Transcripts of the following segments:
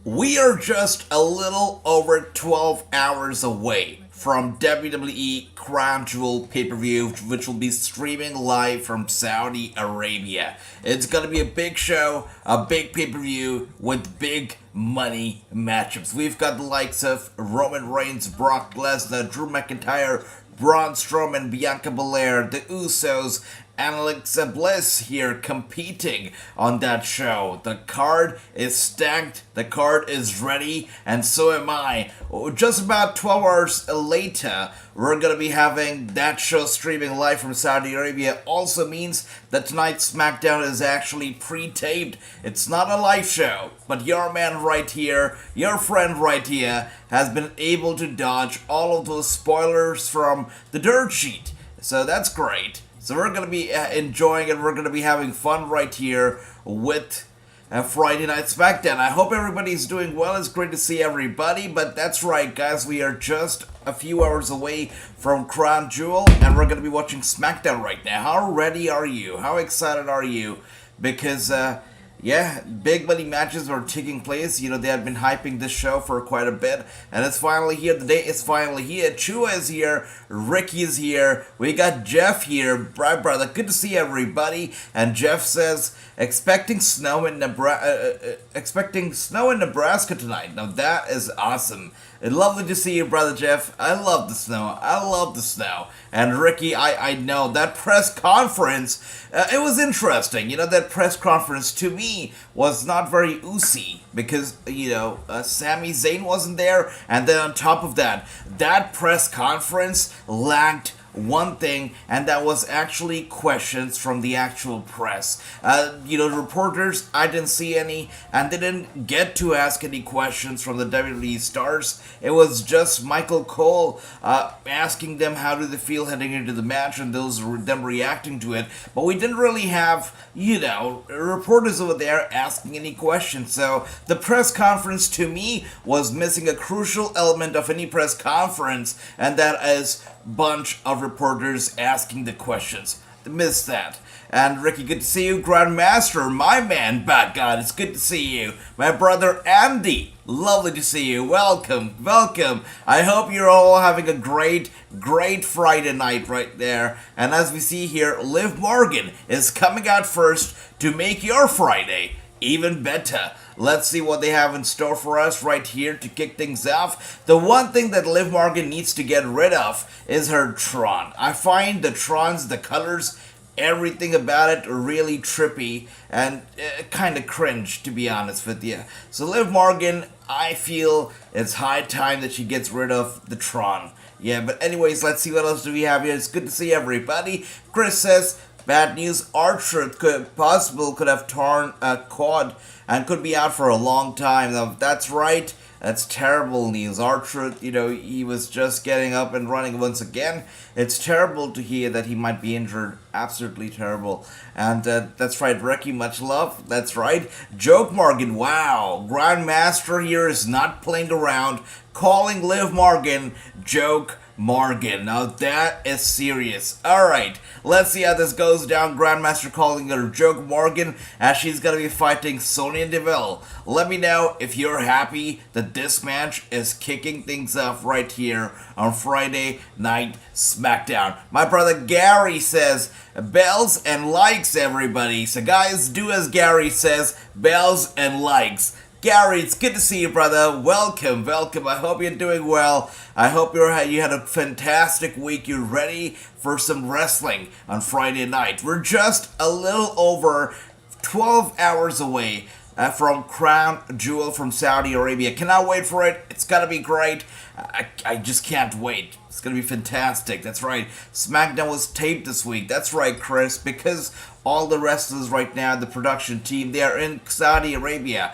We are just a little over 12 hours away from WWE Crown Jewel pay-per-view, which will be streaming live from Saudi Arabia. It's gonna be a big show, a big pay-per-view with big money matchups. We've got the likes of Roman Reigns, Brock Lesnar, Drew McIntyre, Braun Strowman, Bianca Belair, the Usos, and Alexa Bliss here competing on that show. The card is stacked, the card is ready, and so am I. Just about 12 hours later, we're gonna be having that show streaming live from Saudi Arabia. Also means that tonight's SmackDown is actually pre-taped. It's not a live show, but your man right here, your friend right here, has been able to dodge all of those spoilers from the dirt sheet. So that's great. So we're going to be enjoying it. We're going to be having fun right here with Friday Night SmackDown. I hope everybody's doing well. It's great to see everybody. But that's right, guys. We are just a few hours away from Crown Jewel. And we're going to be watching SmackDown right now. How ready are you? How excited are you? Because, yeah, big money matches are taking place. You know, they had been hyping this show for quite a bit. And it's finally here. The day is finally here. Chua is here. Ricky is here. We got Jeff here. Brother, good to see everybody. And Jeff says, expecting snow in Nebraska tonight. Now that is awesome. It's lovely to see you, Brother Jeff. I love the snow. I love the snow. And Ricky, I know that press conference, it was interesting. You know, that press conference to me was not very oozy because, you know, Sami Zayn wasn't there. And then on top of that, that press conference lacked one thing, and that was actually questions from the actual press. You know, reporters, I didn't see any, and they didn't get to ask any questions from the WWE stars. It was just Michael Cole asking them how do they feel heading into the match, and them reacting to it. But we didn't really have, you know, reporters over there asking any questions. So the press conference to me was missing a crucial element of any press conference, and that is bunch of reporters asking the questions. Missed that. And Ricky, good to see you. Grandmaster, my man, Bad God, it's good to see you. My brother Andy, lovely to see you. Welcome, welcome. I hope you're all having a great Friday night right there. And as we see here, Liv Morgan is coming out first to make your Friday even better. Let's see what they have in store for us right here to kick things off. The one thing that Liv Morgan needs to get rid of is her Tron. I find the Trons, the colors, everything about it really trippy and kind of cringe, to be honest with you. So Liv Morgan, I feel it's high time that she gets rid of the Tron. Yeah, but anyways, let's see what else do we have here. It's good to see everybody. Chris says, bad news, R-Truth could have torn a quad and could be out for a long time. Now, that's right. That's terrible news. R-Truth, you know, he was just getting up and running once again. It's terrible to hear that he might be injured. Absolutely terrible. And that's right, Ricky, much love. That's right. Joke Morgan, wow. Grandmaster here is not playing around. Calling Liv Morgan Joke Morgan. Now that is serious. Alright, let's see how this goes down. Grandmaster calling her Joke Morgan as she's gonna be fighting Sonya and Deville. Let me know if you're happy that this match is kicking things off right here on Friday Night SmackDown. My brother Gary says, bells and likes, everybody. So guys, do as Gary says, bells and likes. Gary, it's good to see you, brother. Welcome, welcome. I hope you're doing well. I hope you had a fantastic week. You're ready for some wrestling on Friday night. We're just a little over 12 hours away from Crown Jewel from Saudi Arabia. Cannot wait for it. It's gonna be great. I just can't wait. It's gonna be fantastic. That's right. SmackDown was taped this week. That's right, Chris. Because all the wrestlers right now, the production team, they are in Saudi Arabia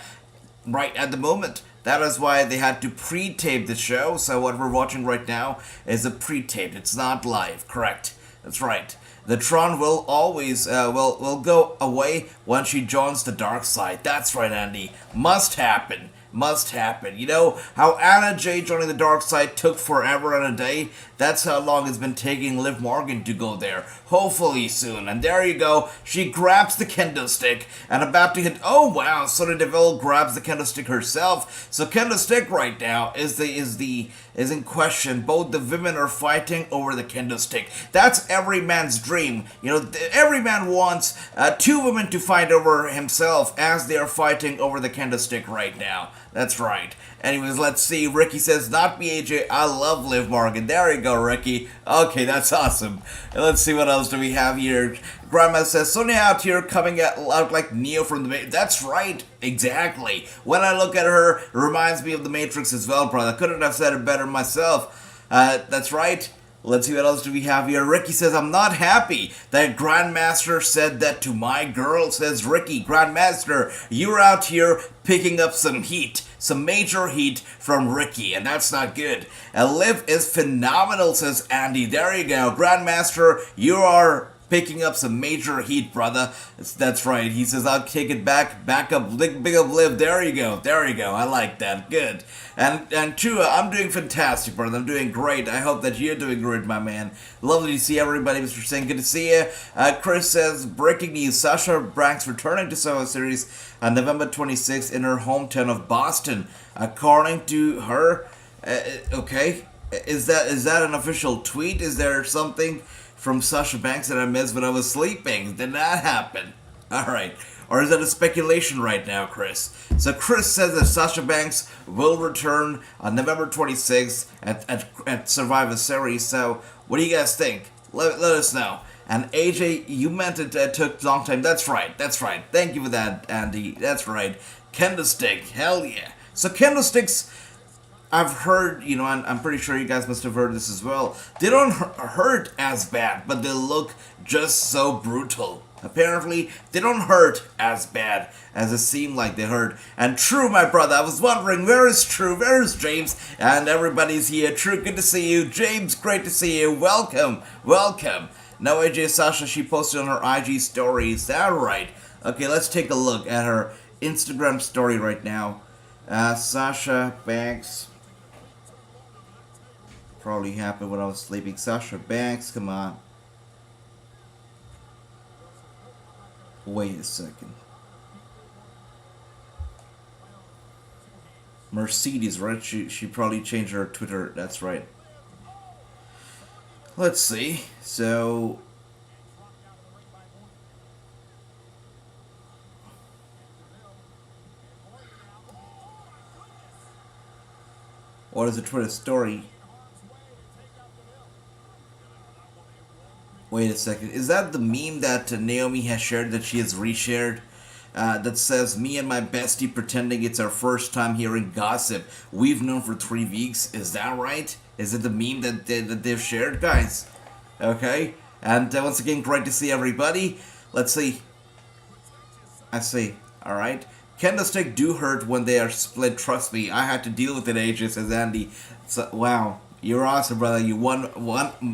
right at the moment. That is why they had to pre-tape the show. So what we're watching right now is a pre-tape. It's not live, correct? That's right. The Tron will always will go away once she joins the dark side. That's right, Andy. Must happen. must happen. You know how Anna Jay joining the dark side took forever and a day? That's how long it's been taking Liv Morgan to go there. Hopefully soon. And there you go. She grabs the kendo stick and about to hit. Oh wow! Sonya Deville grabs the kendo stick herself. So kendo stick right now is in question. Both the women are fighting over the kendo stick. That's every man's dream. You know, every man wants two women to fight over himself as they are fighting over the kendo stick right now. That's right. Anyways, let's see. Ricky says, not me, AJ. I love Liv Morgan. There you go, Ricky. Okay, that's awesome. And let's see what else do we have here. Grandma says, Sonya out here coming out like Neo from the Matrix. That's right. Exactly. When I look at her, it reminds me of the Matrix as well, brother. Couldn't have said it better myself. That's right. Let's see what else do we have here. Ricky says, I'm not happy that Grandmaster said that to my girl, says Ricky. Grandmaster, you're out here picking up some heat. Some major heat from Ricky, and that's not good. And Liv is phenomenal, says Andy. There you go. Grandmaster, you are picking up some major heat, brother. That's right. He says, I'll kick it back up, big up Liv. There you go. There you go. I like that. Good. And Chua, I'm doing fantastic, brother. I'm doing great. I hope that you're doing great, my man. Lovely to see everybody, Mr. Singh. Good to see you. Chris says, breaking news. Sasha Banks returning to Survivor Series on November 26th in her hometown of Boston. According to her, okay, is that an official tweet? Is there something from Sasha Banks that I missed when I was sleeping? Did that happen? Alright. Or is that a speculation right now, Chris? So Chris says that Sasha Banks will return on November 26th at Survivor Series. So what do you guys think? Let us know. And AJ, you meant it took a long time. That's right. That's right. Thank you for that, Andy. That's right. Kendo stick. Hell yeah. So kendo sticks, I've heard, you know, and I'm pretty sure you guys must have heard this as well. They don't hurt as bad, but they look just so brutal. Apparently, they don't hurt as bad as it seemed like they hurt. And True, my brother, I was wondering, where is True? Where is James? And everybody's here. True, good to see you. James, great to see you. Welcome. Welcome. Now, AJ Sasha, she posted on her IG story. Is that right? Okay, let's take a look at her Instagram story right now. Sasha Banks. Probably happened when I was sleeping. Sasha Banks, come on. Wait a second. Mercedes, right? She probably changed her Twitter. That's right. Let's see. So what is the Twitter story? Wait a second. Is that the meme that Naomi has shared that she has reshared? That says, me and my bestie pretending it's our first time hearing gossip. We've known for 3 weeks. Is that right? Is it the meme that they've shared, guys? Okay. And once again, great to see everybody. Let's see. I see. Alright. Kendo stick do hurt when they are split. Trust me. I had to deal with it, AJ, says Andy. So, wow. You're awesome, brother. You one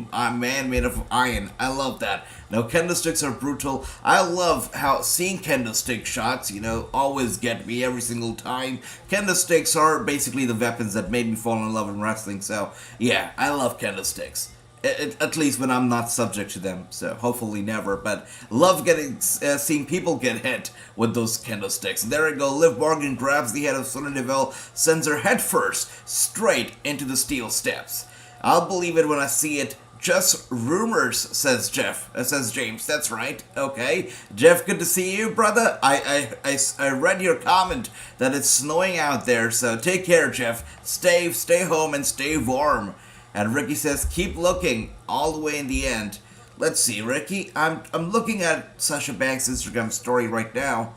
man made of iron. I love that. Now, kendo sticks are brutal. I love how seeing kendo stick shots, you know, always get me every single time. Kendo sticks are basically the weapons that made me fall in love in wrestling. So, yeah, I love kendo sticks. At least when I'm not subject to them, so hopefully never, but love seeing people get hit with those kendo sticks. And there we go, Liv Morgan grabs the head of Sonya Deville, sends her head first straight into the steel steps. I'll believe it when I see it. Just rumors, says James. That's right. Okay, Jeff, good to see you, brother. I read your comment that it's snowing out there, so take care, Jeff. Stay home and stay warm. And Ricky says, keep looking all the way in the end. Let's see, Ricky. I'm looking at Sasha Banks' Instagram story right now,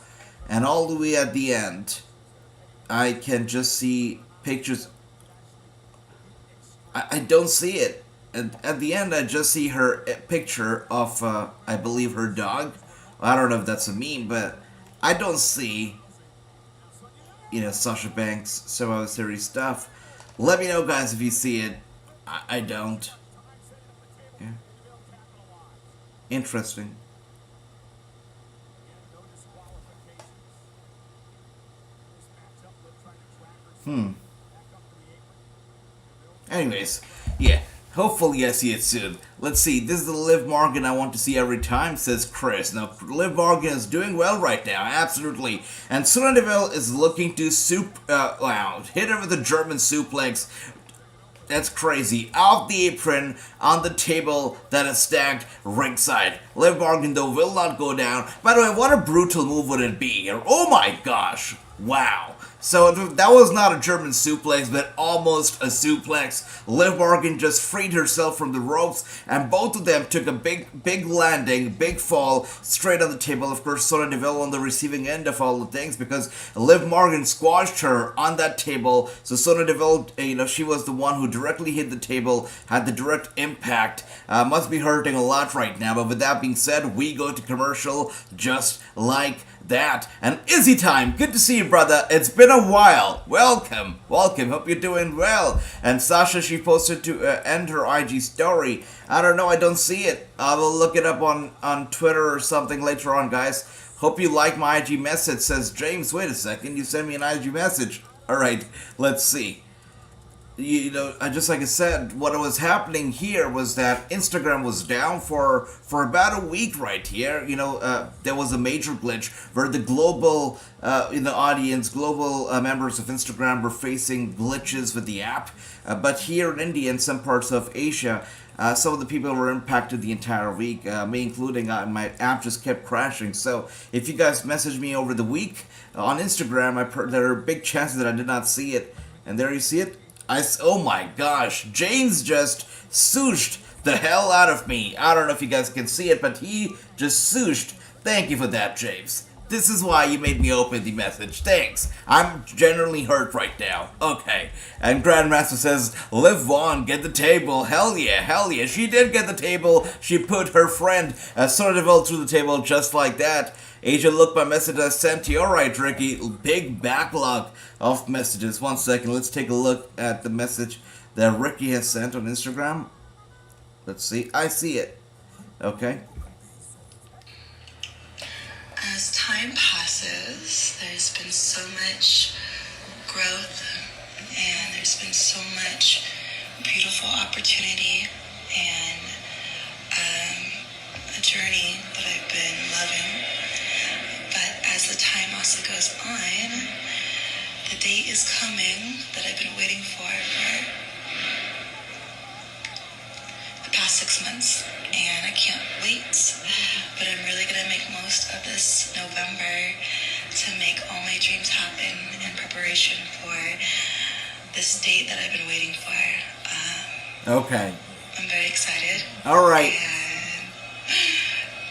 and all the way at the end, I can just see pictures. I don't see it. And at the end, I just see her picture of, I believe, her dog. I don't know if that's a meme, but I don't see, you know, Sasha Banks' Survivor Series stuff. Let me know, guys, if you see it. I don't. Yeah. Interesting. Anyways, yeah. Hopefully I see it soon. Let's see, this is the Liv Morgan I want to see every time, says Chris. Now, Liv Morgan is doing well right now, absolutely. And Sonya Deville is looking to hit her with a German suplex. That's crazy. Off the apron, on the table that is stacked ringside. Liv Morgan, though, will not go down. By the way, what a brutal move would it be? Oh my gosh. Wow. So that was not a German suplex, but almost a suplex. Liv Morgan just freed herself from the ropes, and both of them took a big landing, big fall, straight on the table. Of course, Sonya Deville on the receiving end of all the things, because Liv Morgan squashed her on that table. So Sonya Deville, she was the one who directly hit the table, had the direct impact. Must be hurting a lot right now. But with that being said, we go to commercial just like that. And Izzy time, good to see you, brother. It's been a while. Welcome. Hope you're doing well. And Sasha, she posted to end her IG story. I don't know, I don't see it. I will look it up on Twitter or something later on, guys. Hope you like my IG message, says James. Wait a second, you sent me an IG message. Alright, let's see. Just like I said, what was happening here was that Instagram was down for about a week right here. There was a major glitch where the global, global members of Instagram were facing glitches with the app. But here in India and some parts of Asia, some of the people were impacted the entire week, me including. My app just kept crashing. So if you guys message me over the week on Instagram, there are big chances that I did not see it. And there you see it. Oh my gosh, James just sooshed the hell out of me. I don't know if you guys can see it, but he just sooshed. Thank you for that, James. This is why you made me open the message. Thanks. I'm genuinely hurt right now. Okay. And Grandmaster says, Liv Vaughn, get the table. Hell yeah. She did get the table. She put her friend Sonya Deville through the table just like that. Asia, look, my message I sent to you. Alright, Ricky. Big backlog of messages. 1 second. Let's take a look at the message that Ricky has sent on Instagram. Let's see. I see it. Okay. As time passes, there's been so much growth and there's been so much beautiful opportunity and a journey that I've been loving. But as the time also goes on, the date is coming that I've been waiting for the past 6 months, and I can't wait. But I'm really going to make most of this November to make all my dreams happen in preparation for this date that I've been waiting for. Okay. I'm very excited. All right. And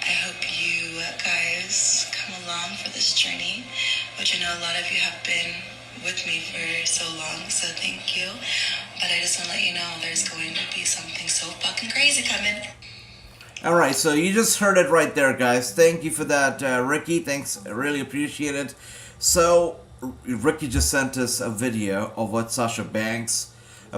I hope you guys come along for this journey, which I know a lot of you have been with me for so long, so thank you. But I just want to let you know there's going to be something so fucking crazy coming. Alright, so you just heard it right there, guys. Thank you for that, Ricky. Thanks, I really appreciate it. So, Ricky just sent us a video of what Sasha Banks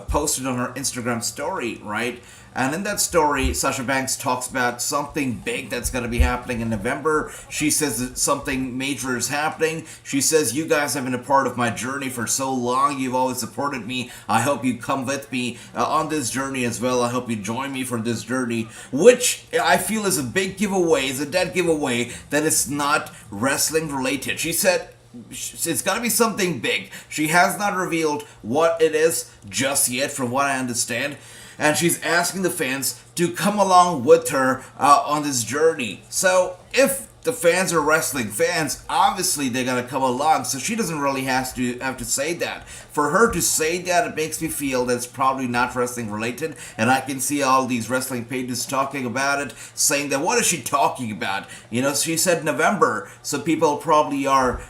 posted on her Instagram story, right? And in that story, Sasha Banks talks about something big that's going to be happening in November. She says that something major is happening. She says, you guys have been a part of my journey for so long. You've always supported me. I hope you come with me on this journey as well. I hope you join me for this journey, which I feel is a big giveaway, is a dead giveaway that it's not wrestling related. She said, it's gotta be something big. She has not revealed what it is just yet, from what I understand. And she's asking the fans to come along with her on this journey. So, if the fans are wrestling fans, obviously they're gonna come along, so she doesn't really have to say that. For her to say that, it makes me feel that it's probably not wrestling related, and I can see all these wrestling pages talking about it, saying that, what is she talking about? She said November, so people probably are,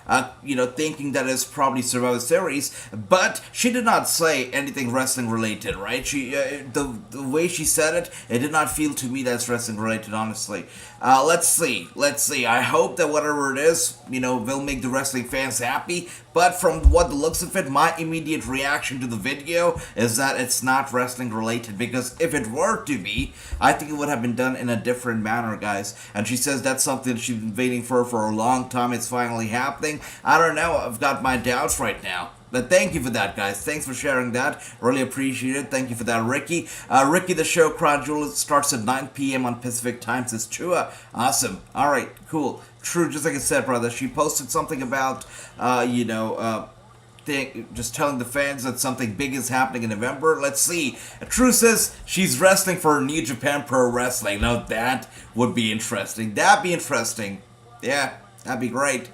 thinking that it's probably Survivor Series, but she did not say anything wrestling related, right? She, the way she said it, it did not feel to me that's wrestling related, honestly. Let's see. I hope that whatever it is, will make the wrestling fans happy. But from what the looks of it, my immediate reaction to the video is that it's not wrestling related. Because if it were to be, I think it would have been done in a different manner, guys. And she says that's something she's been waiting for a long time. It's finally happening. I don't know. I've got my doubts right now. But thank you for that, guys. Thanks for sharing that. Really appreciate it. Thank you for that, Ricky. Ricky, the show Crown Jewel starts at 9 p.m. on Pacific time. Says True. Awesome. All right, cool. True, just like I said, brother. She posted something about, just telling the fans that something big is happening in November. Let's see. True says she's wrestling for New Japan Pro Wrestling. Now that would be interesting. That'd be interesting. Yeah, that'd be great.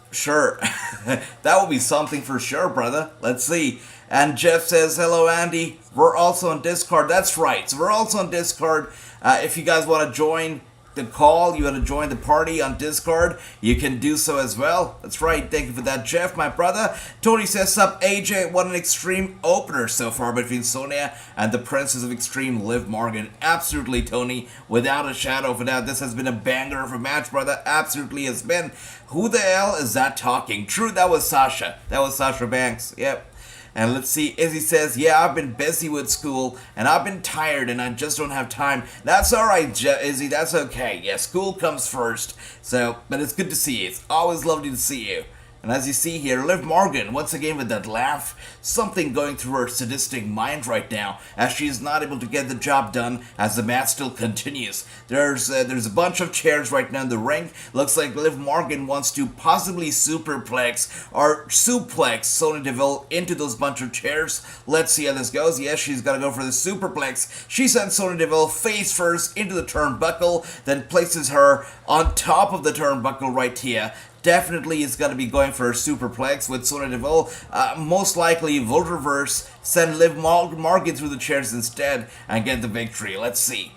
Sure. That would be something for sure, brother. Let's see. And Jeff says, hello, Andy. We're also on Discord. That's right. So we're also on Discord. If you guys want to join the call, you want to join the party on Discord, you can do so as well. That's right. Thank you for that, Jeff, my brother. Tony says, sup, AJ, what an extreme opener so far between Sonya and the Princess of Extreme, Liv Morgan. Absolutely, Tony. Without a shadow of a doubt, this has been a banger of a match, brother. Absolutely has been. Who the hell is that talking? True, that was Sasha. That was Sasha Banks. Yep. And let's see, Izzy says, yeah, I've been busy with school, and I've been tired, and I just don't have time. That's alright, Izzy, that's okay. Yeah, school comes first. So, but it's good to see you. It's always lovely to see you. And as you see here, Liv Morgan, once again with that laugh, something going through her sadistic mind right now, as she is not able to get the job done as the match still continues. There's a bunch of chairs right now in the ring. Looks like Liv Morgan wants to possibly superplex or suplex Sonya Deville into those bunch of chairs. Let's see how this goes. Yes, she's got to go for the superplex. She sends Sonya Deville face first into the turnbuckle, then places her on top of the turnbuckle right here. Definitely is going to be going for a superplex with Sonya Deville. Most likely will reverse, send Liv Morgan through the chairs instead, and get the victory. Let's see.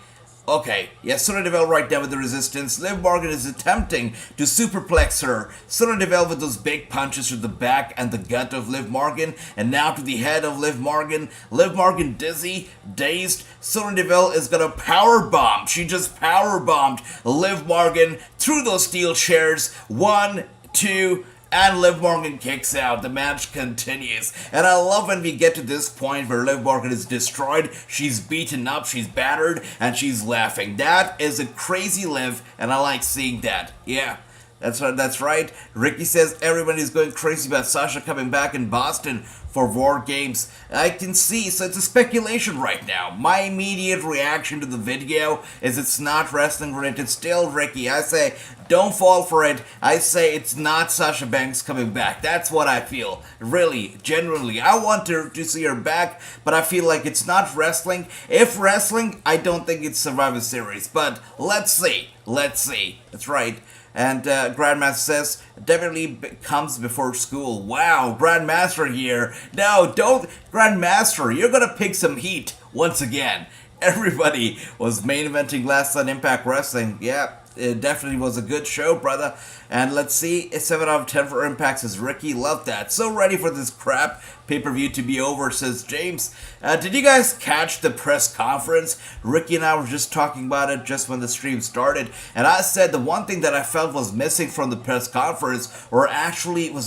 Okay, yes, Sonya Deville right down with the resistance. Liv Morgan is attempting to superplex her. Sonya Deville with those big punches to the back and the gut of Liv Morgan, and now to the head of Liv Morgan. Liv Morgan dizzy, dazed. Sonya Deville is gonna power bomb. She just power bombed Liv Morgan through those steel chairs. 1, 2, and Liv Morgan kicks out. The match continues. And I love when we get to this point where Liv Morgan is destroyed, she's beaten up, she's battered, and she's laughing. That is a crazy Liv, and I like seeing that. Yeah. That's right. Ricky says everybody's going crazy about Sasha coming back in Boston for War Games. I can see, so it's a speculation right now. My immediate reaction to the video is it's not wrestling related. Still, Ricky, I say don't fall for it. I say it's not Sasha Banks coming back. That's what I feel. Really, genuinely. I want to see her back, but I feel like it's not wrestling. If wrestling, I don't think it's Survivor Series. But let's see. Let's see. That's right. And Grandmaster says, definitely comes before school. Wow, Grandmaster here. No, don't. Grandmaster, you're going to pick some heat once again. Everybody was main eventing last on Impact Wrestling. Yeah, it definitely was a good show, brother. And let's see, 7 out of 10 for Impact, says Ricky. Love that. So ready for this crap pay-per-view to be over, says James. Did you guys catch the press conference? Ricky and I were just talking about it just when the stream started. And I said the one thing that I felt was missing from the press conference was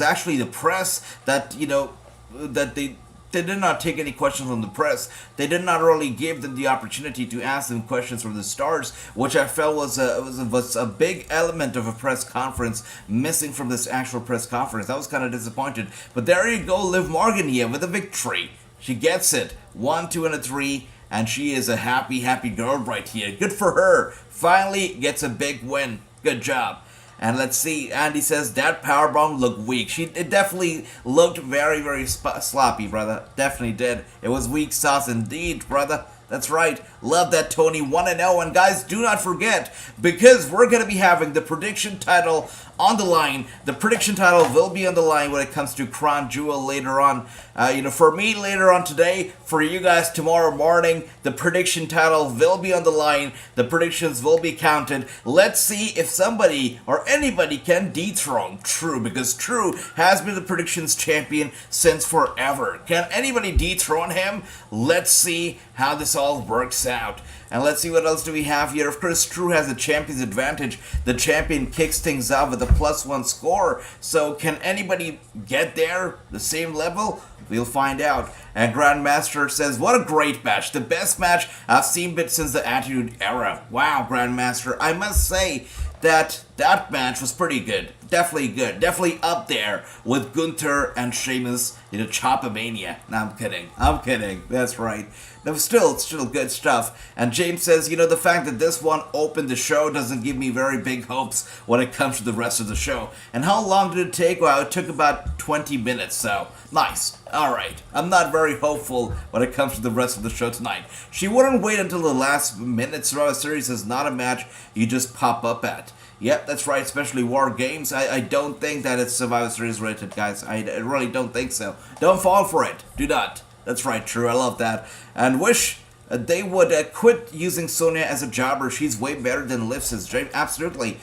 actually the press that, that they did not take any questions from the press. They did not really give them the opportunity to ask them questions from the stars, which I felt was a big element of a press conference missing from this actual press conference. I was kind of disappointed. But there you go, Liv Morgan here with a victory. She gets it. 1, 2, and a 3. And she is a happy, happy girl right here. Good for her. Finally gets a big win. Good job. And let's see, Andy says that powerbomb looked weak. It definitely looked very, very sloppy, brother. Definitely did. It was weak sauce indeed, brother. That's right. Love that, Tony. 1-0. And guys, do not forget, because we're going to be having the prediction title on the line. The prediction title will be on the line when it comes to Crown Jewel later on. For me later on today, for you guys tomorrow morning, the prediction title will be on the line. The predictions will be counted. Let's see if somebody or anybody can dethrone True, because True has been the predictions champion since forever. Can anybody dethrone him? Let's see how this all works out. And let's see what else do we have here. Of course, True has the champion's advantage. The champion kicks things off with a +1 score. So can anybody get there, the same level? We'll find out. And Grandmaster says, what a great match. The best match I've seen since the Attitude Era. Wow, Grandmaster. I must say that match was pretty good. definitely good. Definitely up there with Gunther and Sheamus, Chopomania. No, I'm kidding. I'm kidding. That's right. No, still good stuff. And James says, the fact that this one opened the show doesn't give me very big hopes when it comes to the rest of the show. And how long did it take? Well, it took about 20 minutes, so nice. Alright. I'm not very hopeful when it comes to the rest of the show tonight. She wouldn't wait until the last minute. Survivor Series is not a match you just pop up at. Yep, that's right, especially War Games. I don't think that it's Survivor Series rated, guys. I really don't think so. Don't fall for it. Do not. That's right, true. I love that. And wish they would quit using Sonya as a jobber. She's way better than Liv, says James. Absolutely.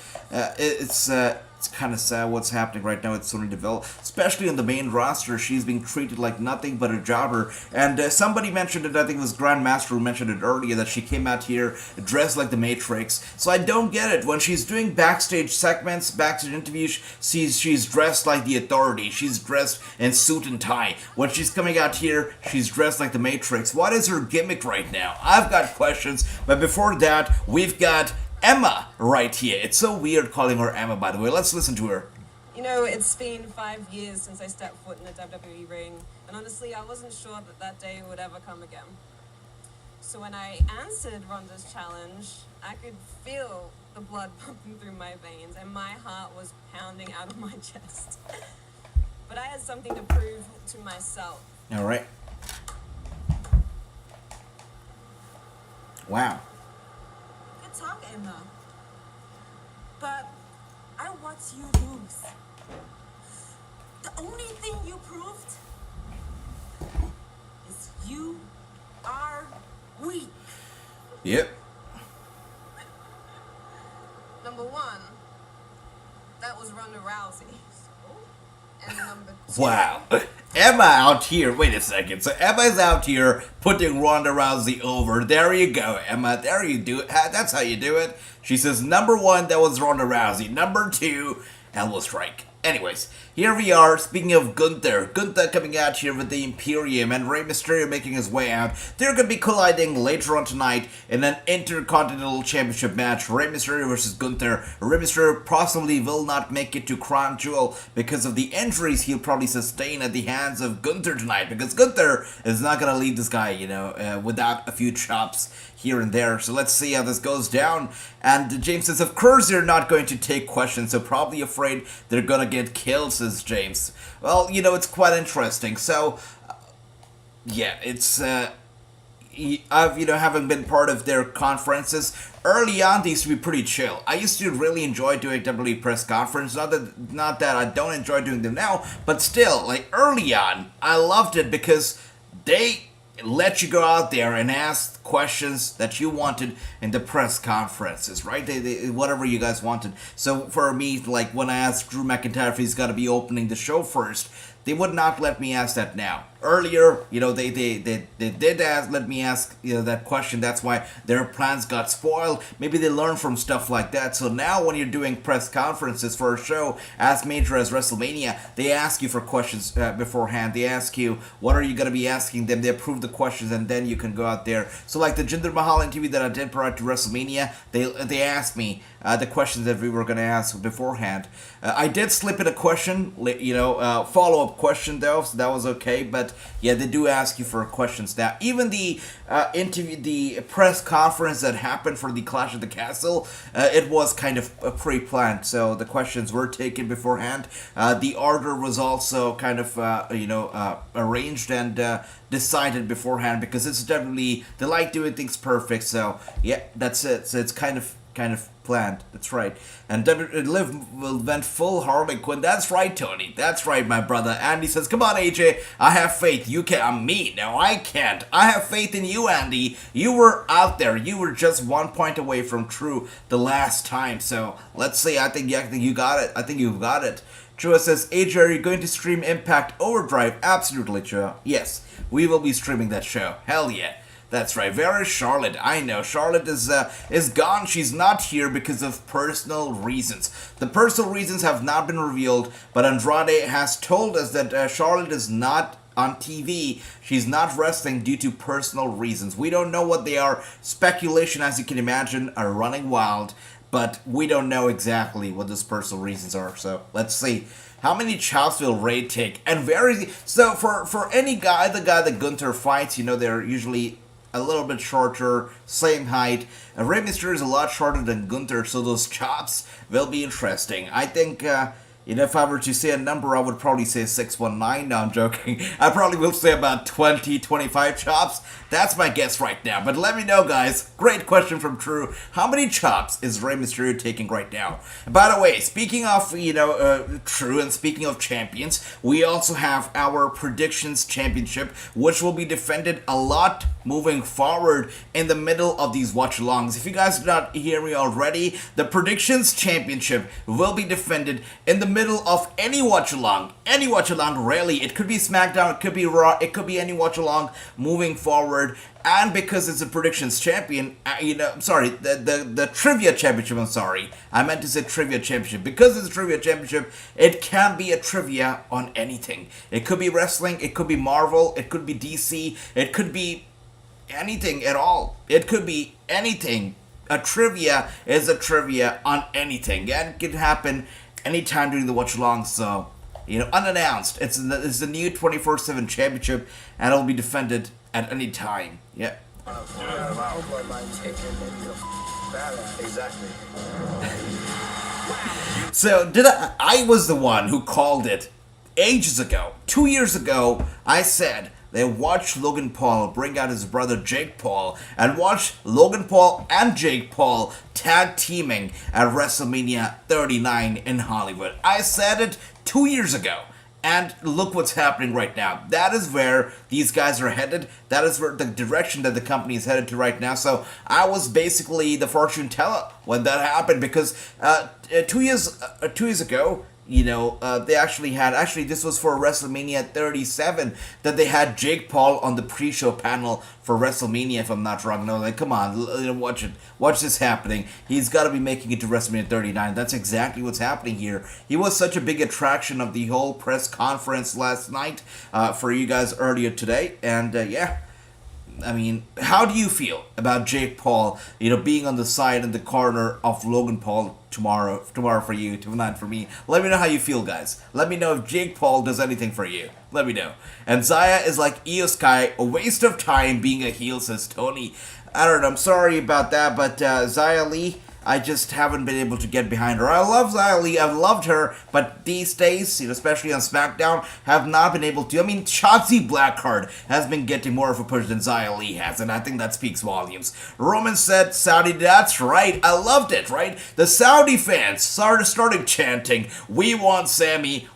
It's kind of sad what's happening right now with Sonya Deville, especially on the main roster. She's being treated like nothing but a jobber. And somebody mentioned it, I think it was Grandmaster who mentioned it earlier, that she came out here dressed like the Matrix. So I don't get it. When she's doing backstage segments, backstage interviews, she's dressed like the Authority. She's dressed in suit and tie. When she's coming out here, she's dressed like the Matrix. What is her gimmick right now? I've got questions. But before that, we've got Emma right here. It's so weird calling her Emma, by the way. Let's listen to her. It's been 5 years since I stepped foot in a WWE ring, and honestly, I wasn't sure that day would ever come again. So when I answered Ronda's challenge, I could feel the blood pumping through my veins, and my heart was pounding out of my chest. But I had something to prove to myself. All right. Wow. Talk, Emma. But I watched you lose. The only thing you proved is you are weak. Yep. Number one, that was Ronda Rousey. And number two. Wow. Emma out here, wait a second. So Emma's out here putting Ronda Rousey over. There you go, Emma. There you do it. That's how you do it. She says, number one, that was Ronda Rousey. Number two, Elbow Strike. Anyways, here we are. Speaking of Gunther coming out here with the Imperium and Rey Mysterio making his way out. They're going to be colliding later on tonight in an Intercontinental Championship match. Rey Mysterio versus Gunther. Rey Mysterio possibly will not make it to Crown Jewel because of the injuries he'll probably sustain at the hands of Gunther tonight. Because Gunther is not going to leave this guy, without a few chops here and there. So let's see how this goes down. And James says, of course they're not going to take questions, so probably afraid they're gonna get killed, says James. Well, it's quite interesting. So, yeah, it's, I've, having been part of their conferences, early on they used to be pretty chill. I used to really enjoy doing WWE press conference, not that I don't enjoy doing them now, but still, like, early on, I loved it because they let you go out there and ask questions that you wanted in the press conferences, right? They whatever you guys wanted. So for me, like when I asked Drew McIntyre if he's gonna be opening the show first, they would not let me ask that now. Earlier, they did let me ask that question. That's why their plans got spoiled. Maybe they learned from stuff like that. So now when you're doing press conferences for a show as major as WrestleMania, they ask you for questions beforehand. They ask you, what are you going to be asking them? They approve the questions and then you can go out there. So like the Jinder Mahal interview that I did prior to WrestleMania, they asked me the questions that we were going to ask beforehand. I did slip in a question, follow-up question though, so that was okay. But yeah, they do ask you for questions now. Even the interview, the press conference that happened for the Clash of the Castle, it was kind of pre-planned, so the questions were taken beforehand. The order was also kind of arranged and decided beforehand because it's definitely, they like doing things perfect. So yeah, that's it. So it's kind of planned. That's right. And Liv went full Harley Quinn. That's right, Tony. That's right, my brother. Andy says, come on, AJ. I have faith. You can. I'm me. No, I can't. I have faith in you, Andy. You were out there. You were just 1 point away from true the last time. So let's see. I think you got it. I think you've got it. Chua says, AJ, are you going to stream Impact Overdrive? Absolutely, Chua. Yes, we will be streaming that show. Hell yeah. That's right. Where is Charlotte? I know. Charlotte is gone. She's not here because of personal reasons. The personal reasons have not been revealed, but Andrade has told us that Charlotte is not on TV. She's not wrestling due to personal reasons. We don't know what they are. Speculation, as you can imagine, are running wild. but we don't know exactly what those personal reasons are. So let's see. How many chops will Rey take? And so for any guy, the guy that Gunther fights, they're usually a little bit shorter, same height. Rey Mysterio is a lot shorter than Gunther, so those chops will be interesting. I think, if I were to say a number, I would probably say 619. No, I'm joking. I probably will say about 20, 25 chops. That's my guess right now. But let me know, guys. Great question from True. How many chops is Rey Mysterio taking right now? And by the way, speaking of, True, and speaking of champions, we also have our Predictions Championship, which will be defended a lot moving forward in the middle of these watch-alongs. If you guys did not hear me already, the Predictions Championship will be defended in the middle of any watch-along. Any watch-along, really. It could be SmackDown, it could be Raw, it could be any watch-along moving forward. And because it's a Predictions Champion, the Trivia Championship, I meant to say Trivia Championship. Because it's a Trivia Championship, it can be a trivia on anything. It could be wrestling, it could be Marvel, it could be DC, it could be anything at all. It could be anything. A trivia is a trivia on anything. And it can happen anytime during the watch-along, so, unannounced. It's the new 24/7 championship, and it'll be defended at any time. Yeah. Exactly. So, I was the one who called it ages ago. 2 years ago, I said they watch Logan Paul bring out his brother Jake Paul, and watch Logan Paul and Jake Paul tag teaming at WrestleMania 39 in Hollywood. I said it 2 years ago. And look what's happening right now. That is where these guys are headed. That is where the direction that the company is headed to right now. So I was basically the fortune teller when that happened, because 2 years ago, they actually this was for WrestleMania 37 that they had Jake Paul on the pre-show panel for WrestleMania, if I'm not wrong. No, come on, watch it. Watch this happening. He's got to be making it to WrestleMania 39. That's exactly what's happening here. He was such a big attraction of the whole press conference last night for you guys earlier today. And I mean, how do you feel about Jake Paul, being on the side and the corner of Logan Paul tomorrow for you, tonight for me? Let me know how you feel, guys. Let me know if Jake Paul does anything for you. Let me know. And Zaya is like, Io Sky, a waste of time being a heel, says Tony. I don't know, I'm sorry about that, but Zaya Lee, I just haven't been able to get behind her. I love Xia Li, I've loved her, but these days, especially on SmackDown, have not been able to. I mean, Shotzi Blackheart has been getting more of a push than Xia Li has, and I think that speaks volumes. Roman said, Saudi, that's right, I loved it, right? The Saudi fans started chanting, we want Sammy,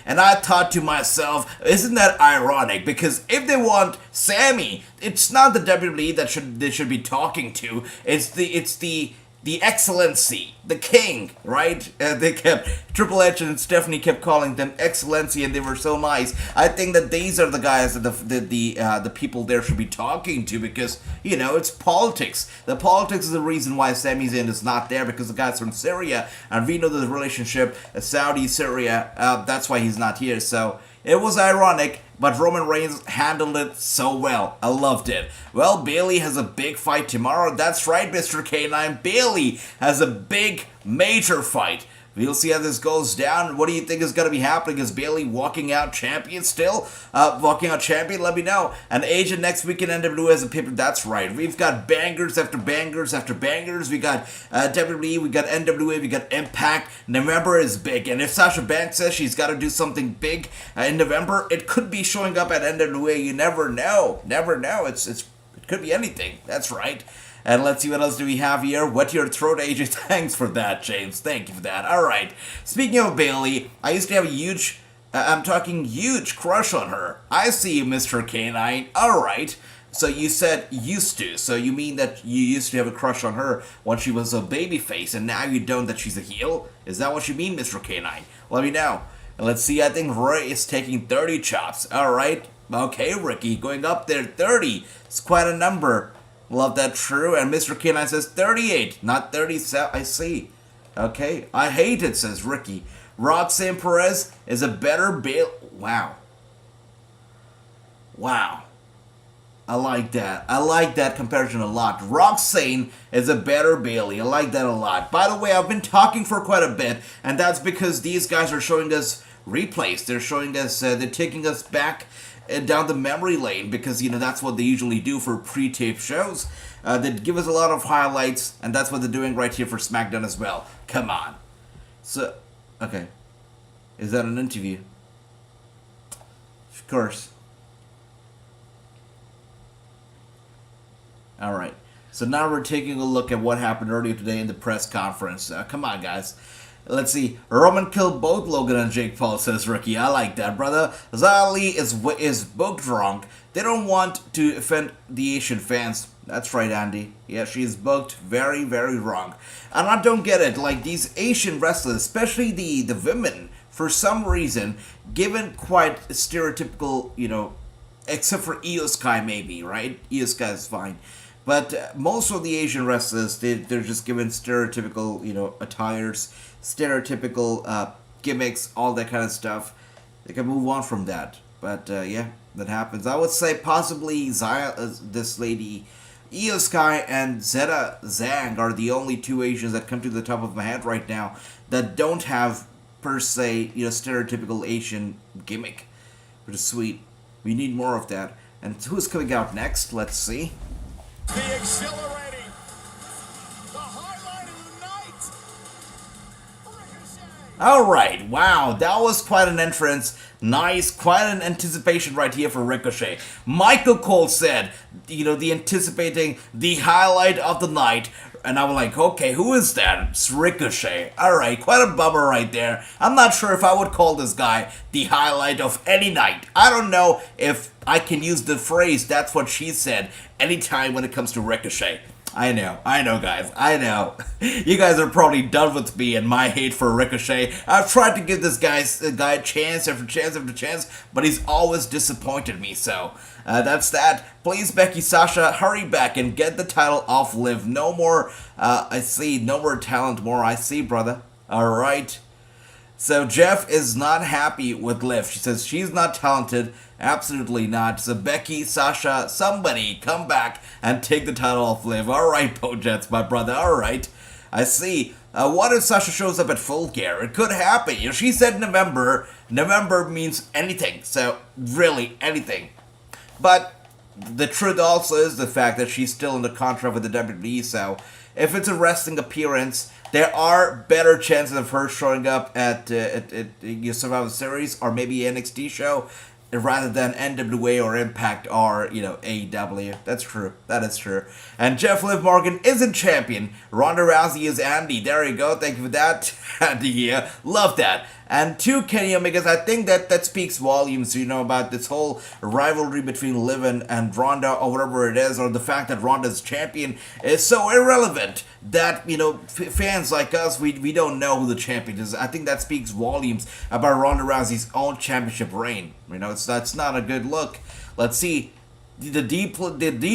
and I thought to myself, isn't that ironic? Because if they want Sammy, it's not the WWE that they should be talking to. It's the excellency, the king, right? They kept Triple H and Stephanie kept calling them excellency, and they were so nice. I think that these are the guys that the people there should be talking to, because it's politics. The politics is the reason why Sami Zayn is not there, because the guy's from Syria, and we know the relationship Saudi Syria. That's why he's not here. So it was ironic, but Roman Reigns handled it so well. I loved it. Well, Bayley has a big fight tomorrow. That's right, Mr. K9. Bayley has a big, major fight. We'll see how this goes down. What do you think is going to be happening? Is Bayley walking out champion still? Walking out champion? Let me know. And Asia next week in NWA as a paper. That's right. We've got bangers after bangers after bangers. We got WWE, we got NWA, we got Impact. November is big. And if Sasha Banks says she's got to do something big in November, it could be showing up at NWA. You never know. Never know. It could be anything. That's right. And let's see what else do we have here. Wet Your Throat, AJ. Thanks for that, James. Thank you for that. All right. Speaking of Bayley, I used to have a huge crush on her. I see you, Mr. K9. All right. So you said used to. So you mean that you used to have a crush on her when she was a babyface, and now you don't, that she's a heel? Is that what you mean, Mr. K9? Let me know. And let's see. I think Rey is taking 30 chops. All right. Okay, Ricky. Going up there, 30. It's quite a number. Love that, True. And Mr. K9 says 38, not 37. I see. Okay. I hate it, says Ricky. Roxanne Perez is a better Bayley. Wow. I like that. I like that comparison a lot. Rosalind is a better Bailey. I like that a lot. By the way, I've been talking for quite a bit, and that's because these guys are showing us replays. They're showing us, they're taking us back down the memory lane because, that's what they usually do for pre-tape shows. They give us a lot of highlights, and that's what they're doing right here for SmackDown as well. Come on. So, okay. Is that an interview? Of course. Alright. So now we're taking a look at what happened earlier today in the press conference. Come on, guys. Let's see. Roman killed both Logan and Jake Paul, says Ricky. I like that, brother. Zali is booked wrong. They don't want to offend the Asian fans. That's right, Andy. Yeah, she's booked very, very wrong. And I don't get it. Like, these Asian wrestlers, especially the women, for some reason, given quite stereotypical, except for Io Sky maybe, right? Io Sky is fine. But most of the Asian wrestlers, they're just given stereotypical, attires, stereotypical gimmicks, all that kind of stuff. They can move on from that. But, yeah, that happens. I would say possibly this lady, Io Sky and Zeta Zhang are the only two Asians that come to the top of my head right now that don't have, per se, stereotypical Asian gimmick. Which is sweet. We need more of that. And who's coming out next? Let's see. The exhilarating, the highlight of the night, Ricochet. Alright, wow, that was quite an entrance. Nice, quite an anticipation right here for Ricochet. Michael Cole said, the anticipating the highlight of the night. And I was like, okay, who is that? It's Ricochet. Alright, quite a bummer right there. I'm not sure if I would call this guy the highlight of any night. I don't know if I can use the phrase, that's what she said, anytime when it comes to Ricochet. I know, guys, I know. You guys are probably done with me and my hate for Ricochet. I've tried to give this guy chance after chance after chance, but he's always disappointed me, so that's that. Please, Becky, Sasha, hurry back and get the title off Liv. No more, no more talent, more I see, brother. Alright. So Jeff is not happy with Liv. She says she's not talented. Absolutely not. So Becky, Sasha, somebody come back and take the title off Liv. Alright, Pojets, my brother. Alright. I see. What if Sasha shows up at Full Gear? It could happen. She said November. November means anything. So, really, anything. But the truth also is the fact that she's still in the contract with the WWE. So, if it's a wrestling appearance, there are better chances of her showing up at Survivor Series or maybe an NXT show rather than NWA or Impact or, AEW. That's true. That is true. And Jeff Liv Morgan isn't champion. Ronda Rousey is Andy. There you go. Thank you for that. Andy, yeah. Love that. And to Kenny Omega's, I think that speaks volumes, about this whole rivalry between Liv and Ronda or whatever it is, or the fact that Ronda's champion is so irrelevant that, fans like us, we don't know who the champion is. I think that speaks volumes about Ronda Rousey's own championship reign. That's not a good look. Let's see. The D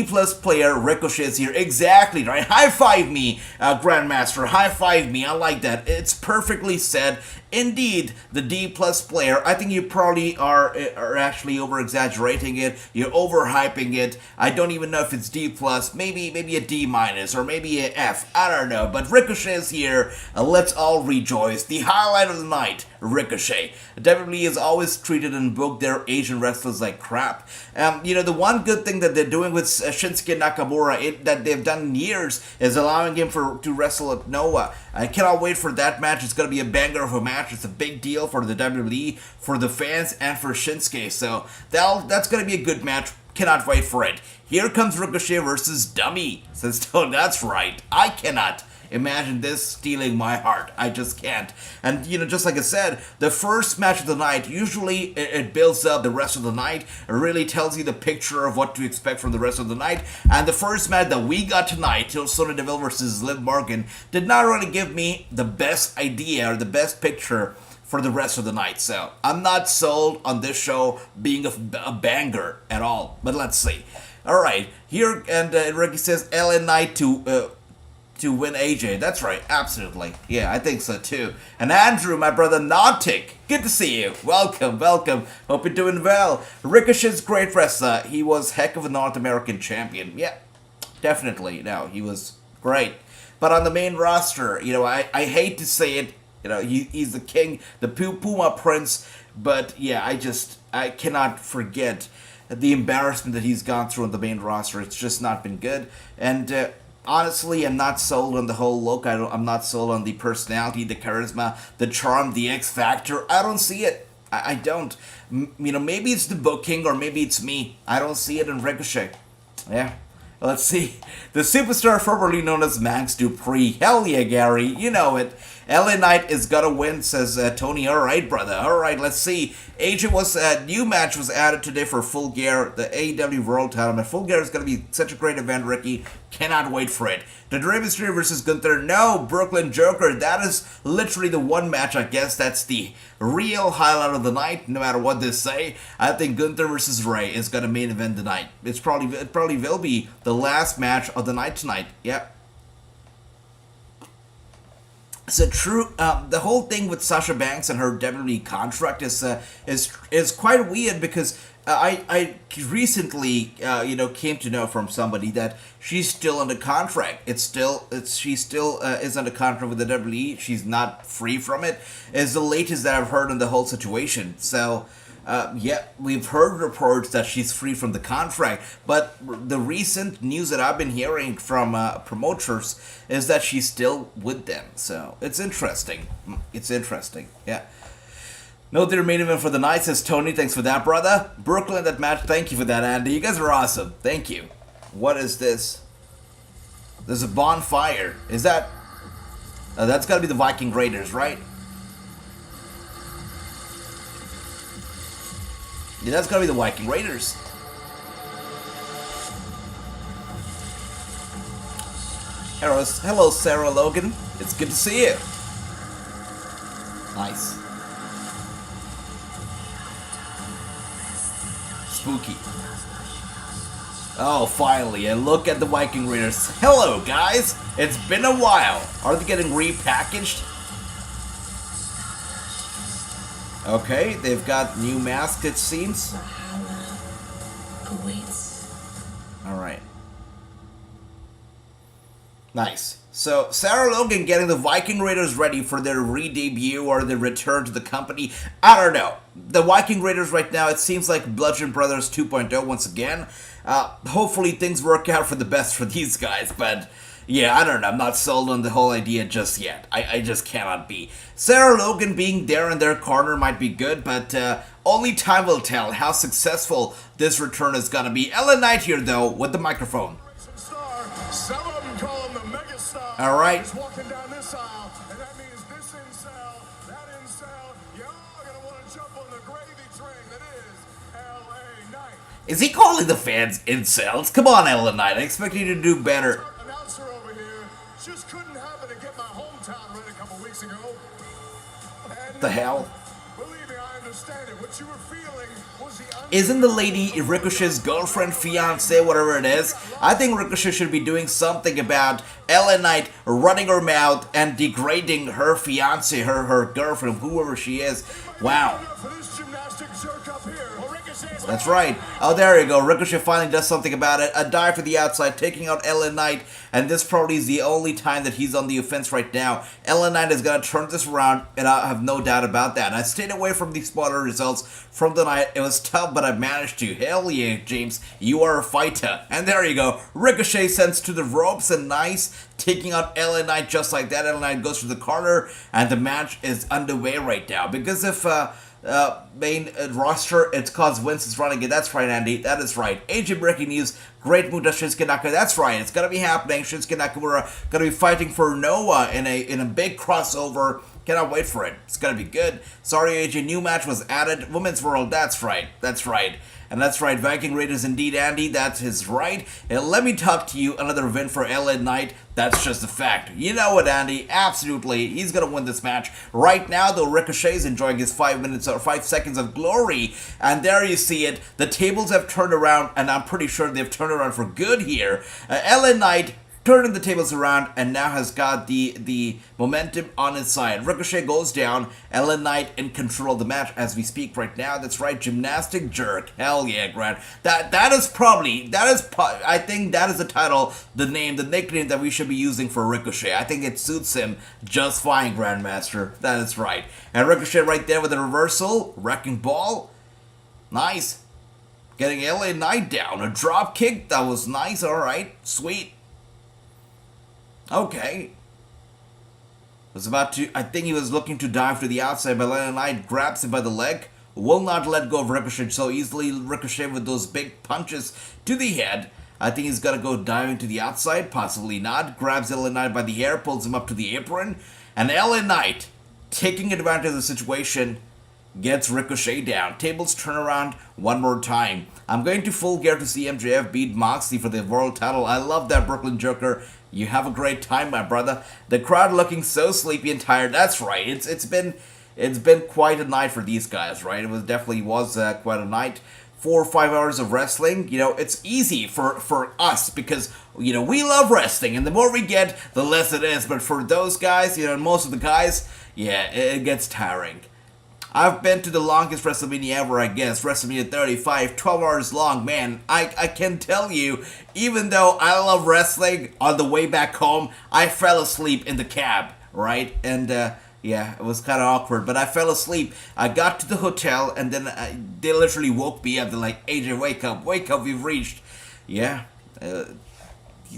plus player Ricochet is here. Exactly, right? High five me, Grandmaster. High five me. I like that. It's perfectly said. Indeed, the D plus player. I think you probably are actually over exaggerating it. You're overhyping it. I don't even know if it's D plus. Maybe a D minus or maybe a F. I don't know. But Ricochet is here. Let's all rejoice. The highlight of the night, Ricochet. WWE has always treated and booked their Asian wrestlers like crap. The one good thing that they're doing with Shinsuke Nakamura, that they've done in years, is allowing him to wrestle at Noah. I cannot wait for that match. It's going to be a banger of a match. It's a big deal for the WWE, for the fans, and for Shinsuke. So that's going to be a good match. Cannot wait for it. Here comes Ricochet versus Dummy. Says, oh, that's right. I cannot imagine this stealing my heart. I just can't. And, just like I said, the first match of the night, usually it builds up the rest of the night. It really tells you the picture of what to expect from the rest of the night. And the first match that we got tonight, Sonya Deville versus Liv Morgan, did not really give me the best idea or the best picture for the rest of the night. So, I'm not sold on this show being a banger at all. But let's see. Alright, here, and Ricky says, LA Knight to to win AJ. That's right, absolutely. Yeah, I think so too. And Andrew, my brother Nautic, good to see you. Welcome, welcome. Hope you're doing well. Ricochet's great wrestler. He was heck of a North American champion. Yeah, definitely. No, he was great. But on the main roster, you know, I hate to say it, you know, he's the king, the Puma Prince. But yeah, I cannot forget the embarrassment that he's gone through on the main roster. It's just not been good. And honestly, I'm not sold on the whole look. I'm not sold on the personality, the charisma, the charm, the X factor. I don't see it. I don't. You know, maybe it's the booking or maybe it's me. I don't see it in Ricochet. Yeah. Let's see. The superstar formerly known as Max Dupree. Hell yeah, Gary. You know it. LA Knight is gonna win, says Tony. Alright, brother. Alright, let's see. AJ was new match was added today for Full Gear, the AEW World Tournament. Full Gear is gonna be such a great event, Ricky. Cannot wait for it. The Rey Mysterio versus Gunther. No, Brooklyn Joker. That is literally the one match, I guess. That's the real highlight of the night, no matter what they say. I think Gunther versus Rey is gonna main event the night. It probably will be the last match of the night tonight. Yep. So true. The whole thing with Sasha Banks and her WWE contract is quite weird because I recently came to know from somebody that she's still under contract. She still is under contract with the WWE. She's not free from it. Is the latest that I've heard on the whole situation. So. Yeah, we've heard reports that she's free from the contract, but the recent news that I've been hearing from promoters is that she's still with them. So it's interesting. Yeah. No, their main event for the night, says Tony. Thanks for that, brother. Brooklyn, that match. Thank you for that, Andy. You guys are awesome. Thank you. What is this? There's a bonfire. Is that? That's got to be the Viking Raiders, right? Yeah, that's gotta be the Viking Raiders. Hello, Sarah Logan. It's good to see you. Nice. Spooky. Oh, finally, and look at the Viking Raiders. Hello, guys. It's been a while. Are they getting repackaged? Okay, they've got new masks, it seems. Alright. Nice. So, Sarah Logan getting the Viking Raiders ready for their re-debut or their return to the company. I don't know. The Viking Raiders right now, it seems like Bludgeon Brothers 2.0 once again. Hopefully things work out for the best for these guys, but... yeah, I don't know. I'm not sold on the whole idea just yet. I just cannot be. Sarah Logan being there in their corner might be good, but only time will tell how successful this return is going to be. LA Knight here, though, with the microphone. Some of them call him the megastar. All right. He's walking down this aisle, and that means this incel, that incel. You're all going to want to jump on the gravy train that is LA Knight. Is he calling the fans incels? Come on, LA Knight. I expect you to do better. Over here just couldn't happen to get my hometown right a couple weeks ago. And the hell? Believe me, I understand it. What you were feeling was the Isn't the lady Ricochet's girlfriend, fiance, whatever it is? I think Ricochet should be doing something about LA Knight running her mouth and degrading her fiance, her girlfriend, whoever she is. Wow. That's right. Oh, there you go. Ricochet finally does something about it. A dive to the outside, taking out LA Knight. And this probably is the only time that he's on the offense right now. LA Knight is going to turn this around, and I have no doubt about that. And I stayed away from the spoiler results from the night. It was tough, but I managed to. Hell yeah, James. You are a fighter. And there you go. Ricochet sends to the ropes, and nice. Taking out LA Knight just like that. LA Knight goes to the corner, and the match is underway right now. Because if... main roster, it's cause Vince is running it. That's right, Andy. That is right. AJ breaking news. Great move to Shinsuke Nakamura. That's right. It's gonna be happening. Shinsuke Nakamura gonna be fighting for Noah in a big crossover. Cannot wait for it. It's gonna be good. Sorry, AJ. New match was added. Women's World. That's right. That's right. And that's right, Viking Raiders indeed, Andy. That is right. And let me talk to you, another win for LA Knight. That's just a fact. You know what, Andy? Absolutely. He's going to win this match. Right now, though, Ricochet is enjoying his 5 minutes or 5 seconds of glory. And there you see it. The tables have turned around, and I'm pretty sure they've turned around for good here. LA Knight turning the tables around and now has got the momentum on his side. Ricochet goes down. LA Knight in control of the match as we speak right now. That's right, gymnastic jerk. Hell yeah, Grant. I think that is the title, the name, the nickname that we should be using for Ricochet. I think it suits him just fine, Grandmaster. That is right. And Ricochet right there with a reversal, wrecking ball. Nice. Getting LA Knight down. A drop kick. That was nice. Alright. Sweet. Okay. I think he was looking to dive to the outside, but LA Knight grabs him by the leg. Will not let go of Ricochet so easily. Ricochet with those big punches to the head. I think he's got to go diving to the outside. Possibly not. Grabs LA Knight by the hair. Pulls him up to the apron. And LA Knight, taking advantage of the situation, gets Ricochet down. Tables turn around one more time. I'm going to Full Gear to see MJF beat Moxley for the world title. I love that, Brooklyn Joker. You have a great time, my brother. The crowd looking so sleepy and tired. That's right. It's been quite a night for these guys, right? It was definitely quite a night. 4 or 5 hours of wrestling. You know, it's easy for us because, you know, we love wrestling, and the more we get, the less it is. But for those guys, you know, most of the guys, yeah, it gets tiring. I've been to the longest WrestleMania ever, I guess. WrestleMania 35, 12 hours long. Man, I can tell you, even though I love wrestling, on the way back home, I fell asleep in the cab, right? And, yeah, it was kind of awkward, but I fell asleep. I got to the hotel, and then they literally woke me up. They're like, AJ, wake up, we've reached. Yeah,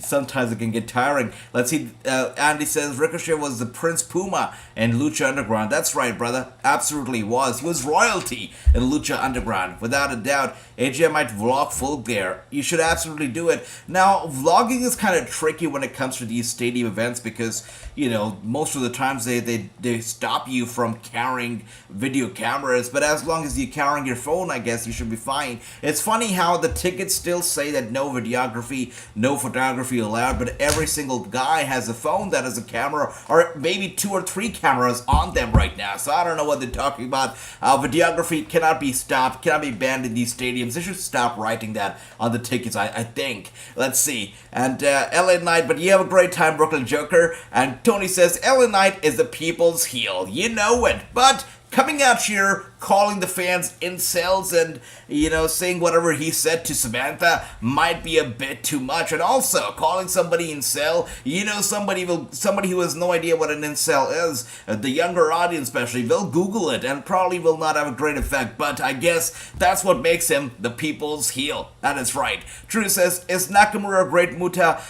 sometimes it can get tiring. Let's see, Andy says Ricochet was the Prince Puma in Lucha Underground. That's right, brother. Absolutely was. He was royalty in Lucha Underground, without a doubt. AJ might vlog Full Gear. You should absolutely do it. Now, vlogging is kind of tricky when it comes to these stadium events because, you know, most of the times they stop you from carrying video cameras, but as long as you're carrying your phone, I guess you should be fine. It's funny how the tickets still say that no videography, no photography allowed, but every single guy has a phone that has a camera, or maybe 2 or 3 cameras on them right now. So I don't know what they're talking about. Videography cannot be stopped, cannot be banned in these stadiums. They should stop writing that on the tickets, I think. Let's see. And LA Knight, but you have a great time, Brooklyn Joker. And Tony says, LA Knight is the people's heel. You know it. But coming out here, calling the fans incels and, you know, saying whatever he said to Samantha might be a bit too much. And also, calling somebody incel, you know, somebody who has no idea what an incel is, the younger audience especially, will Google it and probably will not have a great effect. But I guess that's what makes him the people's heel. That is right. True says, is Nakamura a great Muta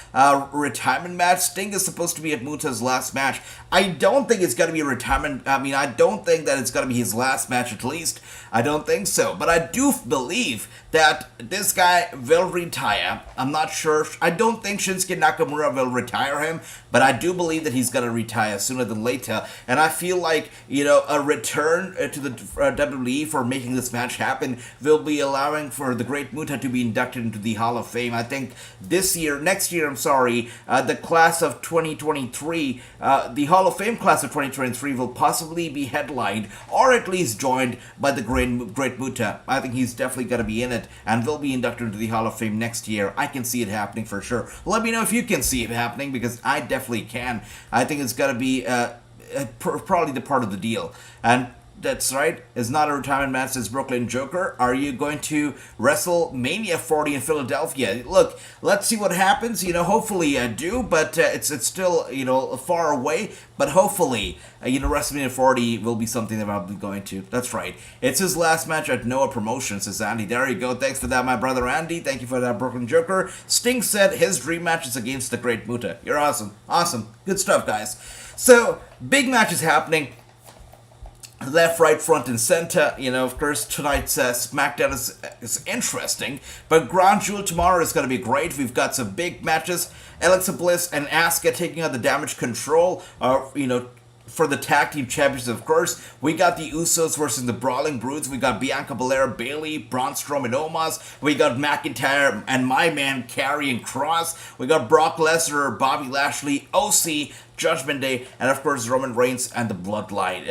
retirement match? Sting is supposed to be at Muta's last match. I don't think it's going to be a retirement. I mean, I don't think that it's going to be his last match at least. I don't think so. But I do believe that this guy will retire. I'm not sure. I don't think Shinsuke Nakamura will retire him, but I do believe that he's going to retire sooner than later. And I feel like, you know, a return to the WWE for making this match happen will be allowing for the Great Muta to be inducted into the Hall of Fame. I think next year, the class of 2023, the Hall of Fame class of 2023 will possibly be headlined or at least joined by the Great Muta. I think he's definitely going to be in it and will be inducted into the Hall of Fame next year. I can see it happening for sure. Let me know if you can see it happening because I definitely can. I think it's going to be probably the part of the deal. And that's right. It's not a retirement match, says Brooklyn Joker. Are you going to WrestleMania 40 in Philadelphia? Look, let's see what happens. You know, hopefully I do, but it's still, you know, far away. But hopefully, you know, WrestleMania 40 will be something that I'll be going to. That's right. It's his last match at Noah Promotions, says Andy. There you go. Thanks for that, my brother Andy. Thank you for that, Brooklyn Joker. Sting said his dream match is against the Great Muta. You're awesome. Awesome. Good stuff, guys. So, big matches happening. Left, right, front, and center. You know, of course, tonight's Smackdown is interesting, but Ground Jewel tomorrow is going to be great. We've got some big matches. Alexa Bliss and Asuka taking on the Damage Control, you know, for the tag team champions, of course. We got the Usos versus the Brawling Brutes. We got Bianca Belair, Bayley, Braun Strowman, Omos. We got McIntyre and my man Karrion Kross. We got Brock Lesnar, Bobby Lashley, OC, Judgment Day, and of course Roman Reigns and the Bloodline,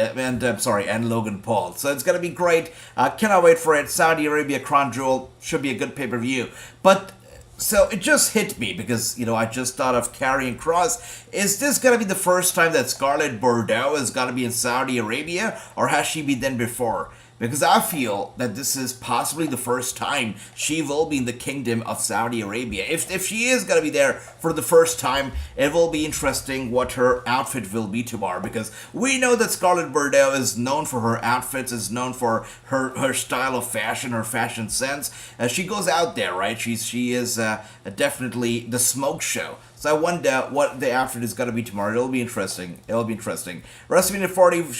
and Logan Paul. So it's gonna be great. Cannot wait for it. Saudi Arabia Crown Jewel should be a good pay-per-view. But So it just hit me because, I just thought of Karrion Kross. Is this going to be the first time that Scarlett Bordeaux is going to be in Saudi Arabia, or has she been there before? Because I feel that this is possibly the first time she will be in the Kingdom of Saudi Arabia. If she is going to be there for the first time, it will be interesting what her outfit will be tomorrow. Because we know that Scarlett Bordeaux is known for her outfits, is known for her style of fashion, her fashion sense. She goes out there, right? She is definitely the smoke show. So I wonder what the outfit is going to be tomorrow. It'll be interesting. WrestleMania 40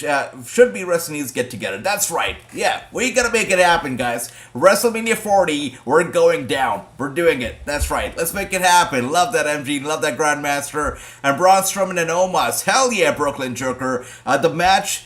should be Wrassingh get together. That's right. Yeah, we got to make it happen, guys. WrestleMania 40, we're going down. We're doing it. That's right. Let's make it happen. Love that MG. Love that Grandmaster. And Braun Strowman and Omos. Hell yeah, Brooklyn Joker. The match...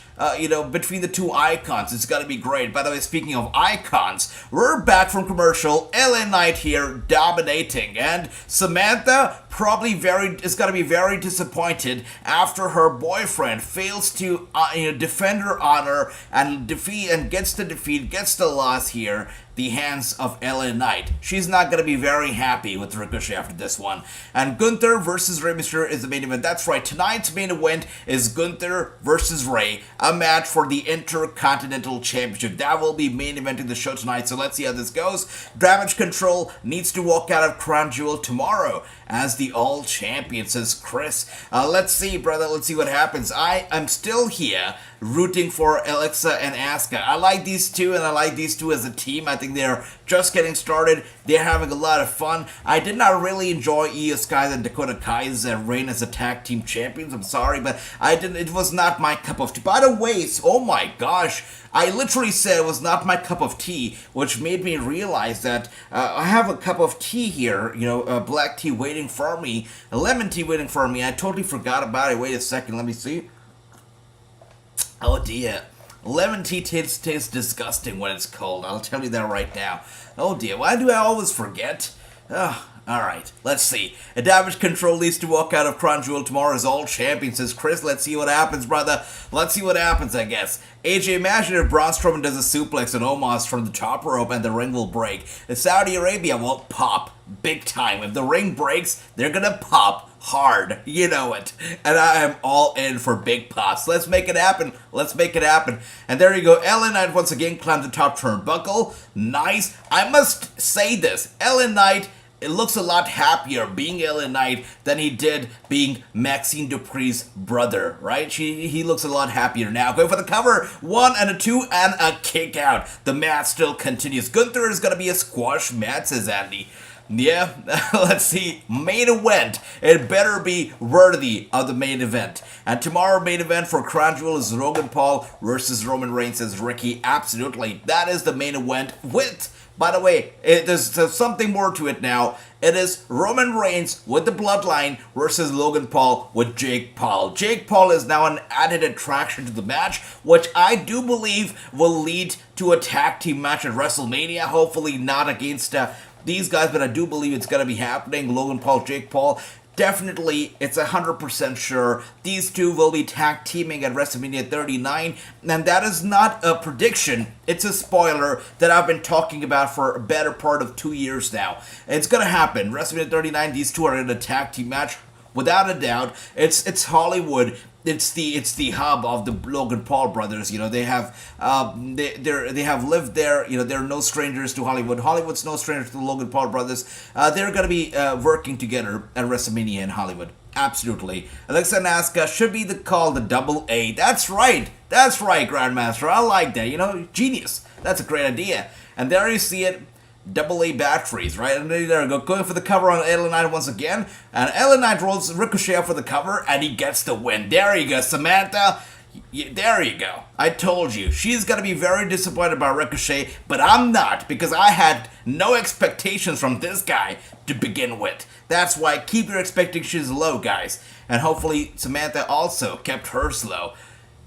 between the two icons, it's gotta be great. By the way, speaking of icons, we're back from commercial. LA Knight here, dominating, and Samantha probably is gonna be very disappointed after her boyfriend fails to defend her honor and gets the loss here. The hands of LA Knight. She's not going to be very happy with Ricochet after this one. And Gunther versus Rey Mysterio is the main event. That's right, tonight's main event is Gunther versus Rey, a match for the Intercontinental Championship. That will be main eventing the show tonight, so let's see how this goes. Damage Control needs to walk out of Crown Jewel tomorrow as the All Champion, says Chris. Let's see, brother, let's see what happens. I am still here rooting for Alexa and Asuka. I like these two, and I like these two as a team. I think they're just getting started. They're having a lot of fun. I did not really enjoy Io Sky and Dakota Kai's reign as a tag team champions. I'm sorry, but it was not my cup of tea. By the way, oh my gosh, I literally said it was not my cup of tea, which made me realize that I have a cup of tea here, black tea waiting for me, lemon tea waiting for me. I totally forgot about it. Wait a second, let me see. Oh dear. Lemon tea tastes disgusting when it's cold. I'll tell you that right now. Oh dear, why do I always forget? Alright, let's see. A Damage Control needs to walk out of Crown Jewel tomorrow as All Champion, says Chris. Let's see what happens, brother. Let's see what happens, I guess. AJ, imagine if Braun Strowman does a suplex on Omos from the top rope and the ring will break. Saudi Arabia will pop big time. If the ring breaks, they're gonna pop hard. You know it. And I am all in for big pops. Let's make it happen. And there you go. LA Knight once again climbed the top turnbuckle. Nice. I must say this. LA Knight, it looks a lot happier being LA Knight than he did being Maxine Dupree's brother, right? He looks a lot happier now. Going for the cover. 1 and a 2 and a kick out. The match still continues. Gunther is going to be a squash match, says Andy. Yeah, let's see. Main event. It better be worthy of the main event. And tomorrow, main event for Crown Jewel is Logan Paul versus Roman Reigns, says Ricky. Absolutely. That is the main event with... By the way, there's something more to it now. It is Roman Reigns with the Bloodline versus Logan Paul with Jake Paul. Jake Paul is now an added attraction to the match, which I do believe will lead to a tag team match at WrestleMania. Hopefully not against these guys, but I do believe it's going to be happening. Logan Paul, Jake Paul. Definitely, it's 100% sure these two will be tag teaming at WrestleMania 39, and that is not a prediction, it's a spoiler that I've been talking about for a better part of 2 years now. It's gonna happen. WrestleMania 39, these two are in a tag team match, without a doubt. It's Hollywood. It's the hub of the Logan Paul brothers. They have they have lived there. They're no strangers to Hollywood. Hollywood's no stranger to the Logan Paul brothers. They're gonna be working together at WrestleMania in Hollywood. Absolutely. Alexa and Asuka should be called the Double A. That's right, Grandmaster. I like that. Genius. That's a great idea. And there you see it. Double A batteries, right? And there you go. Going for the cover on LA Knight once again. And LA Knight rolls Ricochet up for the cover, and he gets the win. There you go, Samantha. There you go. I told you. She's going to be very disappointed about Ricochet, but I'm not, because I had no expectations from this guy to begin with. That's why keep your expectations low, guys. And hopefully Samantha also kept hers low.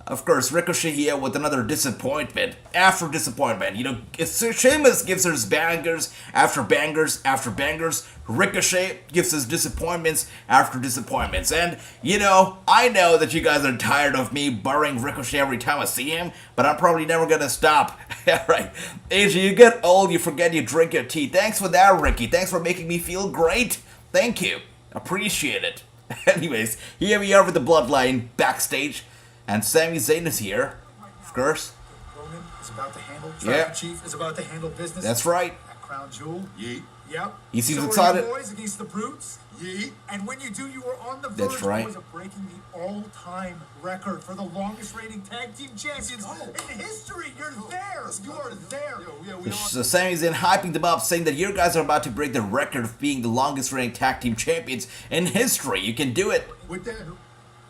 Of course, Ricochet here with another disappointment after disappointment. You know, Sheamus gives us bangers after bangers after bangers. Ricochet gives us disappointments after disappointments. And, you know, I know that you guys are tired of me burying Ricochet every time I see him, but I'm probably never gonna stop. Alright, AJ, you get old, you forget you drink your tea. Thanks for that, Ricky. Thanks for making me feel great. Thank you. Appreciate it. Anyways, here we are with the Bloodline backstage, and Sami Zayn is here, of course. Roman is about to handle. Yeah. Chief is about to handle business. That's right. That crown jewel. Yeet. Yep. He seems so excited. Are you boys against the brutes. Yeet. And when you do, you are on the That's verge right. boys, of breaking the all-time record for the longest reigning tag team champions in history. You're there. You are there. So Sami Zayn hyping them up, saying that you guys are about to break the record of being the longest reigning tag team champions in history. You can do it. With that,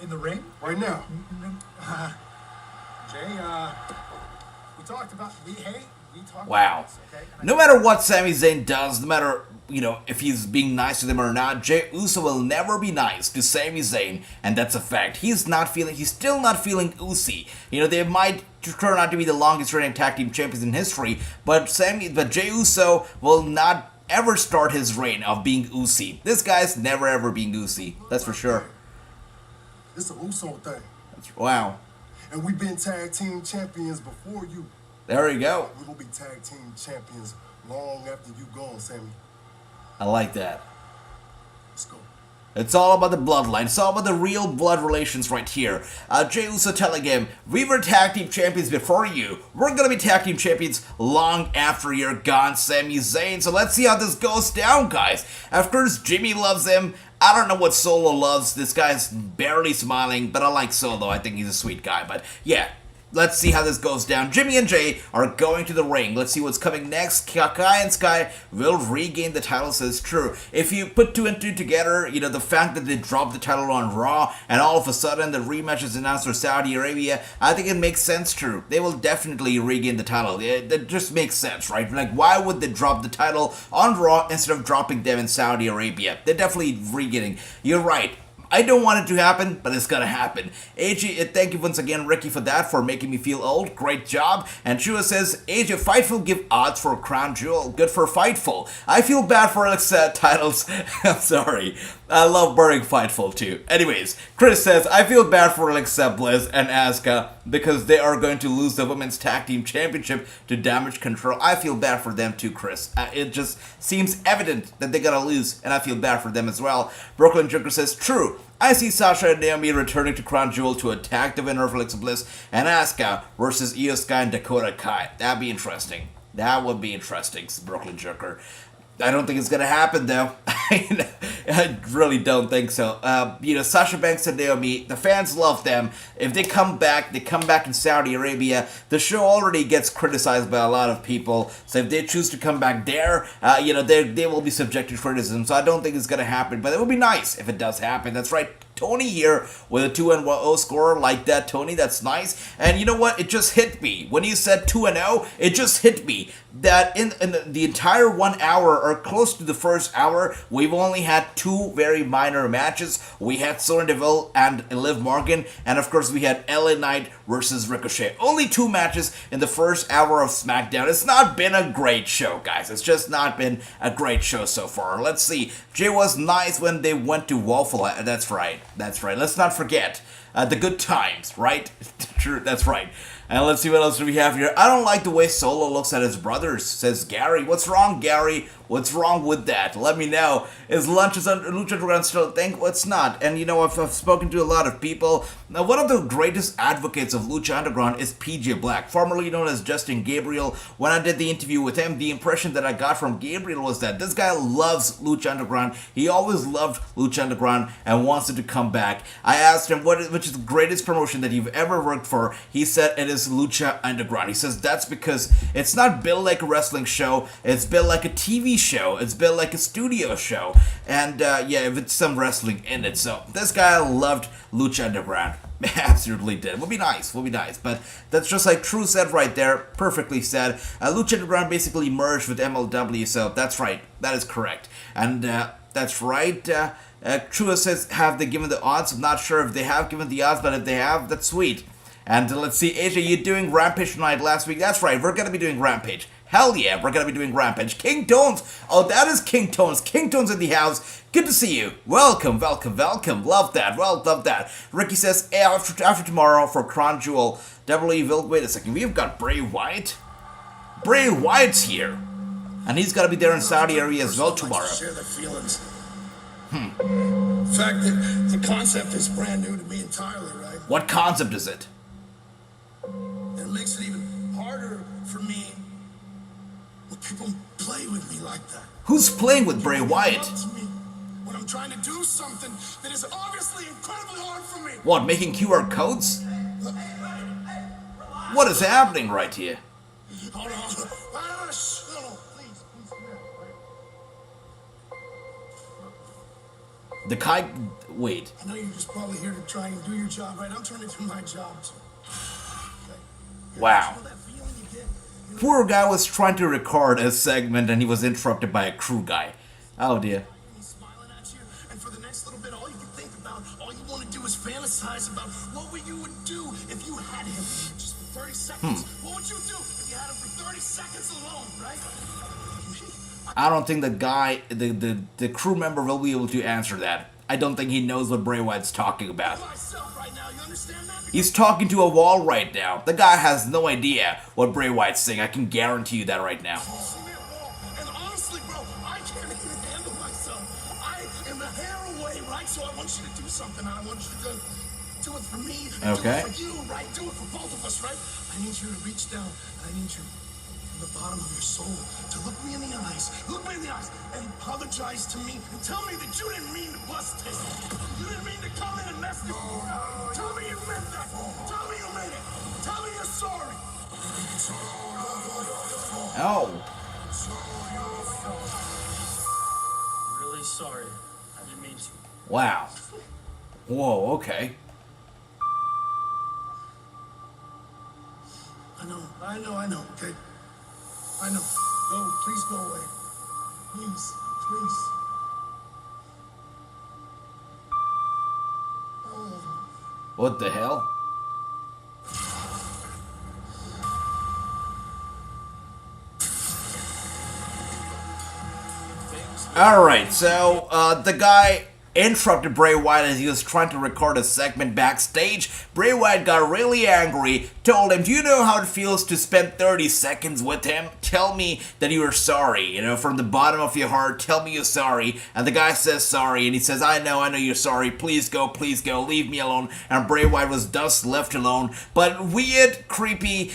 in the ring right now. Jay, we talked about we talked Wow. about this, okay? No matter what Sami Zayn does, no matter, you know, if he's being nice to them or not, Jey Uso will never be nice to Sami Zayn, and that's a fact. He's still not feeling Usi. You know, they might turn out to be the longest reigning tag team champions in history, but Jey Uso will not ever start his reign of being Usi. This guy's never ever being Usi. That's for sure. It's a Uso thing. Wow. And we've been tag team champions before you. There you go. We will be tag team champions long after you gone, Sammy. I like that. Let's go. It's all about the bloodline. It's all about the real blood relations right here. Jey Uso telling him, we were tag team champions before you. We're gonna be tag team champions long after you're gone, Sami Zayn. So let's see how this goes down, guys. Of course, Jimmy loves him. I don't know what Solo loves. This guy's barely smiling, but I like Solo. I think he's a sweet guy. But yeah, let's see how this goes down. Jimmy and Jay are going to the ring. Let's see what's coming next. Kai and Sky will regain the titles, is true. If you put two and two together, you know, the fact that they dropped the title on Raw, and all of a sudden the rematch is announced for Saudi Arabia, I think it makes sense, true. They will definitely regain the title. That just makes sense, right? Like, why would they drop the title on Raw instead of dropping them in Saudi Arabia? They're definitely regaining. You're right. I don't want it to happen, but it's gonna happen. AJ, thank you once again, Ricky, for that, for making me feel old. Great job. And Chua says, AJ, Fightful give odds for Crown Jewel. Good for Fightful. I feel bad for Alex titles. I'm sorry. I love burning Fightful too. Anyways, Chris says, I feel bad for Alexa Bliss and Asuka because they are going to lose the Women's Tag Team Championship to Damage Control. I feel bad for them too, Chris. It just seems evident that they're gonna lose, and I feel bad for them as well. Brooklyn Joker says, true. I see Sasha and Naomi returning to Crown Jewel to attack the winner of Alexa Bliss and Asuka versus Io Sky and Dakota Kai. That'd be interesting. That would be interesting, Brooklyn Joker. I don't think it's gonna happen though. I really don't think so. You know, Sasha Banks and Naomi, the fans love them. If they come back in Saudi Arabia. The show already gets criticized by a lot of people. So if they choose to come back there, you know, they will be subject to criticism. So I don't think it's gonna happen, but it would be nice if it does happen. That's right. Tony here with a 2-0 score like that, Tony. That's nice. And you know what? It just hit me. When you said 2-0, it just hit me that in the entire 1 hour or close to the first hour, we've only had two very minor matches. We had Sonya Deville and Liv Morgan, and of course we had LA Knight versus Ricochet. Only two matches in the first hour of SmackDown. It's not been a great show, guys. It's just not been a great show so far. Let's see. Jay was nice when they went to Waffle. That's right. That's right. Let's not forget the good times, right? True. That's right. And let's see what else do we have here. I don't like the way Solo looks at his brothers, says Gary. What's wrong, Gary? What's wrong with that? Let me know. Is Lucha Underground still a thing? Well, it's not. And you know, I've spoken to a lot of people. Now, one of the greatest advocates of Lucha Underground is PJ Black, formerly known as Justin Gabriel. When I did the interview with him, the impression that I got from Gabriel was that this guy loves Lucha Underground. He always loved Lucha Underground and wants it to come back. I asked him, which is the greatest promotion that you've ever worked for? He said it is Lucha Underground. He says that's because it's not built like a wrestling show. It's built like a TV show. It's built like a studio show. And yeah, with some wrestling in it. So this guy loved Lucha Underground. Absolutely did. Would be nice. But that's just like True said right there. Perfectly said. Lucha Underground basically merged with MLW. So that's right. That is correct. And that's right. True says, have they given the odds? I'm not sure if they have given the odds, but if they have, that's sweet. And let's see, AJ, you doing Rampage tonight last week? That's right, we're gonna be doing Rampage. Hell yeah, we're gonna be doing Rampage. King Tones, oh, that is King Tones. King Tones in the house. Good to see you. Welcome, welcome, welcome. Love that, well, love that. Ricky says, after tomorrow for Crown Jewel, WWE will. Wait a second, we've got Bray Wyatt. Bray Wyatt's here. And he's gotta be there in Saudi Arabia as well tomorrow. Share their feelings. In fact, the concept is brand new to me entirely, right? What concept is it? And it makes it even harder for me when people play with me like that. Who's playing with Bray Wyatt? When I'm trying to do something that is obviously incredibly hard for me. What, making QR codes? What is happening right here? Hold on. No, please, The Kai... Wait. I know you're just probably here to try and do your job, right? I'm trying to do my job, too. Okay. Wow. You know that feeling you get? You know, Poor guy was trying to record a segment and he was interrupted by a crew guy. Oh dear. he's smiling at you, and for the next little bit, all you can think about, all you want to do is fantasize about what you would do if you had him just for 30 seconds. What would you do if you had him for 30 seconds alone, right? I don't think the guy, the crew member will be able to answer that. I don't think he knows what Bray Wyatt's talking about. Myself right now, you understand that? He's talking to a wall right now. The guy has no idea what Bray Wyatt's saying. I can guarantee you that right now. And honestly, bro, I can't even handle myself. I am a hair away, right? So I want you to do something, and I want you to do it for me. And Okay. do it for you, right? Do it for both of us, right? I need you to reach down, and I need you from the bottom of your soul to look me in the eyes, and apologize to me, and tell me that you didn't mean to bust this. You didn't mean to come in and mess this up. Tell me you meant that. Tell me you meant it. Tell me you're sorry. Oh. Really sorry. I didn't mean to. Wow. Whoa, okay. I know, okay? I know. Go, please go away. Please. Oh. What the hell? Alright, so, the guy interrupted Bray Wyatt as he was trying to record a segment backstage. Bray Wyatt got really angry, told him, do you know how it feels to spend 30 seconds with him? Tell me that you are sorry, you know, from the bottom of your heart, tell me you're sorry. And the guy says sorry, and he says, I know you're sorry, please go, leave me alone. And Bray Wyatt was thus left alone. But weird, creepy,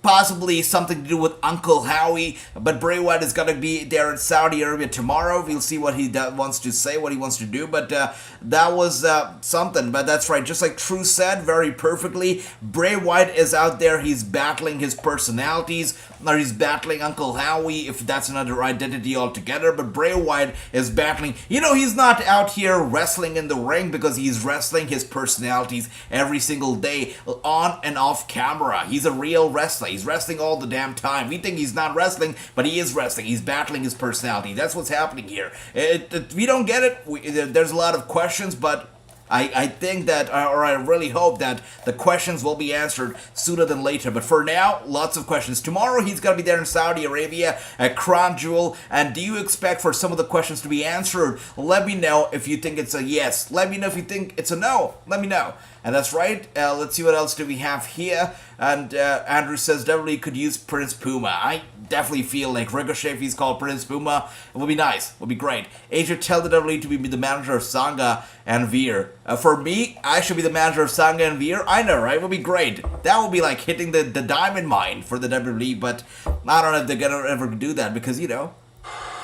possibly something to do with Uncle Howie, but Bray Wyatt is gonna be there in Saudi Arabia tomorrow. We'll see what he wants to say, what he wants to do, but that was something. But that's right, just like True said very perfectly, Bray Wyatt is out there, he's battling his personalities, or he's battling Uncle Howie, if that's another identity altogether, but Bray Wyatt is battling, you know, he's not out here wrestling in the ring because he's wrestling his personalities every single day, on and off camera. He's a real wrestler. He's wrestling all the damn time. We think he's not wrestling, but he is wrestling. He's battling his personality. That's what's happening here. We don't get it. There's a lot of questions, but I think that, or I really hope that the questions will be answered sooner than later. But for now, lots of questions. Tomorrow, he's going to be there in Saudi Arabia at Crown Jewel. And do you expect for some of the questions to be answered? Let me know if you think it's a yes. Let me know if you think it's a no. Let me know. And that's right. Let's see what else do we have here. And Andrew says WWE could use Prince Puma. I definitely feel like Ricochet, if he's called Prince Puma, it would be nice. It would be great. AJ, tell the WWE to be the manager of Sangha and Veer. For me, I should be the manager of Sangha and Veer. I know, right? It would be great. That would be like hitting the diamond mine for the WWE. But I don't know if they're going to ever do that because, you know,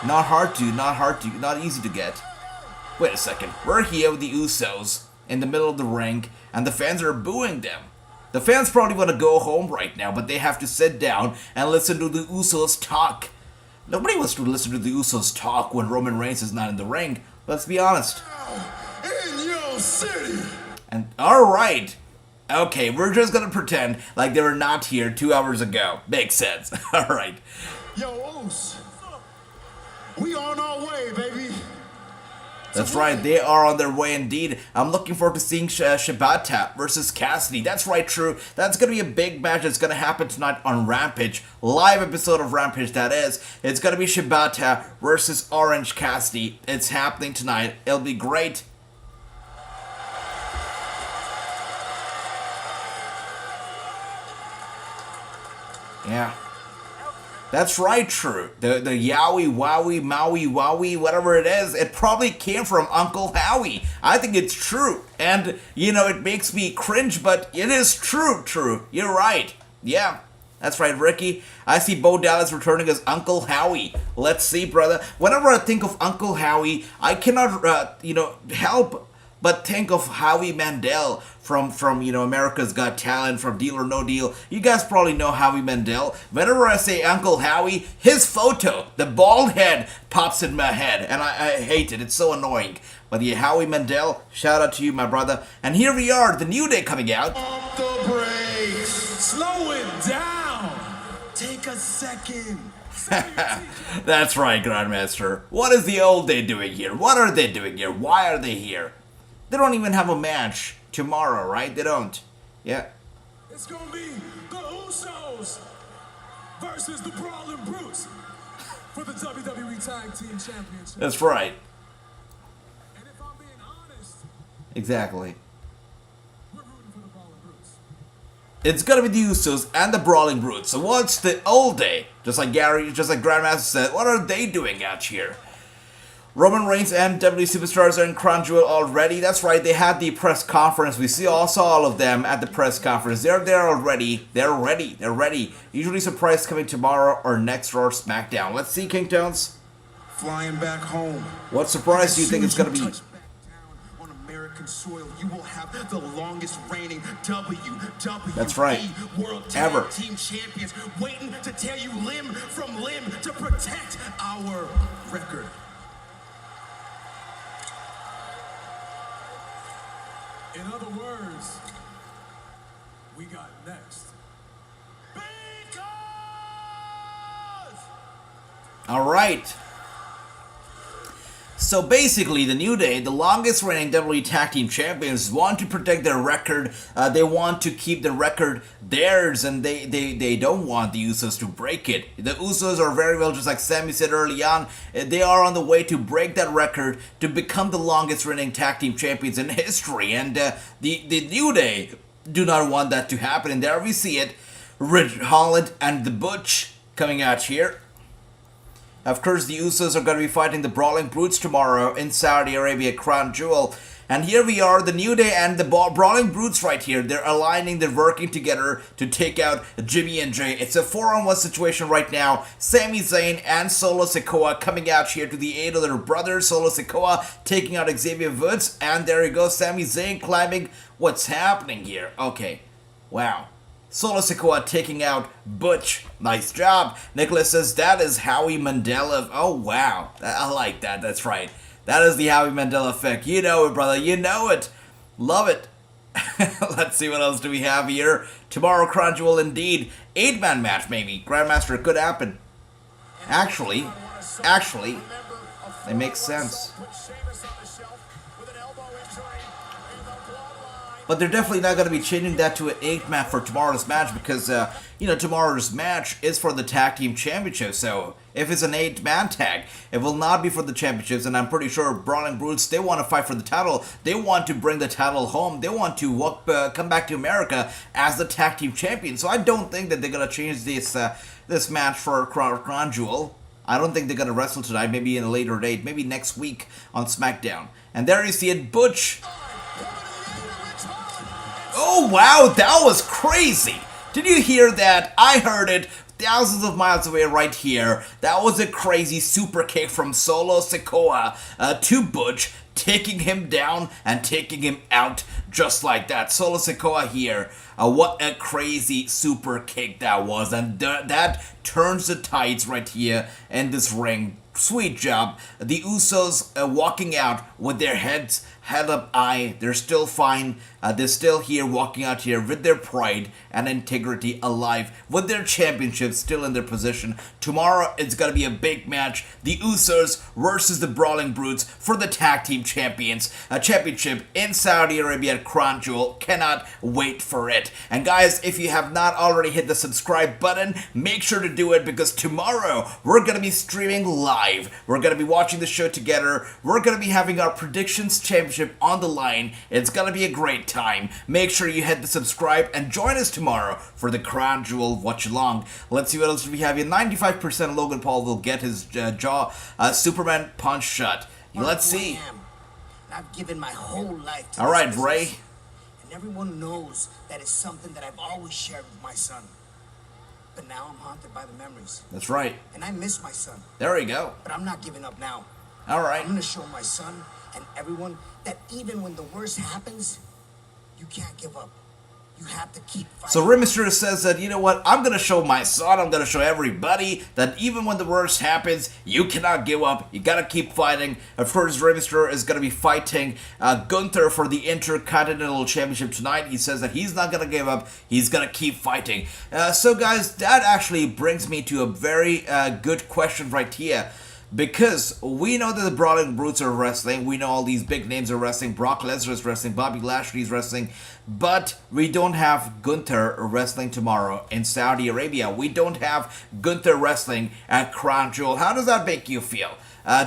not easy to get. Wait a second. We're here with the Usos in the middle of the ring, and the fans are booing them. The fans probably want to go home right now, but they have to sit down and listen to the Usos talk. Nobody wants to listen to the Usos talk when Roman Reigns is not in the ring. Let's be honest. In your city. And alright. Okay, we're just gonna pretend like they were not here 2 hours ago. Makes sense. Alright. Yo, Oos. We on our way, baby. That's right, they are on their way indeed. I'm looking forward to seeing Shibata versus Cassidy. That's right, true. That's going to be a big match. It's going to happen tonight on Rampage. Live episode of Rampage, that is. It's going to be Shibata versus Orange Cassidy. It's happening tonight. It'll be great. Yeah. That's right, true. The Yowie, Wowie, Maui, Wowie, whatever it is, it probably came from Uncle Howie. I think it's true. And, you know, it makes me cringe, but it is true. You're right. Yeah, that's right, Ricky. I see Bo Dallas returning as Uncle Howie. Let's see, brother. Whenever I think of Uncle Howie, I cannot, help but think of Howie Mandel from America's Got Talent, from Deal or No Deal. You guys probably know Howie Mandel. Whenever I say Uncle Howie, his photo, the bald head, pops in my head, and I hate it. It's so annoying. But yeah, Howie Mandel, shout out to you, my brother. And here we are, the New Day coming out. Off the brakes. Slow it down. Take a second. That's right, Grandmaster. What is the Old Day doing here? What are they doing here? Why are they here? They don't even have a match tomorrow, right? They don't. Yeah. It's gonna be the Usos versus the Brawling Brutes for the WWE Tag Team Championship. That's right. And if I'm being honest, Exactly. we're rooting for the Brawling Brutes. It's gonna be the Usos and the Brawling Brutes. So what's the Old Day? Just like Grandmaster said, what are they doing out here? Roman Reigns and WWE Superstars are in Crown Jewel already. That's right, they had the press conference. We saw all of them at the press conference. They're there already. They're ready. Usually surprise coming tomorrow or next Raw or Smackdown. Let's see, King Tones. Flying back home. What surprise do you think it's gonna be? Touch back down on American soil, you will have the longest reigning WWE That's right. World Ever. Tag Team Champions, waiting to tear you limb from limb to protect our record. In other words, we got next. Because All right. So basically, the New Day, the longest reigning WWE Tag Team Champions, want to protect their record. They want to keep the record theirs, and they don't want the Usos to break it. The Usos are very well, just like Sammy said early on, they are on the way to break that record to become the longest reigning Tag Team Champions in history. And the New Day do not want that to happen. And there we see it. Ridge Holland and the Butch coming out here. Of course, the Usos are going to be fighting the Brawling Brutes tomorrow in Saudi Arabia, Crown Jewel. And here we are, the New Day and the Brawling Brutes right here. They're aligning, they're working together to take out Jimmy and Jay. It's a 4-on-1 situation right now. Sami Zayn and Solo Sikoa coming out here to the aid of their brother, Solo Sikoa, taking out Xavier Woods. And there you go, Sami Zayn climbing. What's happening here? Okay, wow. Solo Sikoa taking out Butch. Nice job. Nicholas says that is Howie Mandela. Oh, wow. I like that. That's right. That is the Howie Mandela effect. You know it, brother. You know it. Love it. Let's see what else do we have here. Tomorrow, Crown Jewel indeed. 8-man match, maybe. Grandmaster, it could happen. Actually, it makes sense. But they're definitely not going to be changing that to an 8-man for tomorrow's match because, tomorrow's match is for the Tag Team Championship. So if it's an 8-man tag, it will not be for the championships. And I'm pretty sure Brawling Brutes, they want to fight for the title. They want to bring the title home. They want to come back to America as the Tag Team Champion. So I don't think that they're going to change this match for Crown Jewel. I don't think they're going to wrestle tonight. Maybe in a later date. Maybe next week on SmackDown. And there you see it, Butch. Oh, wow, that was crazy. Did you hear that? I heard it thousands of miles away right here. That was a crazy super kick from Solo Sikoa to Butch, taking him down and taking him out just like that. Solo Sikoa here. What a crazy super kick that was. And that turns the tides right here in this ring. Sweet job. The Usos walking out with their heads held up high. They're still fine. they're still here, walking out here with their pride and integrity alive, with their championship still in their position. Tomorrow, it's going to be a big match. The Usos versus the Brawling Brutes for the Tag Team Champions Championship in Saudi Arabia at Crown Jewel. Cannot wait for it. And guys, if you have not already hit the subscribe button, make sure to do it, because tomorrow we're going to be streaming live. We're going to be watching the show together. We're going to be having our predictions championship on the line. It's going to be a great time. Make sure you hit the subscribe and join us tomorrow for the Crown Jewel watch along. Let's see what else we have here. 95% Logan Paul will get his jaw Superman punch shot. Let's see. I've given my whole life to all right, this Bray. business, and everyone knows that it's something that I've always shared with my son. But now I'm haunted by the memories. That's right. And I miss my son. There we go. But I'm not giving up now. All right. I'm going to show my son and everyone that even when the worst happens, you can't give up. You have to keep fighting. So Rey Mysterio says that, you know what, I'm going to show my son, I'm going to show everybody that even when the worst happens, you cannot give up. You got to keep fighting. Of course, Rey Mysterio is going to be fighting Gunther for the Intercontinental Championship tonight. He says that he's not going to give up. He's going to keep fighting. So guys, that actually brings me to a very good question right here. Because we know that the Brawling Brutes are wrestling, we know all these big names are wrestling, Brock Lesnar is wrestling, Bobby Lashley is wrestling, but we don't have Gunther wrestling tomorrow in Saudi Arabia. We don't have Gunther wrestling at Crown Jewel. How does that make you feel?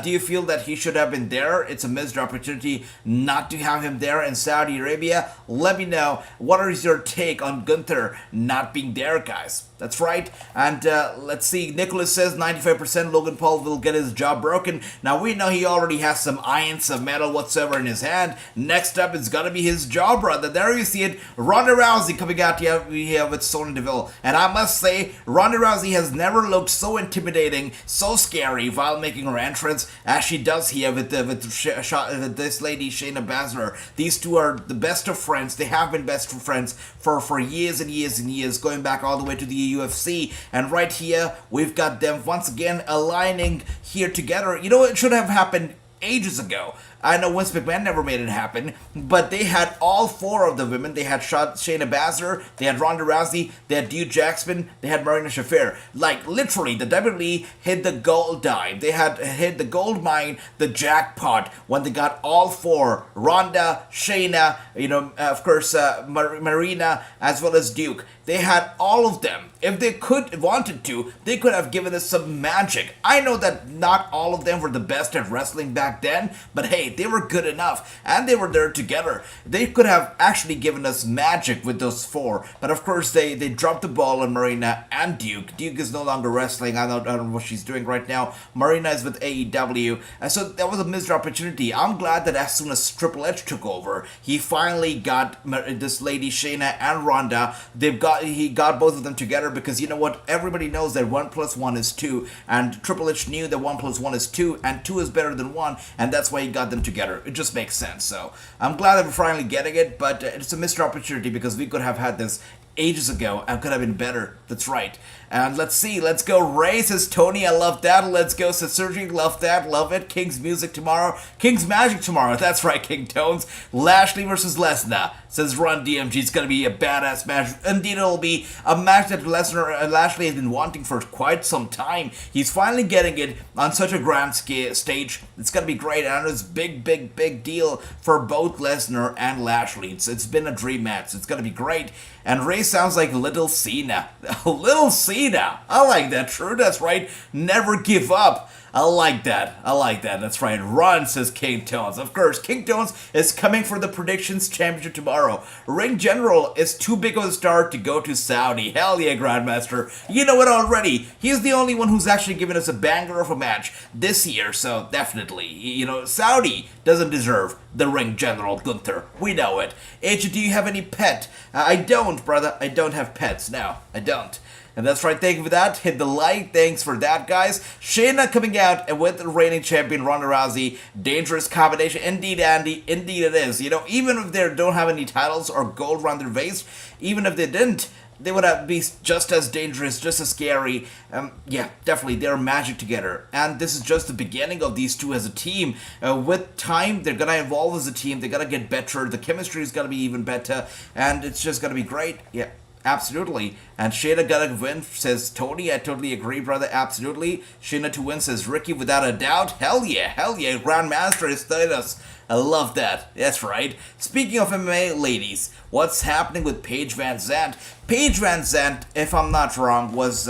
Do you feel that he should have been there? It's a missed opportunity not to have him there in Saudi Arabia. Let me know. What is your take on Gunther not being there, guys? That's right. And let's see. Nicholas says 95% Logan Paul will get his jaw broken. Now, we know he already has some iron, some metal whatsoever in his hand. Next up, it's going to be his jaw, brother. There you see it. Ronda Rousey coming out here with Sonya Deville. And I must say, Ronda Rousey has never looked so intimidating, so scary while making her entrance as she does here with this lady, Shayna Baszler. These two are the best of friends. They have been best of friends for years and years and years, going back all the way to the UFC. And right here, we've got them once again aligning here together. You know, it should have happened ages ago. I know Vince McMahon never made it happen, but they had all four of the women. They had Shayna Baszler, they had Ronda Rousey, they had Duke Jackson, they had Marina Shafir. Like, literally, the WWE hit the gold dime. They had hit the gold mine, the jackpot, when they got all four. Ronda, Shayna, of course, Marina, as well as Duke. They had all of them. If they wanted to, they could have given us some magic. I know that not all of them were the best at wrestling back then, but hey, they were good enough, and they were there together. They could have actually given us magic with those four, but of course they dropped the ball on Marina and Duke. Duke is no longer wrestling. I don't know what she's doing right now. Marina is with AEW, and so that was a missed opportunity. I'm glad that as soon as Triple H took over, he finally got this lady Shayna and Ronda. He got both of them together, because you know what? Everybody knows that 1 + 1 is 2, and Triple H knew that 1 + 1 is 2, and 2 is better than 1, and that's why he got them together. It just makes sense. So I'm glad that we're finally getting it, but it's a missed opportunity, because we could have had this ages ago and could have been better. That's right. And let's see. Let's go. Ray says, Tony, I love that. Let's go. Says Sergey, love that. Love it. King's music tomorrow. King's magic tomorrow. That's right, King Tones. Lashley versus Lesnar. Says Run DMG. It's going to be a badass match. Indeed, it'll be a match that Lesnar and Lashley have been wanting for quite some time. He's finally getting it on such a grand stage. It's going to be great. And it's big deal for both Lesnar and Lashley. It's been a dream match. It's going to be great. And Ray sounds like Little Cena. Little Cena. I like that. True, that's right. Never give up. I like that. That's right. Run, says King Tones. Of course, King Tones is coming for the Predictions Championship tomorrow. Ring General is too big of a star to go to Saudi. Hell yeah, Grandmaster. You know it already. He's the only one who's actually given us a banger of a match this year, so definitely. Saudi doesn't deserve the Ring General Gunther. We know it. H, do you have any pet? I don't, brother. I don't have pets. No, I don't. And that's right, thank you for that. Hit the like, thanks for that, guys. Shayna coming out and with the reigning champion Ronda Rousey. Dangerous combination. Indeed, Andy. Indeed it is. Even if they don't have any titles or gold around their waist, even if they didn't, they would be just as dangerous, just as scary. Yeah, definitely, they're magic together. And this is just the beginning of these two as a team. With time, they're gonna evolve as a team. They're gonna get better. The chemistry is gonna be even better, and it's just gonna be great. Yeah. Absolutely. And Shayna gotta win, says Tony. I totally agree, brother. Absolutely. Shayna to win, says Ricky, without a doubt. Hell yeah. Hell yeah. Grandmaster is telling us. I love that. That's right. Speaking of MMA, ladies, what's happening with Paige Van Zandt? Paige Van Zandt, if I'm not wrong, was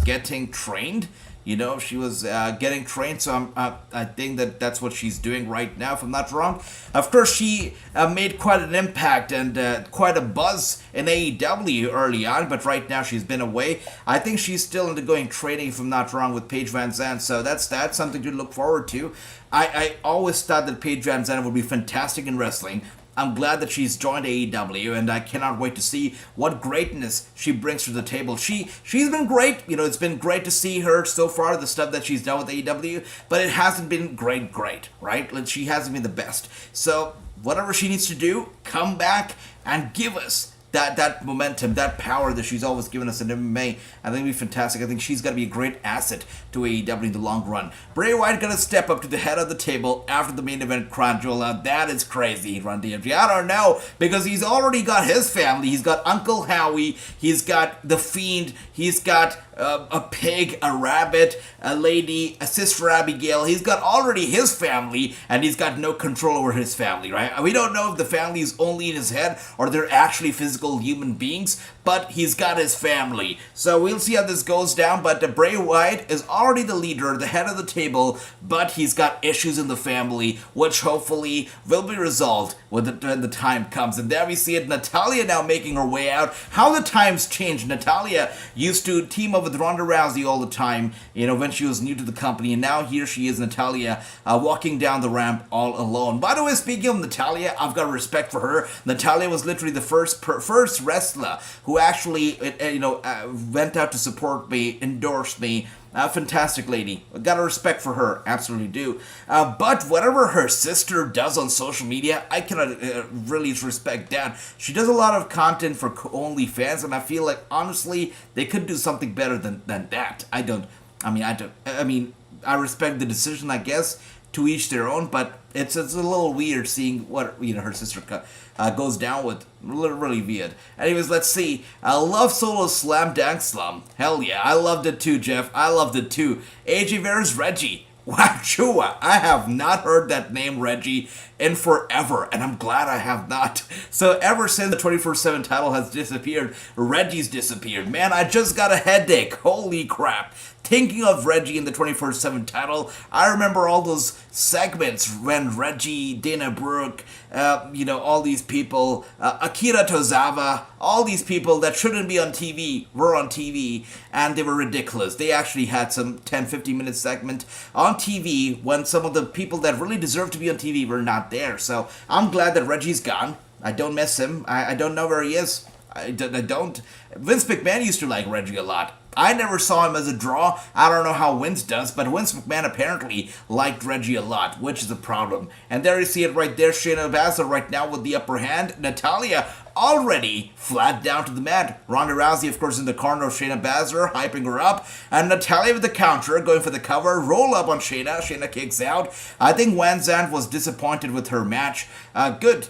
getting trained. You know, she was getting trained, so I think that's what she's doing right now, if I'm not wrong. Of course, she made quite an impact and quite a buzz in AEW early on, but right now she's been away. I think she's still undergoing training, if I'm not wrong, with Paige Van Zandt, so that's something to look forward to. I always thought that Paige Van Zandt would be fantastic in wrestling. I'm glad that she's joined AEW, and I cannot wait to see what greatness she brings to the table. She's been great. You know, it's been great to see her so far, the stuff that she's done with AEW, but it hasn't been great, right? Like, she hasn't been the best. So, whatever she needs to do, come back and give us that momentum, that power that she's always given us in MMA. I think it'll be fantastic. I think she's going to be a great asset to AEW in the long run. Bray Wyatt going to step up to the head of the table after the main event crown jewel. Now that is crazy, Run DMG. I don't know, because he's already got his family. He's got Uncle Howie. He's got The Fiend. He's got a pig, a rabbit, a lady, a sister Abigail. He's got already his family, and he's got no control over his family, right? We don't know if the family is only in his head or they're actually physical human beings, but he's got his family. So we'll see how this goes down, but Bray Wyatt is already the leader, the head of the table, but he's got issues in the family, which hopefully will be resolved when the time comes. And there we see it, Natalya now making her way out. How the times changed. Natalya used to team up with Ronda Rousey all the time, you know, when she was new to the company, and now here she is, Natalya, walking down the ramp all alone. By the way, speaking of Natalya, I've got respect for her. Natalya was literally the first wrestler who actually, went out to support me, endorsed me. Fantastic lady. Got a respect for her. Absolutely do. But whatever her sister does on social media, I cannot really respect that. She does a lot of content for OnlyFans, and I feel like, honestly, they could do something better than that. I respect the decision, I guess, to each their own, but it's a little weird seeing what, her sister goes down with. Really weird. Anyways, let's see. I love Solo's Slam Dunk Slum. Hell yeah, I loved it too, Jeff. I loved it too. AJ versus Reggie. Wow, Chua. I have not heard that name, Reggie, in forever, and I'm glad I have not. So ever since the 24/7 title has disappeared, Reggie's disappeared. Man, I just got a headache. Holy crap. Thinking of Reggie in the 24/7 title, I remember all those segments when Reggie, Dana Brooke, all these people, Akira Tozawa, all these people that shouldn't be on TV were on TV, and they were ridiculous. They actually had some 10-15 minute segment on TV when some of the people that really deserved to be on TV were not there. So I'm glad that Reggie's gone. I don't miss him. I don't know where he is. I don't. Vince McMahon used to like Reggie a lot. I never saw him as a draw. I don't know how Vince does, but Vince McMahon apparently liked Reggie a lot, which is a problem. And there you see it right there. Shayna Baszler right now with the upper hand. Natalya already flat down to the mat. Ronda Rousey, of course, in the corner of Shayna Baszler, hyping her up. And Natalya with the counter, going for the cover. Roll up on Shayna. Shayna kicks out. I think Van Zandt was disappointed with her match. Good.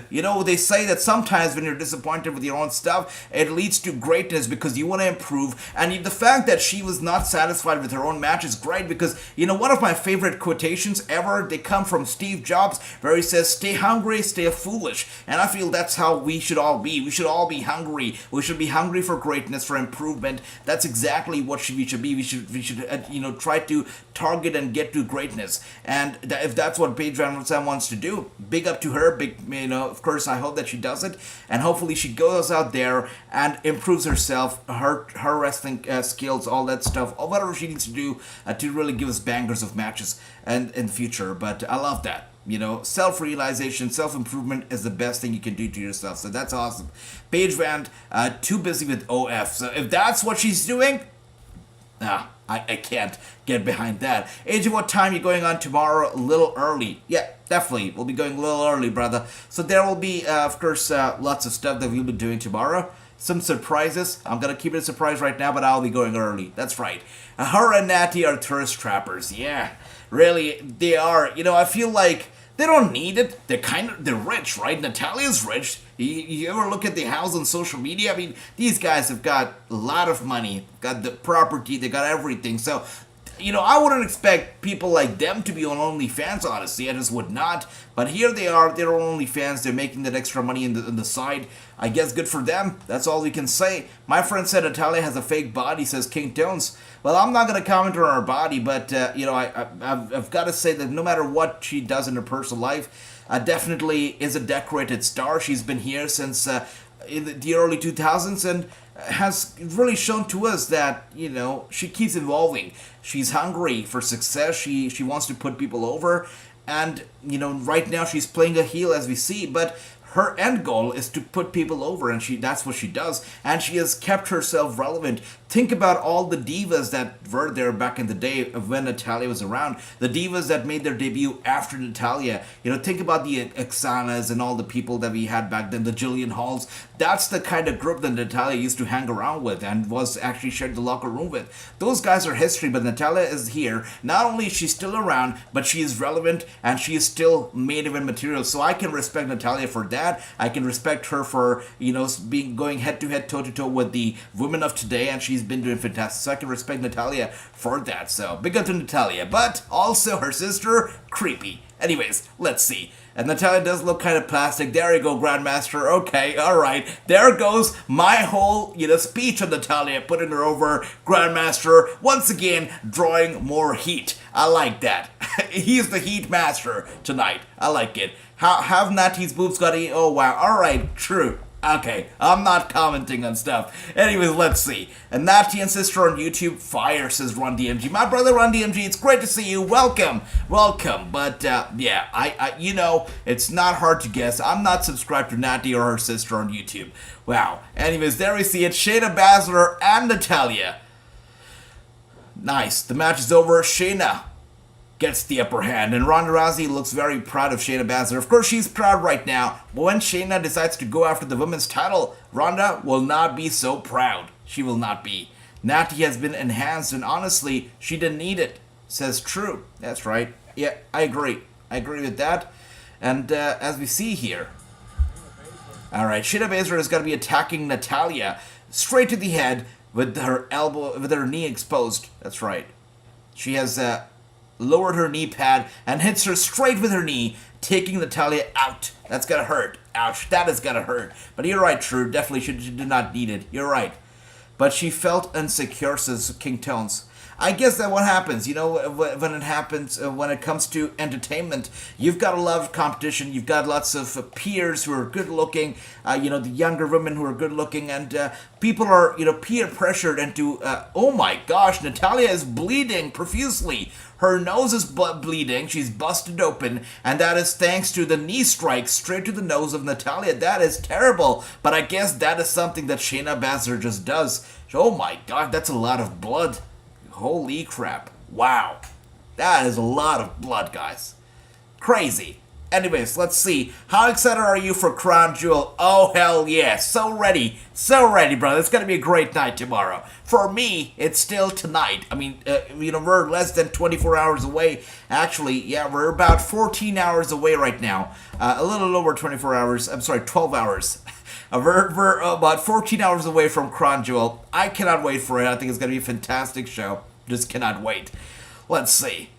You know, they say that sometimes when you're disappointed with your own stuff, it leads to greatness because you want to improve. And the fact that she was not satisfied with her own match is great because, one of my favorite quotations ever, they come from Steve Jobs, where he says, stay hungry, stay foolish. And I feel that's how we should all be. We should all be hungry. We should be hungry for greatness, for improvement. That's exactly what we should be. We should try to target and get to greatness. And if that's what Paige Van Zandt wants to do, big up to her, of course, I hope that she does it, and hopefully she goes out there and improves herself, her wrestling skills, all that stuff, or whatever she needs to do to really give us bangers of matches and in the future. But I love that. Self-realization, self-improvement is the best thing you can do to yourself. So that's awesome. Paige Van, too busy with OF. So if that's what she's doing, I can't get behind that. AJ, what time are you going on tomorrow? A little early. Yeah, definitely. We'll be going a little early, brother. So there will be, of course, lots of stuff that we'll be doing tomorrow. some surprises. I'm gonna keep it a surprise right now, but I'll be going early. That's right. Her and Natty are thirst trappers. Yeah, really, they are. You know, I feel like they don't need it. They're rich, right? Natalya's rich. You ever look at the house on social media? I mean, these guys have got a lot of money, got the property, they got everything. So, you know, I wouldn't expect people like them to be on OnlyFans, honestly. I just would not. But here they are, they're on OnlyFans, they're making that extra money on the side. I guess good for them. That's all we can say. My friend said Natalya has a fake body, says King Tones. Well, I'm not going to comment on her body, but, you know, I've got to say that no matter what she does in her personal life, definitely is a decorated star. She's been here since in the early 2000s and has really shown to us that, you know, she keeps evolving. She's hungry for success. She wants to put people over. And, you know, right now she's playing a heel as we see, but her end goal is to put people over, and that's what she does, and she has kept herself relevant. Think about all the divas that were there back in the day when Natalya was around, the divas that made their debut after Natalya. You know, think about the Xanas and all the people that we had back then, the Jillian Halls. That's the kind of group that Natalya used to hang around with and was actually shared the locker room with. Those guys are history, but Natalya is here. Not only is she still around, but she is relevant, and she is still main event material. So I can respect Natalya for that. I can respect her for, you know, going head-to-head, toe-to-toe with the women of today, and she's been doing fantastic. So I can respect Natalya for that. So big up to Natalya, but also her sister, creepy. Anyways, let's see. And Natalya does look kind of plastic. There you go, Grandmaster. Okay, alright. There goes my whole, you know, speech on Natalya, putting her over. Grandmaster, once again, drawing more heat. I like that. He's the heat master tonight. I like it. Have Natty's boobs got a... Oh, wow. Alright, true. Okay, I'm not commenting on stuff. Anyways, let's see. And Natty and sister on YouTube, fire, says Ron DMG. My brother Ron DMG, it's great to see you. Welcome. But, yeah, I you know, it's not hard to guess. I'm not subscribed to Natty or her sister on YouTube. Wow. Anyways, there we see it. Shayna Baszler and Natalya. Nice. The match is over. Shayna gets the upper hand, and Ronda Rousey looks very proud of Shayna Baszler. Of course, she's proud right now, but when Shayna decides to go after the women's title, Ronda will not be so proud. She will not be. Natty has been enhanced, and honestly, she didn't need it. Says true. That's right. Yeah, I agree. I agree with that. And as we see here, alright, Shayna Baszler is going to be attacking Natalya straight to the head with her elbow, with her knee exposed. That's right. She has lowered her knee pad and hits her straight with her knee, taking Natalya out. That's gonna hurt. Ouch, that is gonna hurt. But you're right, True. Definitely she did not need it. You're right. But she felt insecure, says King Tones. I guess that what happens, you know, when it happens, when it comes to entertainment, you've got a lot of competition, you've got lots of peers who are good looking, you know, the younger women who are good looking, and people are, you know, peer pressured into, oh my gosh, Natalya is bleeding profusely. Her nose is bleeding, she's busted open, and that is thanks to the knee strike straight to the nose of Natalya. That is terrible, but I guess that is something that Shayna Baszler just does. Oh my god, that's a lot of blood. Holy crap. Wow. That is a lot of blood, guys. Crazy. Anyways, let's see. How excited are you for Crown Jewel? Oh, hell yeah. So ready. So ready, brother. It's going to be a great night tomorrow. For me, it's still tonight. I mean, you know, we're less than 24 hours away. Actually, yeah, we're about 14 hours away right now. A little over 24 hours. I'm sorry, 12 hours. We're about 14 hours away from Crown Jewel. I cannot wait for it. I think it's going to be a fantastic show. Just cannot wait. Let's see.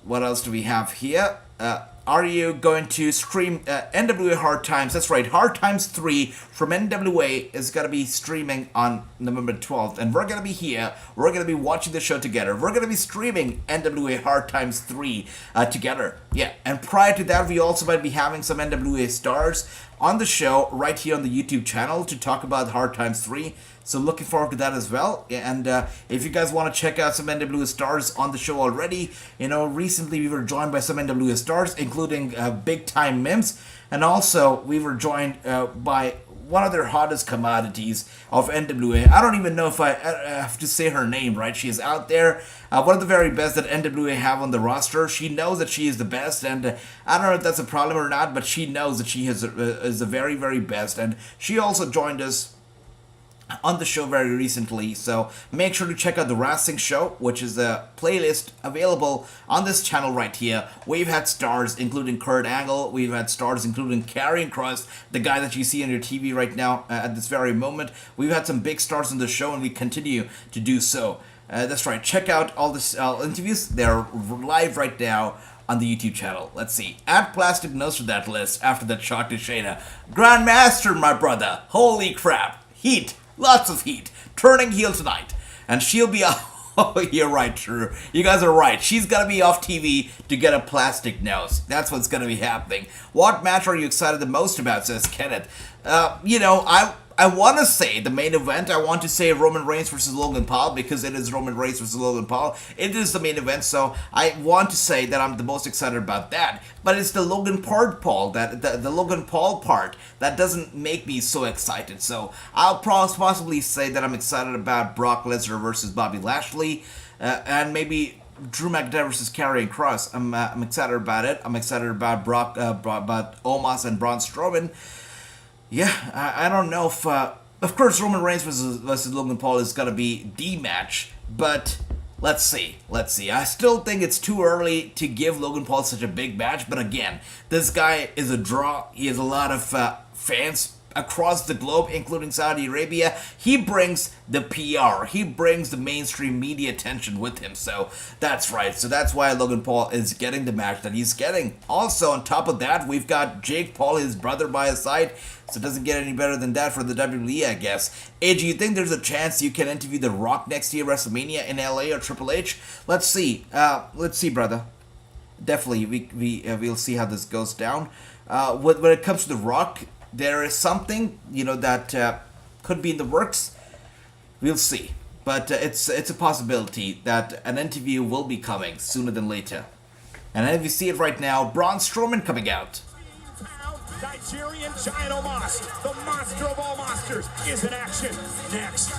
What else do we have here? Are you going to stream NWA Hard Times? That's right, Hard Times 3 from NWA is going to be streaming on November 12th. And we're going to be here. We're going to be watching the show together. We're going to be streaming NWA Hard Times 3 together. Yeah, and prior to that, we also might be having some NWA stars on the show right here on the YouTube channel to talk about Hard Times 3. So looking forward to that as well. And if you guys want to check out some NWA stars on the show already, you know, recently we were joined by some NWA stars, including Big Time Mims. And also we were joined by one of their hottest commodities of NWA. I don't even know if I have to say her name, right? She is out there. One of the very best that NWA have on the roster. She knows that she is the best, and I don't know if that's a problem or not, but she knows that she is the very, very best. And she also joined us on the show very recently, so make sure to check out the Wrassing show, which is a playlist available on this channel right here. We've had stars including Kurt Angle, we've had stars including Karrion Kross, the guy that you see on your TV right now at this very moment. We've had some big stars on the show, and we continue to do so. That's right, check out all the interviews. They're live right now on the YouTube channel. Let's see. Add Plastic Nose to that list after that shot to Shayna. Grandmaster, my brother. Holy crap. Heat. Lots of heat. Turning heel tonight. And she'll be... Oh, you're right, Drew. You guys are right. She's gonna be off TV to get a plastic nose. That's what's gonna be happening. What match are you excited the most about, says Kenneth. I want to say the main event. I want to say Roman Reigns versus Logan Paul, because it is Roman Reigns versus Logan Paul. It is the main event, so I want to say that I'm the most excited about that. But it's the Logan Paul the Logan Paul part that doesn't make me so excited. So I'll possibly say that I'm excited about Brock Lesnar versus Bobby Lashley, and maybe Drew McIntyre versus Karrion Kross. I'm excited about it. I'm excited about about Omos and Braun Strowman. Yeah, I don't know if... of course, Roman Reigns versus Logan Paul is going to be the match, but let's see. I still think it's too early to give Logan Paul such a big match, but again, this guy is a draw. He has a lot of fans across the globe, including Saudi Arabia. He brings the PR. He brings the mainstream media attention with him. So that's right. So that's why Logan Paul is getting the match that he's getting. Also, on top of that, we've got Jake Paul, his brother, by his side. So it doesn't get any better than that for the WWE, I guess. Hey, do you think there's a chance you can interview The Rock next year, WrestleMania in LA or Triple H? Let's see. Let's see, brother. Definitely, we'll see how this goes down. When it comes to The Rock, there is something, that could be in the works. We'll see. But it's a possibility that an interview will be coming sooner than later. And as you see it right now, Braun Strowman coming out. Nigerian Giant Omos, the monster of all monsters, is in action. Next.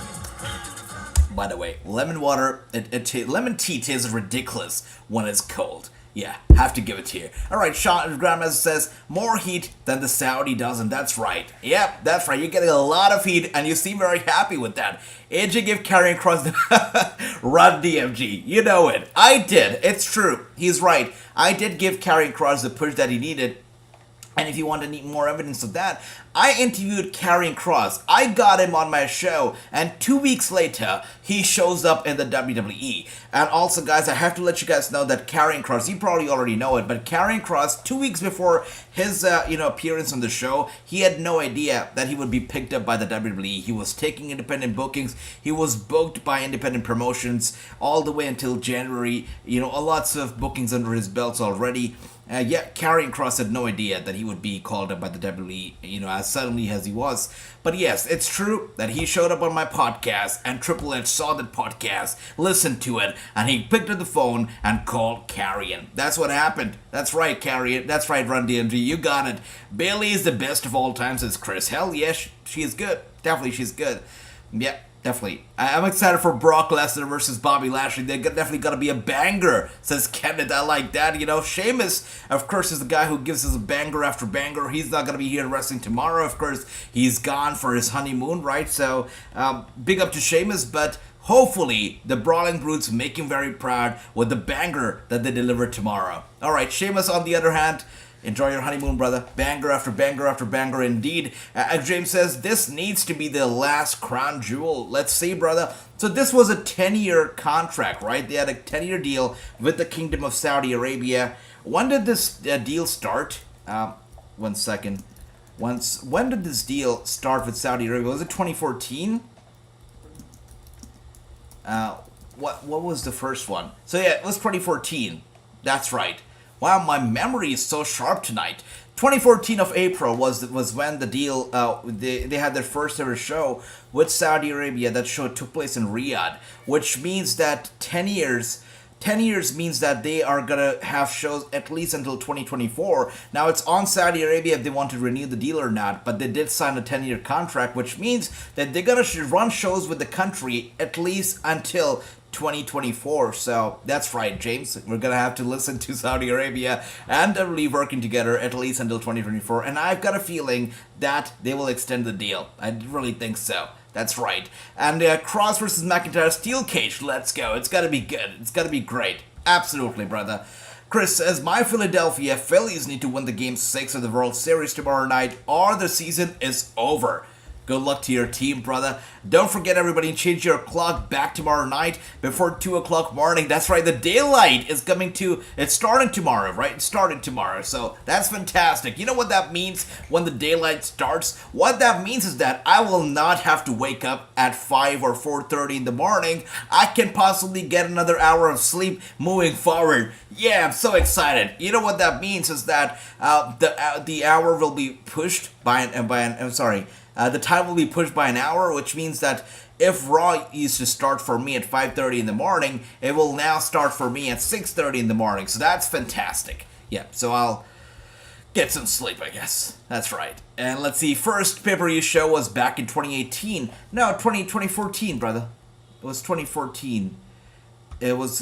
By the way, lemon lemon tea tastes ridiculous when it's cold. Yeah, have to give it to you. Alright, Sean Grandmaster says, more heat than the Saudi does, and that's right. Yep, that's right. You're getting a lot of heat, and you seem very happy with that. AJ give Karrion Kross the run DMG. You know it. I did. It's true. He's right. I did give Karrion Kross the push that he needed. And if you want to need more evidence of that, I interviewed Karrion Kross. I got him on my show, and 2 weeks later, he shows up in the WWE. And also, guys, I have to let you guys know that Karrion Kross, you probably already know it, but Karrion Kross, 2 weeks before his, appearance on the show, he had no idea that he would be picked up by the WWE. He was taking independent bookings. He was booked by independent promotions all the way until January. Lots of bookings under his belts already. Karrion Kross had no idea that he would be called up by the WWE, as suddenly as he was. But yes, it's true that he showed up on my podcast, and Triple H saw that podcast, listened to it, and he picked up the phone and called Karrion. That's what happened. That's right, Karrion. That's right, Run DMG. You got it. Bayley is the best of all time, says Chris. Hell yes, she is good. Definitely, she's good. Yeah. Definitely. I'm excited for Brock Lesnar versus Bobby Lashley. They're definitely going to be a banger, says Kenneth. I like that. Sheamus, of course, is the guy who gives us a banger after banger. He's not going to be here wrestling tomorrow. Of course, he's gone for his honeymoon, right? So, big up to Sheamus, but hopefully the Brawling Brutes make him very proud with the banger that they deliver tomorrow. All right, Sheamus, on the other hand, enjoy your honeymoon, brother. Banger after banger after banger indeed. James says, this needs to be the last crown jewel. Let's see, brother. So this was a 10-year contract, right? They had a 10-year deal with the Kingdom of Saudi Arabia. When did this deal start? 1 second. When did this deal start with Saudi Arabia? Was it 2014? What was the first one? So yeah, it was 2014. That's right. Wow, my memory is so sharp tonight. 2014 of April was when the deal, they had their first ever show with Saudi Arabia. That show took place in Riyadh, which means that 10 years means that they are going to have shows at least until 2024. Now, it's on Saudi Arabia if they want to renew the deal or not, but they did sign a 10-year contract, which means that they're going to run shows with the country at least until 2024. So that's right, James. We're gonna have to listen to Saudi Arabia and WWE working together at least until 2024. And I've got a feeling that they will extend the deal. I really think so. That's right. And Cross versus McIntyre Steel Cage. Let's go. It's gotta be good. It's gotta be great. Absolutely, brother. Chris says, my Philadelphia Phillies need to win the Game 6 of the World Series tomorrow night or the season is over. Good luck to your team, brother. Don't forget, everybody, change your clock back tomorrow night before 2 o'clock morning. That's right, the daylight is it's starting tomorrow, right? It's starting tomorrow, so that's fantastic. You know what that means when the daylight starts? What that means is that I will not have to wake up at 5 or 4:30 in the morning. I can possibly get another hour of sleep moving forward. Yeah, I'm so excited. You know what that means is that the hour will be pushed the time will be pushed by an hour, which means that if Raw used to start for me at 5:30 in the morning, it will now start for me at 6:30 in the morning. So that's fantastic. Yeah, so I'll get some sleep, I guess. That's right. And let's see, first pay-per-view show was back in 2018. No, 2014, brother. It was 2014. It was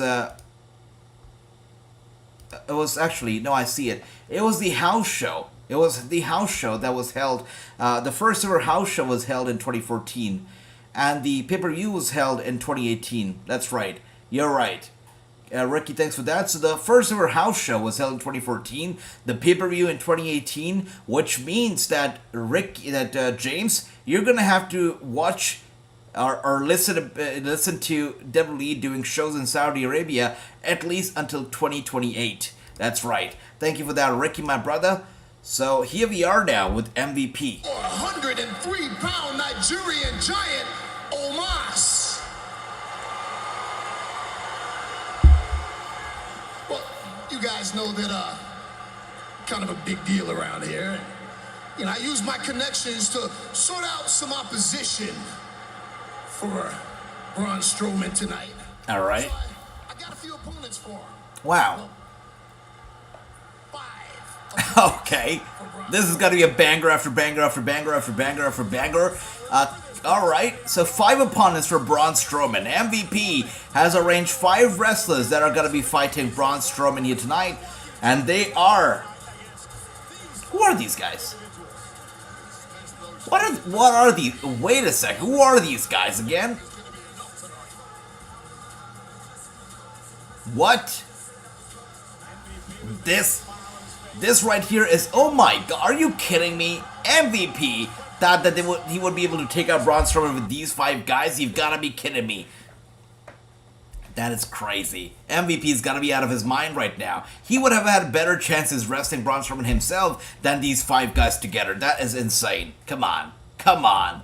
actually, no, I see it. It was the house show. It was the house show that was held, the first ever house show was held in 2014, and the pay-per-view was held in 2018. That's right. You're right. Ricky, thanks for that. So the first ever house show was held in 2014, the pay-per-view in 2018, which means that, James, you're going to have to watch or listen to WWE doing shows in Saudi Arabia at least until 2028. That's right. Thank you for that, Ricky, my brother. So here we are now with MVP. 103-pound Nigerian giant, Omos. Well, you guys know that kind of a big deal around here. You know, I use my connections to sort out some opposition for Braun Strowman tonight. All right. So I got a few opponents for him. Wow. Okay, this is gonna be a banger after banger after banger after banger after banger. Alright, so 5 opponents for Braun Strowman. MVP has arranged 5 wrestlers that are gonna be fighting Braun Strowman here tonight. And they are... Who are these guys? What are these? Wait a sec, who are these guys again? What? This right here is, oh my god, are you kidding me? MVP thought that he would be able to take out Braun Strowman with these 5 guys? You've got to be kidding me. That is crazy. MVP's got to be out of his mind right now. He would have had better chances wrestling Braun Strowman himself than these 5 guys together. That is insane. Come on. Come on.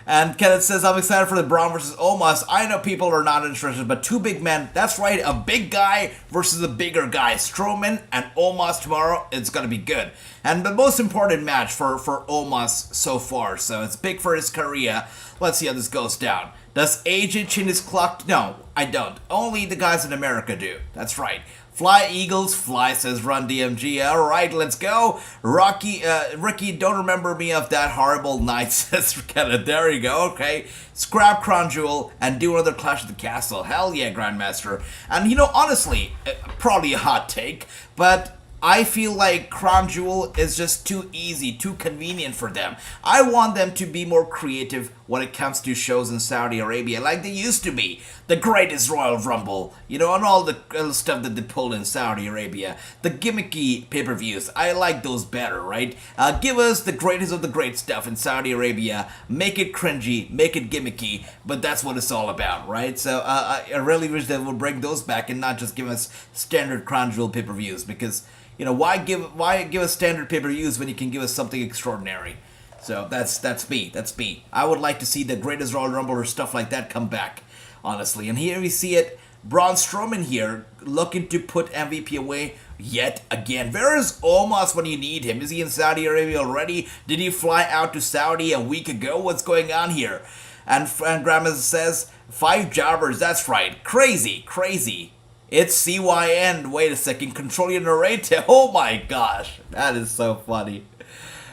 And Kenneth says, I'm excited for the Braun versus Omos. I know people are not interested, but 2 big men. That's right, a big guy versus a bigger guy. Strowman and Omos tomorrow. It's going to be good. And the most important match for Omos so far. So it's big for his career. Let's see how this goes down. Does AJ chin his clock? No, I don't. Only the guys in America do. That's right. Fly Eagles, fly, says Run DMG. Alright, let's go. Ricky, don't remember me of that horrible night, says Kenneth. There you go, okay. Scrap Crown Jewel and do another Clash of the Castle. Hell yeah, Grandmaster. And you know, honestly, probably a hot take, but I feel like Crown Jewel is just too easy, too convenient for them. I want them to be more creative when it comes to shows in Saudi Arabia, like they used to be. The greatest Royal Rumble, you know, and all the stuff that they pulled in Saudi Arabia. The gimmicky pay-per-views, I like those better, right? Give us the greatest of the great stuff in Saudi Arabia. Make it cringy, make it gimmicky, but that's what it's all about, right? So I really wish they would bring those back and not just give us standard Crown Jewel pay-per-views, because... you know, why give us standard pay-per-views when you can give us something extraordinary? So that's me. That's me. I would like to see the greatest Royal Rumble or stuff like that come back, honestly. And here we see it. Braun Strowman here looking to put MVP away yet again. Where is Omos when you need him? Is he in Saudi Arabia already? Did he fly out to Saudi a week ago? What's going on here? And Grandma says 5 jobbers. That's right. Crazy, crazy. It's CYN. Wait a second. Control your narrative. Oh my gosh. That is so funny.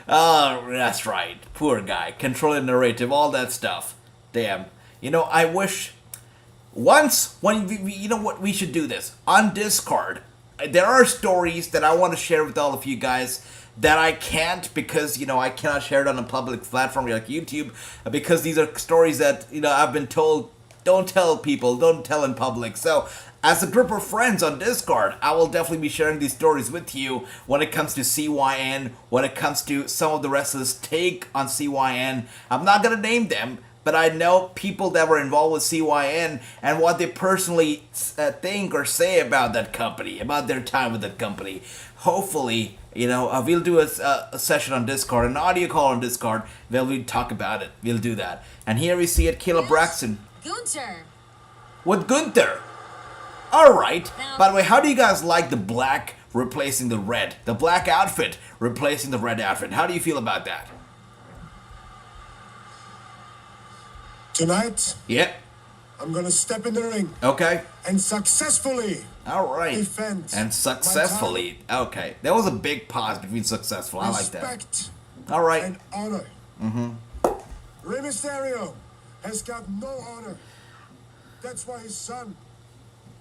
Oh, that's right. Poor guy. Control your narrative. All that stuff. Damn. You know, I wish... once, when you know what, we should do this. On Discord, there are stories that I want to share with all of you guys that I can't because, I cannot share it on a public platform like YouTube because these are stories that, I've been told, don't tell people, don't tell in public. So, as a group of friends on Discord, I will definitely be sharing these stories with you when it comes to CYN, when it comes to some of the wrestlers' take on CYN. I'm not going to name them, but I know people that were involved with CYN and what they personally think or say about that company, about their time with that company. Hopefully, we'll do a session on Discord, an audio call on Discord, where we'll talk about it. We'll do that. And here we see it, Kayla Braxton. Gunther. With Gunther. Alright. By the way, how do you guys like the black replacing the red? The black outfit replacing the red outfit. How do you feel about that? Tonight, Yep. I'm gonna step in the ring Okay. and successfully Alright. defend And successfully. Okay. There was a big pause between successful. I like that. respect Alright. and honor. Rey Mysterio has got no honor. That's why his son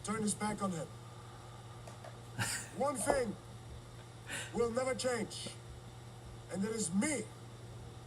turned his back on him. One thing will never change, and that is me.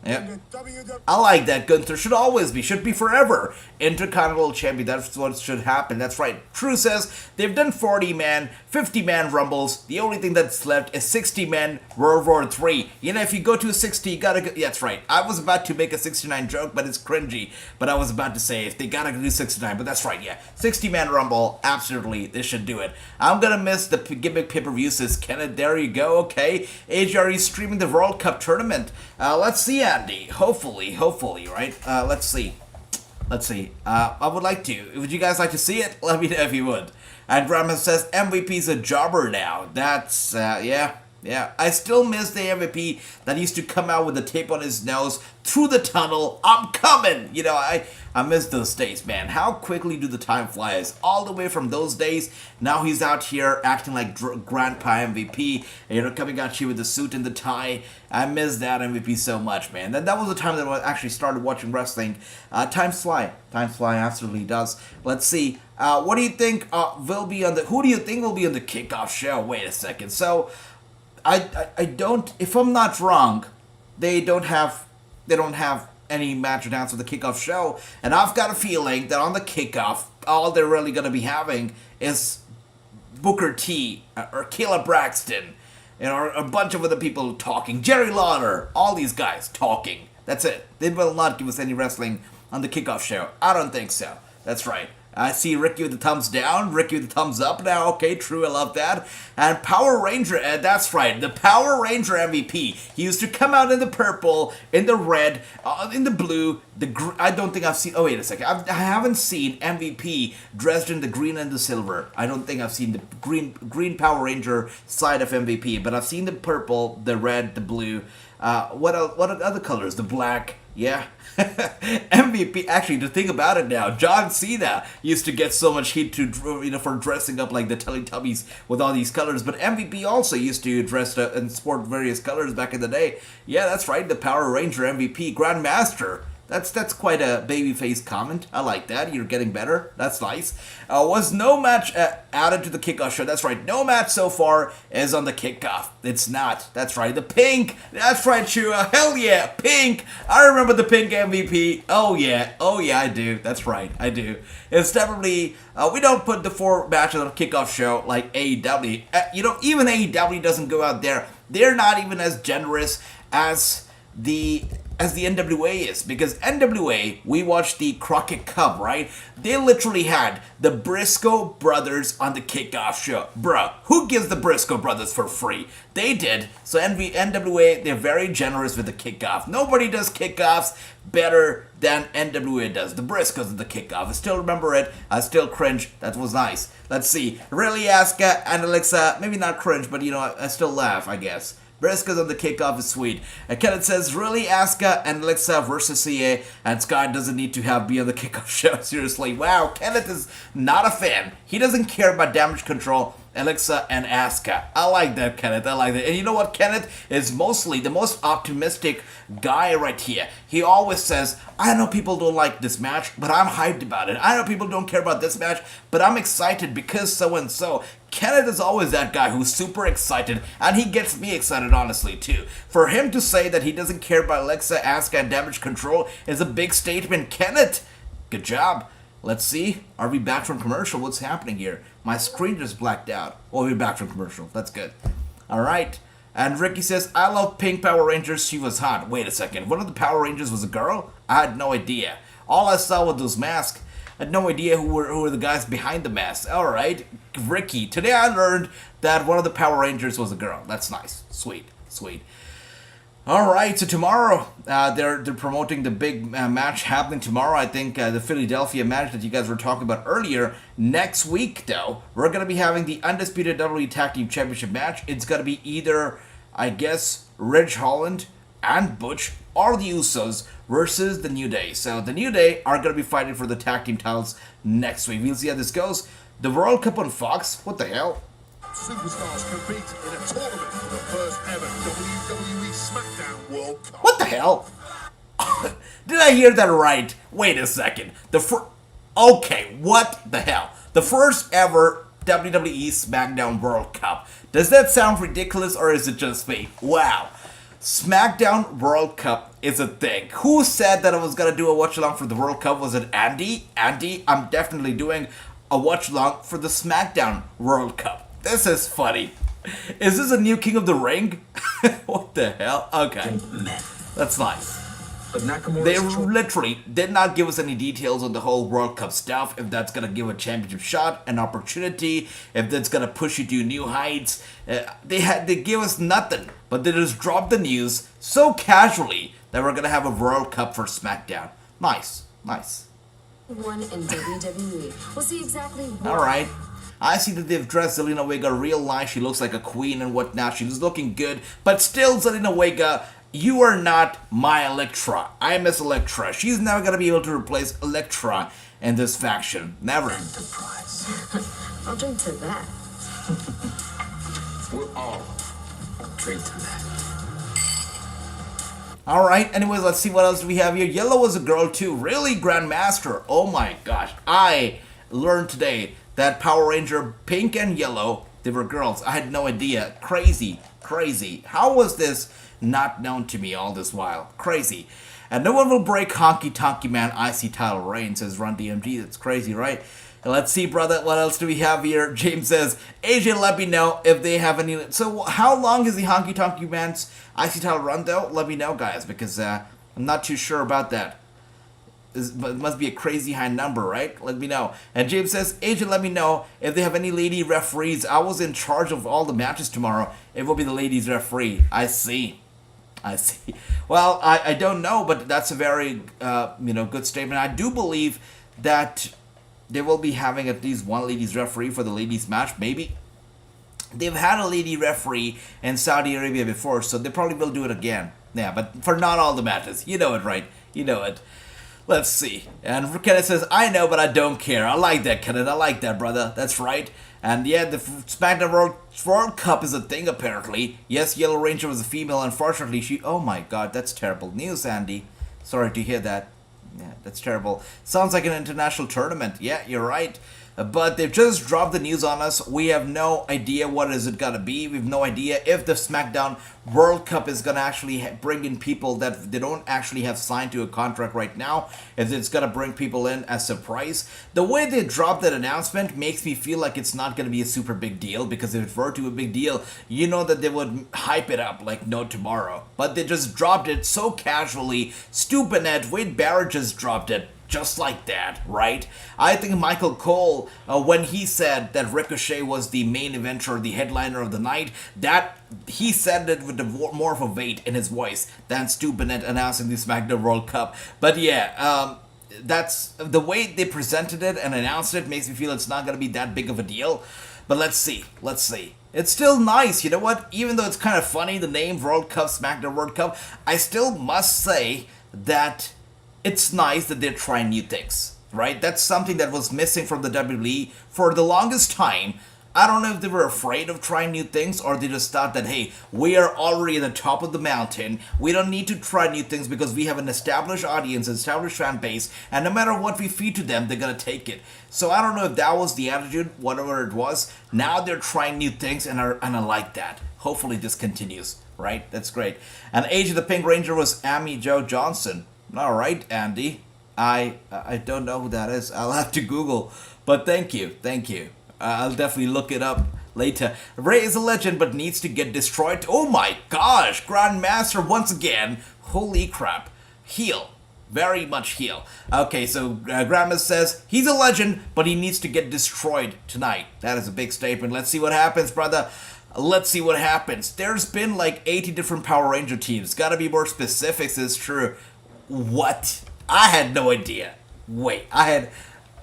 Yep. And the WWE. I like that. Gunther should be forever Intercontinental Champion. That's what should happen. That's right. True says they've done 40-man, 50-man Rumbles. The only thing that's left is 60-man World War III. If you go to a 60, you gotta go. Yeah, that's right. I was about to make a 69 joke, but it's cringy. But I was about to say if they gotta do 69, but that's right, yeah. 60-man Rumble, absolutely, they should do it. I'm gonna miss the gimmick pay-per-view, says Kenneth. There you go, okay. AJR streaming the World Cup tournament. Let's see, Andy. Hopefully, right? Let's see. I would like to. Would you guys like to see it? Let me know if you would. And Grandma says MVP's a jobber now. That's, yeah. I still miss the MVP that used to come out with the tape on his nose through the tunnel. I'm coming! I miss those days, man. How quickly do the time flies? All the way from those days, now he's out here acting like Grandpa MVP, coming at you with the suit and the tie. I miss that MVP so much, man. That was the time that I actually started watching wrestling. Times fly. Times fly, absolutely does. Let's see. What do you think will be on the... Who do you think will be on the kickoff show? Wait a second. So, I don't... If I'm not wrong, they don't have any match announced for the kickoff show, and I've got a feeling that on the kickoff, all they're really going to be having is Booker T or Kayla Braxton, or a bunch of other people talking, Jerry Lawler, all these guys talking. That's it. They will not give us any wrestling on the kickoff show. I don't think so. That's right. I see Ricky with the thumbs down, Ricky with the thumbs up now. Okay, true, I love that. And Power Ranger, that's right, the Power Ranger MVP. He used to come out in the purple, in the red, in the blue, I don't think I've seen... Oh, wait a second. I haven't seen MVP dressed in the green and the silver. I don't think I've seen the green Power Ranger side of MVP, but I've seen the purple, the red, the blue. What are other colors? The black, yeah. MVP, actually, to think about it now, John Cena used to get so much heat for dressing up like the Teletubbies with all these colors, but MVP also used to dress up and sport various colors back in the day. Yeah, that's right, the Power Ranger MVP, Grandmaster. That's quite a babyface comment. I like that. You're getting better. That's nice. Was no match added to the kickoff show. That's right. No match so far is on the kickoff. It's not. That's right. The pink. That's right, Chua. Hell yeah. Pink. I remember the pink MVP. Oh yeah. I do. That's right. I do. It's definitely... we don't put the 4 matches on a kickoff show like AEW. Even AEW doesn't go out there. They're not even as generous as the NWA is, because NWA, we watched the Crockett Cup, right? They literally had the Briscoe brothers on the kickoff show. Bruh, who gives the Briscoe brothers for free? They did. So NWA, they're very generous with the kickoff. Nobody does kickoffs better than NWA does. The Briscoes at the kickoff. I still remember it. I still cringe. That was nice. Let's see. Really, Asuka and Alexa, maybe not cringe, but I still laugh, I guess. Briscoes on the kickoff is sweet. And Kenneth says, really, Asuka and Alexa versus CA, and Scott doesn't need to be on the kickoff show. Seriously. Wow, Kenneth is not a fan. He doesn't care about Damage Control, Alexa, and Asuka. I like that, Kenneth. I like that. And you know what? Kenneth is mostly the most optimistic guy right here. He always says, I know people don't like this match, but I'm hyped about it. I know people don't care about this match, but I'm excited because so-and-so. Kenneth is always that guy who's super excited, and he gets me excited, honestly, too. For him to say that he doesn't care about Alexa, Asuka, and Damage Control is a big statement. Kenneth, good job. Let's see. Are we back from commercial? What's happening here? My screen just blacked out. Oh, we're back from commercial. That's good. All right. And Ricky says, I love Pink Power Rangers. She was hot. Wait a second. One of the Power Rangers was a girl? I had no idea. All I saw was those masks. I had no idea who were the guys behind the masks. All right. Ricky, today I learned that one of the Power Rangers was a girl. That's nice. Sweet. Sweet. All right, so tomorrow they're promoting the big match happening tomorrow. I think the Philadelphia match that you guys were talking about earlier. Next week, though, we're going to be having the Undisputed WWE Tag Team Championship match. It's going to be either, I guess, Ridge Holland and Butch or the Usos versus the New Day. So the New Day are going to be fighting for the tag team titles next week. We'll see how this goes. The World Cup on Fox? What the hell? Superstars compete in a tournament for the first ever WWE Smackdown World Cup. What the hell? Did I hear that right? Wait a second. Okay, what the hell? The first ever WWE Smackdown World Cup. Does that sound ridiculous or is it just me? Wow. Smackdown World Cup is a thing. Who said that I was gonna do a watch along for the World Cup? Was it Andy? Andy, I'm definitely doing a watch along for the Smackdown World Cup. This is funny. Is this a new King of the Ring? What the hell? Okay. That's nice. They literally did not give us any details on the whole World Cup stuff. If that's going to give a championship shot, an opportunity, if that's going to push you to new heights. They gave us nothing. But they just dropped the news so casually that we're going to have a World Cup for SmackDown. Nice. Nice. One in WWE. We'll see exactly what. All right. I see that they've dressed Zelina Vega real nice. She looks like a queen and whatnot. She's looking good. But still, Zelina Vega, you are not my Elektra. I miss Elektra. She's never going to be able to replace Elektra in this faction. Never. I'll drink to that. We'll all drink to that. Alright, anyways, let's see what else we have here. Yellow was a girl too. Really, Grandmaster? Oh my gosh. I learned today that Power Ranger Pink and Yellow, they were girls. I had no idea. Crazy. Crazy. How was this not known to me all this while? Crazy. And no one will break Honky Tonky Man IC title reign, says Run DMG. That's crazy, right? And let's see, brother, what else do we have here? James says, AJ, let me know if they have any... So how long is the Honky Tonky Man's IC title run, though? Let me know, guys, because I'm not too sure about that. It must be a crazy high number, right? Let me know. And James says, Agent, let me know if they have any lady referees. I was in charge of all the matches tomorrow. It will be the ladies referee. I see. I see. Well, I don't know, but that's a very, good statement. I do believe that they will be having at least one ladies referee for the ladies match, maybe. They've had a lady referee in Saudi Arabia before, so they probably will do it again. Yeah, but for not all the matches. You know it, right? You know it. Let's see. And Kenneth says, I know, but I don't care. I like that, Kenneth. I like that, brother. That's right. And yeah, the SmackDown World Cup is a thing, apparently. Yes, Yellow Ranger was a female. Unfortunately, she... Oh my god, that's terrible news, Andy. Sorry to hear that. Yeah, that's terrible. Sounds like an international tournament. Yeah, you're right. But they've just dropped the news on us. We have no idea what is it gonna be. We have no idea if the SmackDown World Cup is gonna actually bring in people that they don't actually have signed to a contract right now. If it's gonna bring people in as surprise. The way they dropped that announcement makes me feel like it's not gonna be a super big deal. Because if it were to a big deal, you know that they would hype it up like no tomorrow. But they just dropped it so casually. Stupid Wade Barrett just dropped it. Just like that, right? I think Michael Cole, when he said that Ricochet was the main eventer or the headliner of the night, that he said it with more of a weight in his voice than Stupid announcing the SmackDown World Cup. But yeah, that's the way they presented it and announced it makes me feel it's not going to be that big of a deal. But let's see. Let's see. It's still nice, you know what? Even though it's kind of funny, the name World Cup, SmackDown World Cup, I still must say that it's nice that they're trying new things, right? That's something that was missing from the WWE for the longest time. I don't know if they were afraid of trying new things or they just thought that, hey, we are already at the top of the mountain. We don't need to try new things because we have an established audience, an established fan base, and no matter what we feed to them, they're going to take it. So I don't know if that was the attitude, whatever it was. Now they're trying new things and I like that. Hopefully this continues, right? That's great. And Age of the Pink Ranger was Amy Jo Johnson. All right, Andy. I don't know who that is. I'll have to Google. But thank you. I'll definitely look it up later. Rey is a legend but needs to get destroyed. Oh my gosh, Grandmaster once again. Holy crap. Heel. Very much heel. Okay, so Grandmaster says he's a legend but he needs to get destroyed tonight. That is a big statement. Let's see what happens, brother. Let's see what happens. There's been like 80 different Power Ranger teams. Gotta be more specifics, it's true. What? I had no idea. Wait,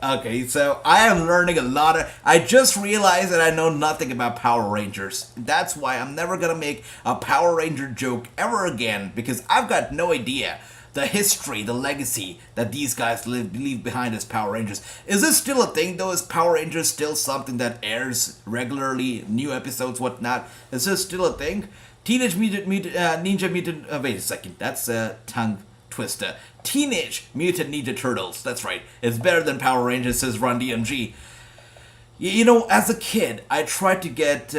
Okay, so I am learning a lot I just realized that I know nothing about Power Rangers. That's why I'm never gonna make a Power Ranger joke ever again, because I've got no idea the history, the legacy that these guys leave behind as Power Rangers. Is this still a thing though? Is Power Rangers still something that airs regularly, new episodes, whatnot? Is this still a thing? Teenage Ninja Mutant, wait a second, that's a tongue twister. Teenage Mutant Ninja Turtles, that's right. It's better than Power Rangers, says Ron DMG. You know, as a kid, I tried to get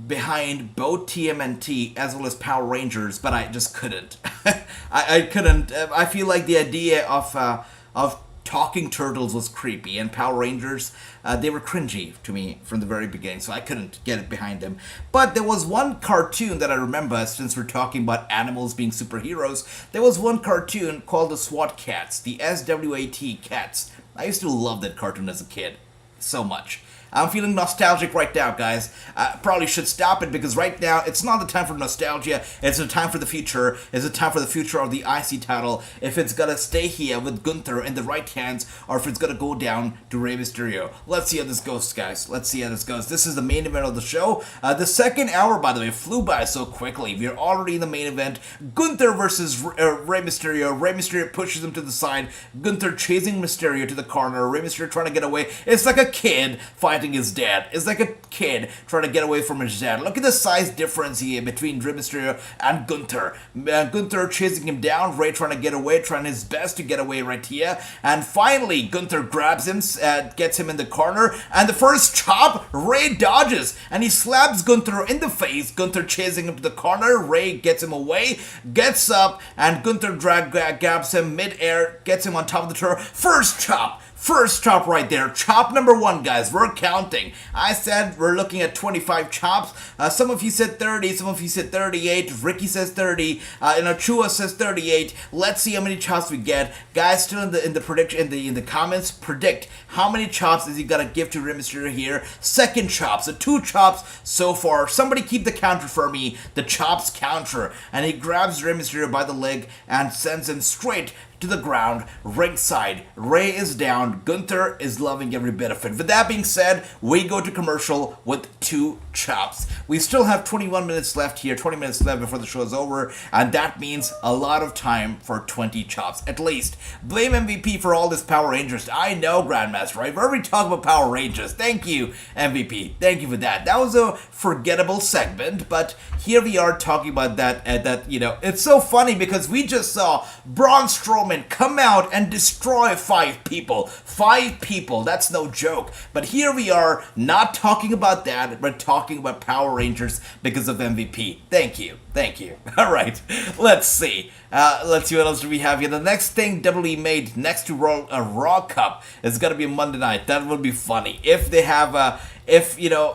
behind both TMNT as well as Power Rangers, but I just couldn't. I couldn't. I feel like the idea of talking turtles was creepy, and Power Rangers, they were cringy to me from the very beginning, so I couldn't get it behind them. But there was one cartoon that I remember, since we're talking about animals being superheroes, there was one cartoon called the SWAT Cats, the SWAT Cats. I used to love that cartoon as a kid, so much. I'm feeling nostalgic right now, guys. I probably should stop it because right now it's not the time for nostalgia. It's the time for the future. It's the time for the future of the IC title. If it's gonna stay here with Gunther in the right hands or if it's gonna go down to Rey Mysterio. Let's see how this goes, guys. Let's see how this goes. This is the main event of the show. The second hour, by the way, flew by so quickly. We're already in the main event. Gunther versus Rey Mysterio. Rey Mysterio pushes him to the side. Gunther chasing Mysterio to the corner. Rey Mysterio trying to get away. It's like a kid fighting his dad. It's like a kid trying to get away from his dad. Look at the size difference here between Rey Mysterio and Gunther. Gunther chasing him down, Rey trying to get away, trying his best to get away right here. And finally, Gunther grabs him, gets him in the corner, and the first chop, Rey dodges, and he slaps Gunther in the face. Gunther chasing him to the corner, Rey gets him away, gets up, and Gunther grabs him mid-air, gets him on top of the turret. First chop right there. Chop number one, guys. We're counting. I said we're looking at 25 chops. Some of you said 30. Some of you said 38. Ricky says 30. Chua says 38. Let's see how many chops we get. Guys, still in the prediction in the comments, predict how many chops is he gonna give to Rey Mysterio here. Second chop. So 2 chops so far. Somebody keep the counter for me. The chops counter. And he grabs Rey Mysterio by the leg and sends him straight to the ground, ringside. Rey is down. Gunther is loving every bit of it. With that being said, we go to commercial with 2 chops. We still have 21 minutes left here, 20 minutes left before the show is over, and that means a lot of time for 20 chops, at least. Blame MVP for all this Power Rangers. I know, Grandmaster, right? We're already talking about Power Rangers. Thank you, MVP. Thank you for that. That was a forgettable segment, but here we are talking about that, it's so funny because we just saw Braun Strowman come out and destroy 5 people. 5 people, that's no joke. But here we are, not talking about that, but talking about Power Rangers because of MVP. Thank you. Alright, let's see. Let's see what else do we have here. The next thing WWE made next to Raw Cup is gonna be Monday night. That would be funny. If they have,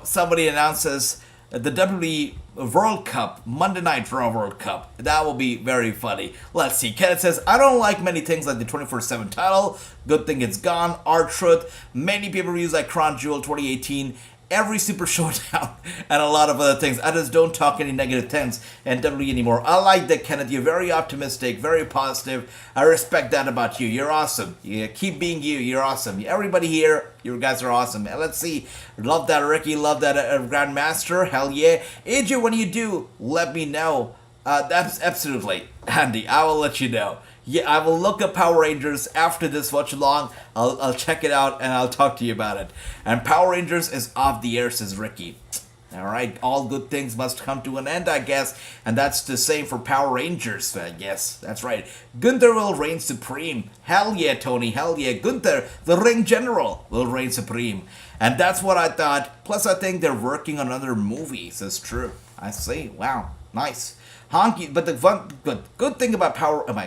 somebody announces the WWE World Cup, Monday Night Raw World Cup. That will be very funny. Let's see. Kenneth says, I don't like many things like the 24/7 title. Good thing it's gone. R-Truth. Many pay-per-views like Crown Jewel 2018. Every Super Showdown and a lot of other things. I just don't talk any negative things in WWE anymore. I like that, Kenneth. You're very optimistic, very positive. I respect that about you. You're awesome. You keep being you. You're awesome. Everybody here, you guys are awesome. And let's see. Love that, Ricky. Love that, Grandmaster. Hell yeah. AJ, when you do, let me know. That's absolutely. Andy, I will let you know. Yeah, I will look up Power Rangers after this watch along. I'll check it out and I'll talk to you about it. And Power Rangers is off the air, says Ricky. Alright, all good things must come to an end, I guess. And that's the same for Power Rangers, I guess. That's right. Gunther will reign supreme. Hell yeah, Tony, hell yeah. Gunther, the ring general, will reign supreme. And that's what I thought. Plus, I think they're working on other movies. That's true. I see. Wow. Nice. Honky, but the one good thing about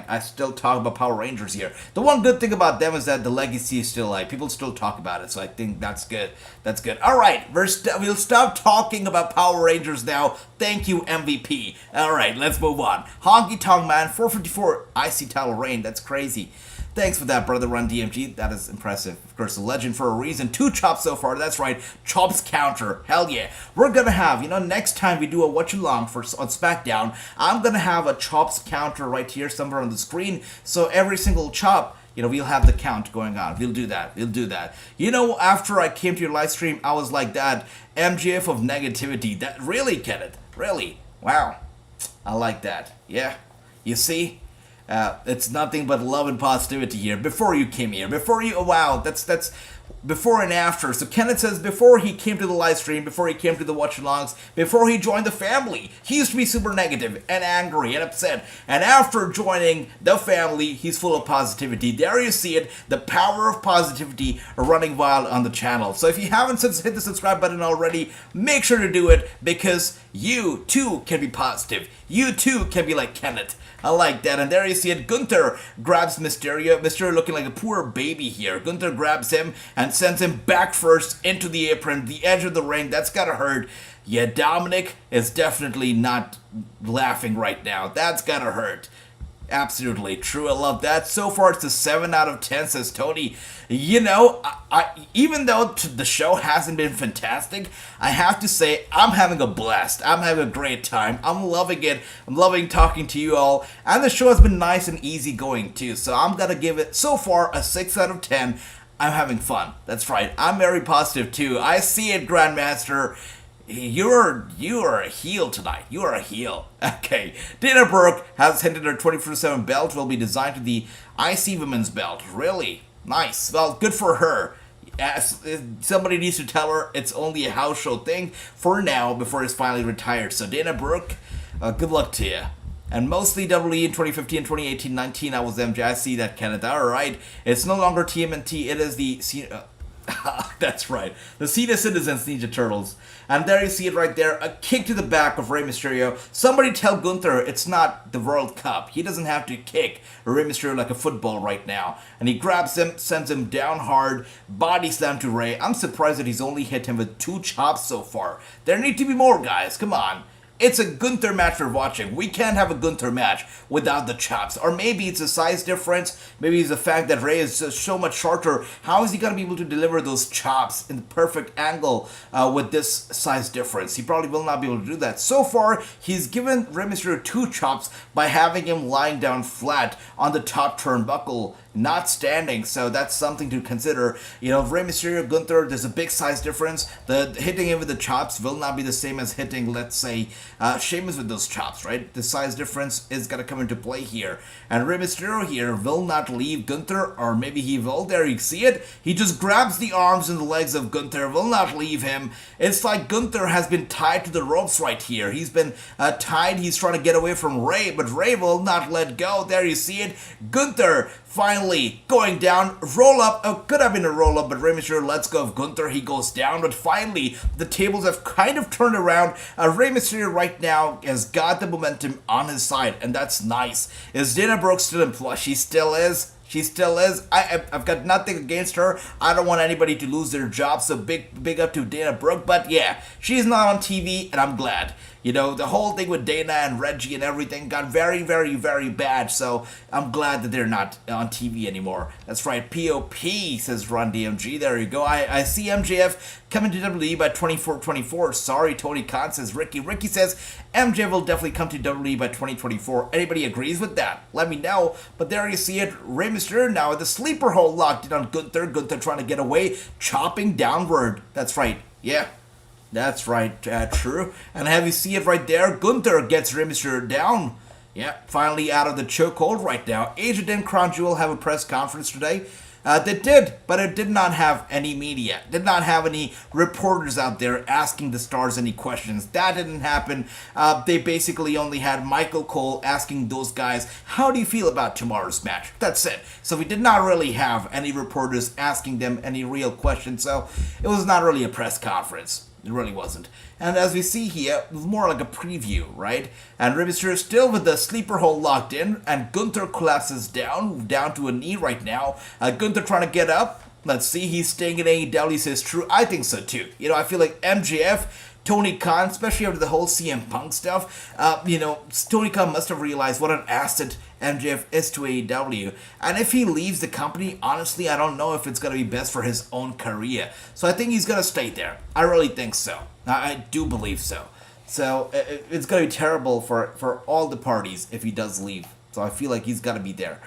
I still talk about Power Rangers here. The one good thing about them is that the legacy is still alive. People still talk about it, so I think that's good. That's good. All right, we'll stop talking about Power Rangers now. Thank you, MVP. All right, let's move on. Honky Tonk Man, 454 IC title reign. That's crazy. Thanks for that, brother Run DMG. That is impressive. Of course, a legend for a reason. 2 chops so far. That's right. Chops counter. Hell yeah. We're going to have, next time we do a watch along on SmackDown, I'm going to have a chops counter right here somewhere on the screen. So every single chop, we'll have the count going on. We'll do that. We'll do that. After I came to your live stream, I was like that MJF of negativity. That really, Kenneth. Really. Wow. I like that. Yeah. You see? It's nothing but love and positivity here. Before you came here, wow, that's before and after. So Kenneth says before he came to the live stream, before he came to the watch-alongs, before he joined the family, he used to be super negative and angry and upset. And after joining the family, he's full of positivity. There you see it, the power of positivity running wild on the channel. So if you haven't hit the subscribe button already, make sure to do it because you too can be positive. You too can be like Kenneth. I like that. And there you see it. Gunther grabs Mysterio. Mysterio looking like a poor baby here. Gunther grabs him and sends him back first into the apron, the edge of the ring. That's gotta hurt. Yeah, Dominic is definitely not laughing right now. That's gotta hurt. Absolutely true. I love that. So far, it's a 7 out of 10, says Tony. Even though the show hasn't been fantastic, I have to say, I'm having a blast. I'm having a great time. I'm loving it. I'm loving talking to you all. And the show has been nice and easy going, too. So I'm going to give it, so far, a 6 out of 10. I'm having fun. That's right. I'm very positive, too. I see it, Grandmaster. You're a heel tonight. You are a heel. Okay. Dana Brooke has hinted her 24/7 belt will be designed to the IC Women's belt. Really? Nice. Well, good for her. Somebody needs to tell her it's only a house show thing for now before it's finally retired. So Dana Brooke, good luck to you. And mostly WWE in 2015 and 2018-19, I was MJ. I see that, Kenneth. Alright. It's no longer TMNT. It is the... That's right. The Senior Citizens Ninja Turtles. And there you see it right there. A kick to the back of Rey Mysterio. Somebody tell Gunther it's not the World Cup. He doesn't have to kick Rey Mysterio like a football right now. And he grabs him, sends him down hard, body slam to Rey. I'm surprised that he's only hit him with 2 chops so far. There need to be more, guys. Come on. It's a Gunther match we're watching. We can't have a Gunther match without the chops. Or maybe it's a size difference. Maybe it's the fact that Rey is so much shorter. How is he going to be able to deliver those chops in the perfect angle with this size difference? He probably will not be able to do that. So far, he's given Rey Mysterio 2 chops by having him lying down flat on the top turnbuckle, not standing, so that's something to consider. Rey Mysterio, Gunther, there's a big size difference. The hitting him with the chops will not be the same as hitting, let's say, Sheamus with those chops, right? The size difference is going to come into play here. And Rey Mysterio here will not leave Gunther, or maybe he will. There you see it. He just grabs the arms and the legs of Gunther, will not leave him. It's like Gunther has been tied to the ropes right here. He's been tied. He's trying to get away from Rey, but Rey will not let go. There you see it. Gunther finally going down. Roll up. Oh, could have been a roll up, but Rey Mysterio lets go of Gunther. He goes down, but finally the tables have kind of turned around. Rey Mysterio right now has got the momentum on his side, and that's nice. Is Dana Brooke still in play? She still is. She still is. I've got nothing against her. I don't want anybody to lose their job, so big up to Dana Brooke. But yeah, she's not on TV, and I'm glad. The whole thing with Dana and Reggie and everything got very, very, very bad, so I'm glad that they're not on TV anymore. That's right, POP, says Ron DMG. There you go. I see MJF coming to WWE by 24-24. Sorry, Tony Khan, says Ricky. Ricky says MJF will definitely come to WWE by 2024. Anybody agrees with that? Let me know. But there you see it. Rey Mysterio now with the sleeper hold locked in on Gunther. Gunther trying to get away, chopping downward. That's right. Yeah. That's right, true. And have you see it right there? Gunther gets Rey Mysterio down. Yeah, finally out of the chokehold right now. AJ and Crown Jewel have a press conference today. They did, but it did not have any media. Did not have any reporters out there asking the stars any questions. That didn't happen. They basically only had Michael Cole asking those guys, how do you feel about tomorrow's match? That's it. So we did not really have any reporters asking them any real questions. So it was not really a press conference. It really wasn't. And as we see here, it was more like a preview, right? And Rey Mysterio is still with the sleeper hold locked in, and Gunther collapses down to a knee right now. Gunther trying to get up. Let's see, he's staying in AEW, he says true. I think so too. You know, I feel like MJF, Tony Khan, especially after the whole CM Punk stuff, Tony Khan must have realized what an asset MJF is to AEW. And if he leaves the company, honestly, I don't know if it's going to be best for his own career. So I think he's going to stay there. I really think so. I do believe so. So it's going to be terrible for all the parties if he does leave. So I feel like he's got to be there.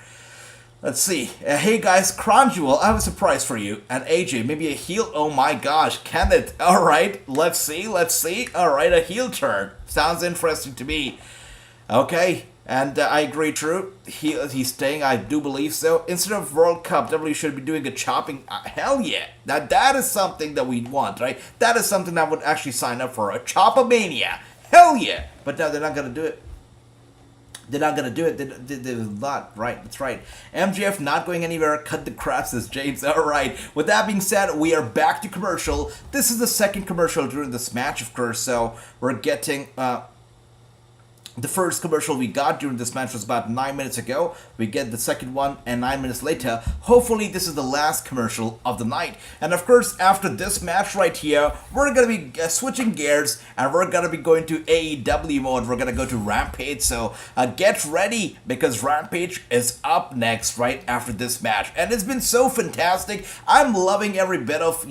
Let's see. Hey guys, Crown Jewel, I have a surprise for you. And AJ, maybe a heel. Oh my gosh, can it? Alright, let's see. Alright, a heel turn. Sounds interesting to me. Okay, and I agree, true. He's staying, I do believe so. Instead of World Cup, WWE should be doing a chopping. Hell yeah. That is something that we want, right? That is something I would actually sign up for. A Chop-a-mania. Hell yeah. But no, they're not going to do it. They're not going to do it. They're not. Right. That's right. MJF not going anywhere. Cut the crap, says James. All right. With that being said, we are back to commercial. This is the second commercial during this match, of course. So we're getting... the first commercial we got during this match was about 9 minutes ago. We get the second one, and 9 minutes later, hopefully this is the last commercial of the night. And of course, after this match right here, we're going to be switching gears, and we're going to be going to AEW mode. We're going to go to Rampage, so get ready, because Rampage is up next right after this match. And it's been so fantastic. I'm loving every bit of,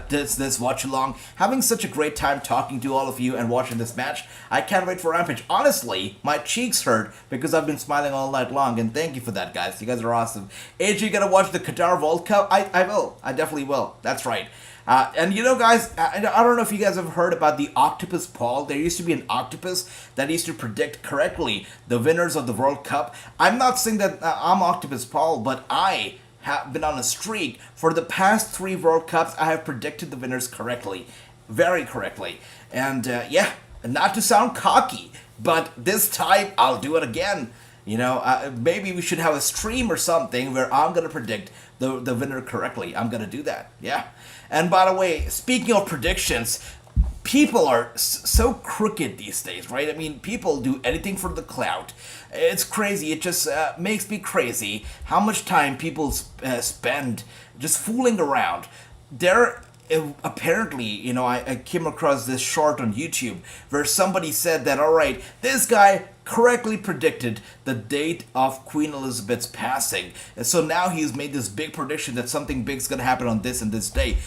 this watch-along. Having such a great time talking to all of you and watching this match. I can't wait for Rampage. Honestly, my cheeks hurt because I've been smiling all night long, and thank you for that, guys. You guys are awesome. AJ, you gonna watch the Qatar World Cup? I will. I definitely will. That's right. And guys, I don't know if you guys have heard about the octopus Paul. There used to be an octopus that used to predict correctly the winners of the World Cup. I'm not saying that I'm Octopus Paul, but I have been on a streak. For the past 3 World Cups, I have predicted the winners correctly. Very correctly. And not to sound cocky, but this time I'll do it again. Maybe we should have a stream or something where I'm going to predict the winner correctly. I'm going to do that. Yeah. And by the way, speaking of predictions, people are so crooked these days, right? I mean, people do anything for the clout. It's crazy. It just makes me crazy how much time people spend just fooling around. Apparently, I came across this short on YouTube where somebody said that, alright, this guy correctly predicted the date of Queen Elizabeth's passing. And so now he's made this big prediction that something big's gonna happen on this and this day.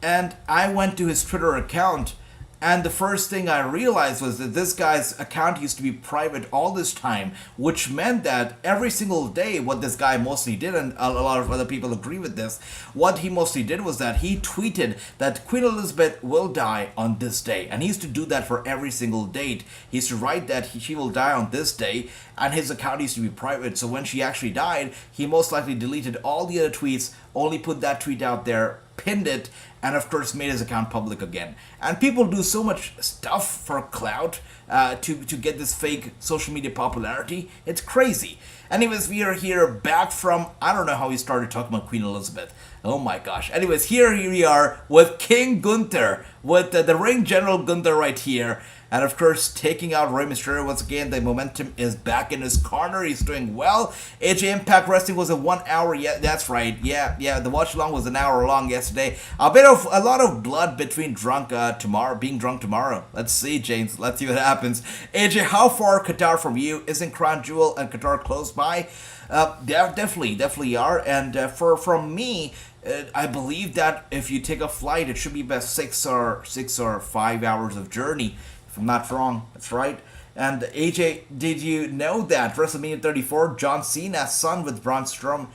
And I went to his Twitter account, and the first thing I realized was that this guy's account used to be private all this time, which meant that every single day, what this guy mostly did, and a lot of other people agree with this, what he mostly did was that he tweeted that Queen Elizabeth will die on this day. And he used to do that for every single date. He used to write that she will die on this day, and his account used to be private. So when she actually died, he most likely deleted all the other tweets, only put that tweet out there, pinned it, and of course made his account public again. And people do so much stuff for clout to get this fake social media popularity. It's crazy. Anyways, we are here back from, I don't know how we started talking about Queen Elizabeth. Oh my gosh. Anyways, here we are with King Gunther, with the ring general Gunther right here. And of course, taking out Rey Mysterio once again. The momentum is back in his corner. He's doing well. AJ Impact Wrestling was a 1 hour. Yeah, that's right. Yeah. The watch along was an hour long yesterday. A lot of blood between being drunk tomorrow. Let's see, James. Let's see what happens. AJ, how far Qatar from you? Isn't Crown Jewel and Qatar close by? Definitely are. And from me, I believe that if you take a flight, it should be about 6 or 5 hours of journey. If I'm not wrong, that's right. And AJ, did you know that WrestleMania 34, John Cena's son with Braun Strowman?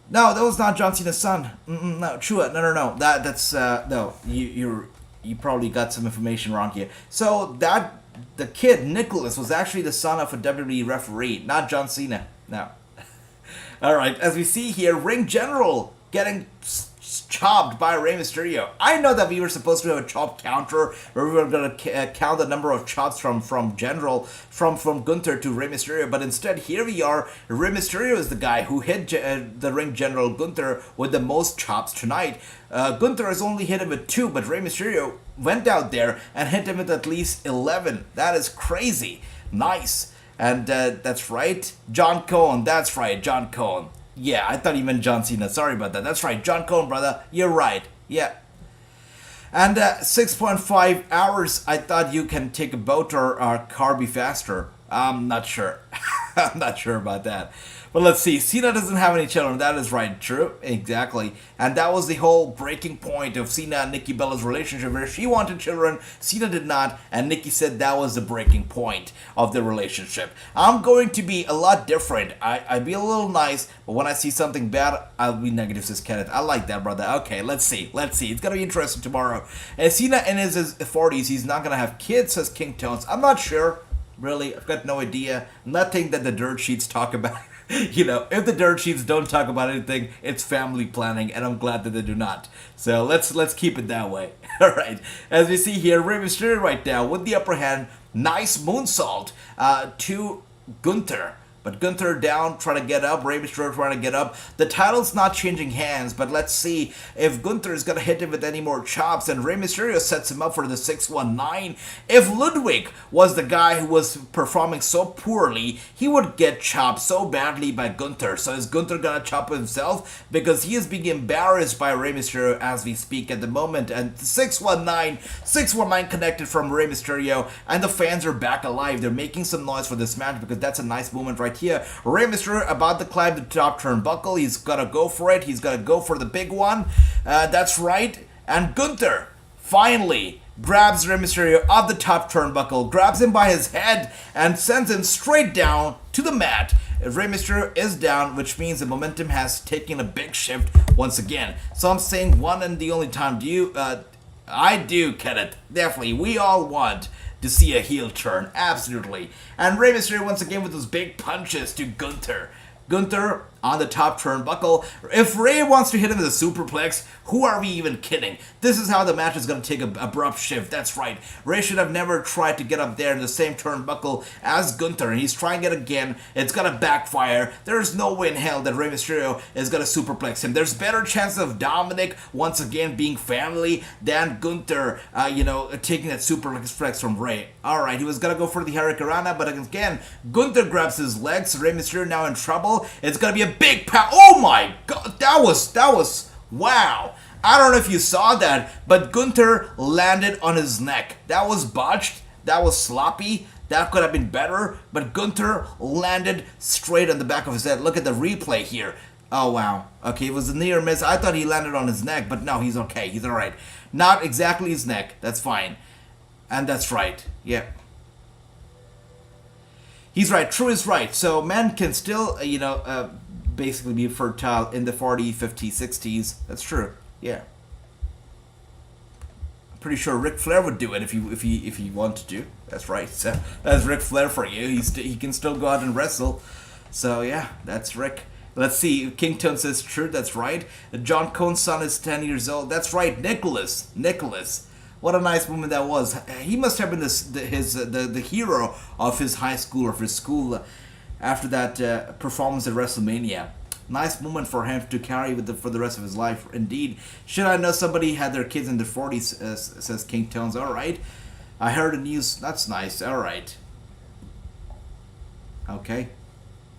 No, that was not John Cena's son. No, Chua, no. That's no. You probably got some information wrong here. So that the kid, Nicholas, was actually the son of a WWE referee, not John Cena. No. Alright, as we see here, Ring General getting chopped by Rey Mysterio. I know that we were supposed to have a chop counter where we were going to count the number of chops from General, from Gunther to Rey Mysterio, but instead here we are. Rey Mysterio is the guy who hit the Ring General Gunther with the most chops tonight. Gunther has only hit him with 2, but Rey Mysterio went out there and hit him with at least 11. That is crazy. Nice. And that's right, John Cone. That's right, John Cone. Yeah, I thought you meant John Cena. Sorry about that. That's right, John Cone, brother. You're right. Yeah. And 6.5 hours. I thought you can take a boat or car be faster. I'm not sure. I'm not sure about that. But let's see. Cena doesn't have any children. That is right. True. Exactly. And that was the whole breaking point of Cena and Nikki Bella's relationship, where she wanted children, Cena did not, and Nikki said that was the breaking point of the relationship. I'm going to be a lot different. I'd be a little nice, but when I see something bad, I'll be negative, says Kenneth. I like that, brother. Okay, let's see. Let's see. It's going to be interesting tomorrow. And Cena in his 40s, he's not going to have kids, says King Tones. I'm not sure. Really, I've got no idea. Nothing that the dirt sheets talk about. You know, if the dirt sheets don't talk about anything, it's family planning, and I'm glad that they do not. So let's keep it that way. All right. As we see here, Rey Mysterio right now with the upper hand. Nice moonsault to Gunther. But Gunther down, trying to get up. Rey Mysterio trying to get up. The title's not changing hands, but let's see if Gunther is going to hit him with any more chops. And Rey Mysterio sets him up for the 619. If Ludwig was the guy who was performing so poorly, he would get chopped so badly by Gunther. So is Gunther going to chop himself? Because he is being embarrassed by Rey Mysterio as we speak at the moment. And 619 connected from Rey Mysterio. And the fans are back alive. They're making some noise for this match because that's a nice moment right here. Rey Mysterio about to climb the top turnbuckle. He's gonna go for it. He's gonna go for the big one. That's right. And Gunther finally grabs Rey Mysterio off the top turnbuckle, grabs him by his head, and sends him straight down to the mat. Rey Mysterio is down, which means the momentum has taken a big shift once again. So I'm saying one and the only time. Do you? I do, Kenneth. Definitely. We all want to see a heel turn, absolutely. And Rey Mysterio once again with those big punches to Gunther. Gunther on the top turnbuckle. If Rey wants to hit him with a superplex, who are we even kidding? This is how the match is going to take an abrupt shift. That's right. Rey should have never tried to get up there in the same turnbuckle as Gunther, and he's trying it again. It's going to backfire. There's no way in hell that Rey Mysterio is going to superplex him. There's better chances of Dominic once again being family than Gunther, taking that superplex from Rey. Alright, he was going to go for the Hurricanrana, but again, Gunther grabs his legs. Rey Mysterio now in trouble. It's going to be a big power. Oh my god, that was wow. I don't know if you saw that, but Gunther landed on his neck. That was botched. That was sloppy. That could have been better, but Gunther landed straight on the back of his head. Look at the replay here. Oh wow. Okay, it was a near miss. I thought he landed on his neck, but no, he's okay. He's alright. Not exactly his neck. That's fine. And that's right. Yeah. He's right. True is right. So men can still, basically be fertile in the 40s, 50s, 60s. That's true. Yeah. I'm pretty sure Ric Flair would do it if he wanted to. That's right. So that's Ric Flair for you. He can still go out and wrestle. So yeah, that's Rick. Let's see. Kington says true. That's right. John Cone's son is 10 years old. That's right. Nicholas. What a nice moment that was. He must have been the hero of his high school or of his school after that performance at WrestleMania. Nice moment for him to carry for the rest of his life. Indeed. Should I know somebody had their kids in their 40s, says King Tones. Alright. I heard the news. That's nice. Alright. Okay.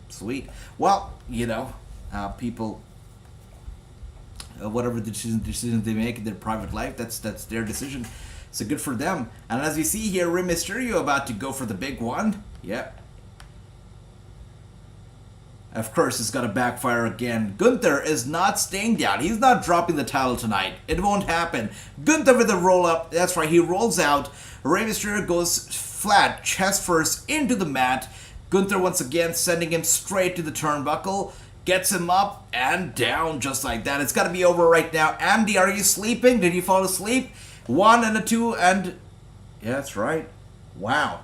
Sweet. Well, people, whatever decisions they make in their private life, that's their decision. So good for them. And as we see here, Rey Mysterio about to go for the big one. Yeah. Of course, it's gonna backfire again. Gunther is not staying down. He's not dropping the title tonight. It won't happen. Gunther with a roll up. That's right, he rolls out. Rey Mysterio goes flat, chest first, into the mat. Gunther once again sending him straight to the turnbuckle. Gets him up and down just like that. It's gotta be over right now. Andy, are you sleeping? Did you fall asleep? 1 and a 2 and... Yeah, that's right. Wow.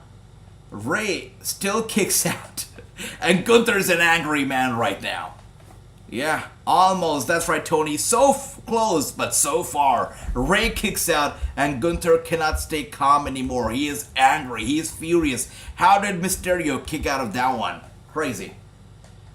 Rey still kicks out. And Gunther's an angry man right now. Yeah, almost. That's right, Tony. So close, but so far. Rey kicks out, and Gunther cannot stay calm anymore. He is angry. He is furious. How did Mysterio kick out of that one? Crazy.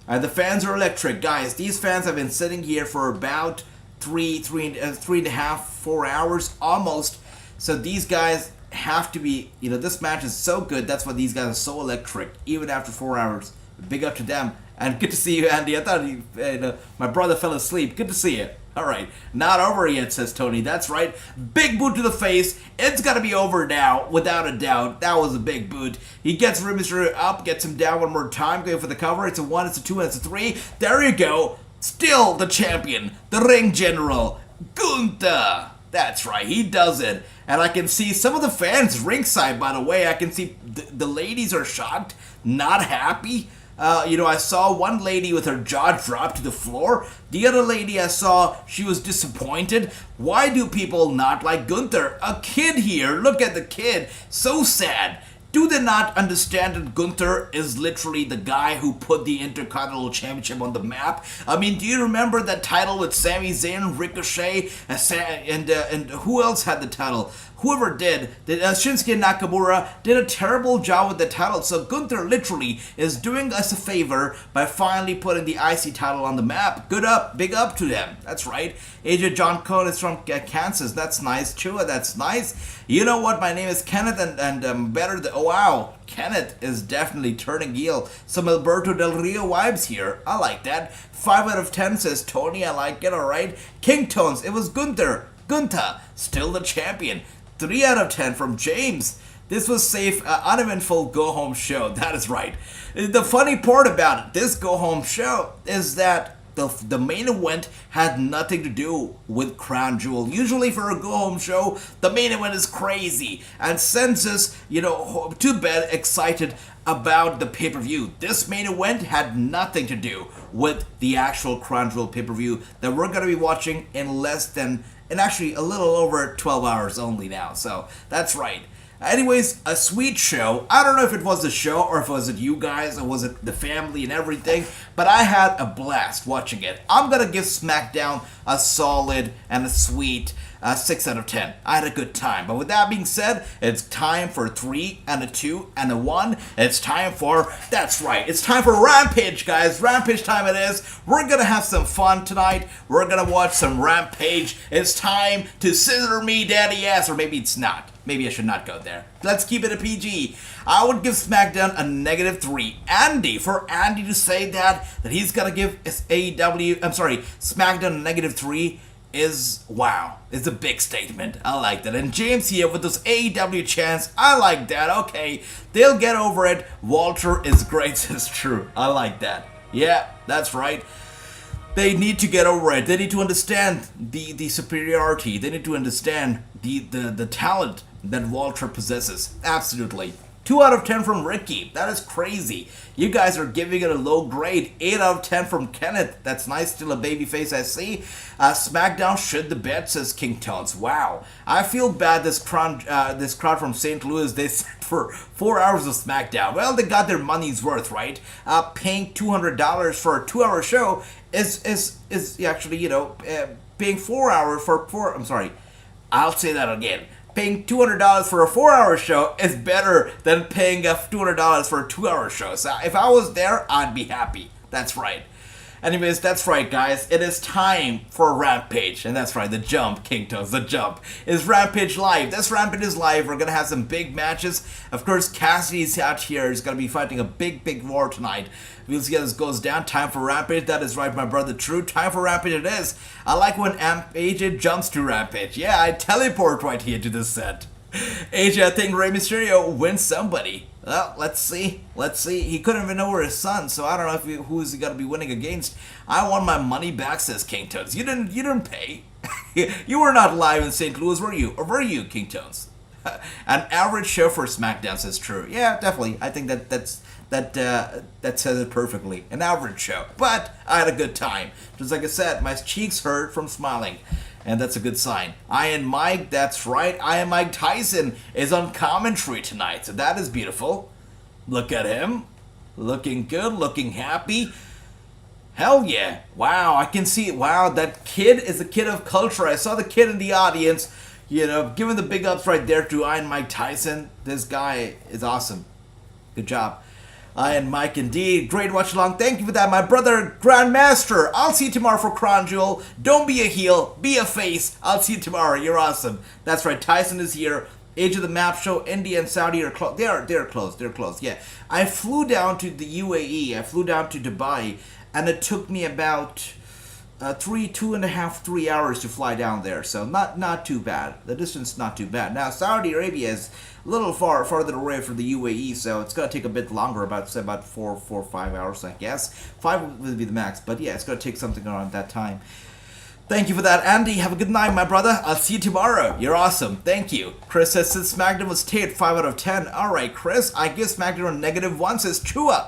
And the fans are electric. Guys, these fans have been sitting here for about three and a half, 4 hours, almost. So these guys have to be, this match is so good. That's why these guys are so electric, even after 4 hours. Big up to them. And good to see you, Andy. I thought my brother fell asleep. Good to see you. All right. Not over yet, says Tony. That's right. Big boot to the face. It's got to be over now, without a doubt. That was a big boot. He gets Rey Mysterio up, gets him down one more time, going for the cover. It's a 1, it's a 2, and it's a 3. There you go. Still the champion, the ring general, Gunther. That's right. He does it. And I can see some of the fans ringside, by the way. I can see the ladies are shocked, not happy. I saw one lady with her jaw dropped to the floor. The other lady I saw, she was disappointed. Why do people not like Gunther? A kid here. Look at the kid. So sad. Do they not understand that Gunther is literally the guy who put the Intercontinental Championship on the map? I mean, do you remember that title with Sami Zayn, Ricochet, and who else had the title? Whoever did Shinsuke Nakamura did a terrible job with the title. So Gunther literally is doing us a favor by finally putting the IC title on the map. Big up to them. That's right. AJ John Cone is from Kansas. That's nice. Chua, that's nice. You know what? My name is Kenneth, and better than... Oh, wow. Kenneth is definitely turning heel. Some Alberto Del Rio vibes here. I like that. 5 out of 10 says Tony. I like it. All right. King Tones. It was Gunther. Gunther, still the champion. 3 out of 10 from James. This was safe, uneventful go-home show. That is right. The funny part about it, this go-home show, is that the main event had nothing to do with Crown Jewel. Usually for a go-home show, the main event is crazy and sends us, to bed excited about the pay-per-view. This main event had nothing to do with the actual Crown Jewel pay-per-view that we're going to be watching in actually a little over 12 hours only now. So that's right. Anyways, a sweet show. I don't know if it was the show or if it was you guys or was it the family and everything, but I had a blast watching it. I'm gonna give SmackDown a solid and a sweet 6 out of 10. I had a good time. But with that being said, it's time for 3 and a 2 and a 1. It's time for, that's right, it's time for Rampage, guys. Rampage time it is. We're gonna have some fun tonight. We're gonna watch some Rampage. It's time to scissor me daddy ass, or maybe it's not. Maybe I should not go there. Let's keep it a PG. I would give SmackDown a -3. Andy, for Andy to say that he's gonna give SmackDown a -3 is, wow, it's a big statement. I like that. And James here with those AEW chants, I like that. Okay, they'll get over it. Walter is great, it's true. I like that. Yeah, that's right. They need to get over it. They need to understand the superiority. They need to understand the talent that Walter possesses. Absolutely. 2 out of 10 from Ricky. That is crazy. You guys are giving it a low grade. 8 out of 10 from Kenneth. That's nice. Still a babyface, I see. SmackDown should the bet, says King Tones. Wow. I feel bad this crowd from St. Louis, they sat for 4 hours of SmackDown. Well, they got their money's worth, right? Paying $200 for a 2-hour show is actually, paying 4 hours for 4... I'm sorry. I'll say that again. Paying $200 for a 4-hour show is better than paying $200 for a 2-hour show. So if I was there, I'd be happy. That's right. Anyways, that's right, guys. It is time for Rampage. And that's right, the jump, King Toes, the jump. Is Rampage live? This Rampage is live. We're going to have some big matches. Of course, Cassidy's out here. He's going to be fighting a big war tonight. We'll see how this goes down. Time for Rampage. That is right, my brother. True. Time for Rampage it is. I like when AJ jumps to Rampage. Yeah, I teleport right here to this set. AJ, I think Rey Mysterio wins somebody. Well, let's see. He couldn't even know where his son, so I don't know who's he got to be winning against. I want my money back, says King Tones. You didn't pay. You were not live in St. Louis, were you? Or were you, King Tones? An average show for SmackDown, says True. Yeah, definitely. I think that says it perfectly. An average show. But I had a good time. Just like I said, my cheeks hurt from smiling. and that's a good sign. Iron Mike, that's right, Iron Mike Tyson is on commentary tonight, so that is beautiful. Look at him. Looking good, looking happy. Hell yeah. Wow, I can see it. Wow, that kid is a kid of culture. I saw the kid in the audience, you know, giving the big ups right there to Iron Mike Tyson. This guy is awesome. Good job. Iron Mike, indeed. Great watch along. Thank you for that, my brother Grandmaster. I'll see you tomorrow for Crown Jewel. Don't be a heel, be a face. I'll see you tomorrow. You're awesome. That's right, Tyson is here. Age of the Map Show, India and Saudi are closed. They're closed. They're closed. Yeah. I flew down to the UAE. I flew down to Dubai, and it took me about 3 hours to fly down there. So not too bad. The distance not too bad. Now Saudi Arabia is a little farther away from the UAE, so it's gonna take a bit longer. About 4 or 5 hours, I guess. 5 would be the max, but yeah, it's gonna take something around that time. Thank you for that, Andy. Have a good night, my brother. I'll see you tomorrow. You're awesome. Thank you. Chris says, since SmackDown was taped, 5 out of 10. Alright, Chris, I give SmackDown a -1, says Chua.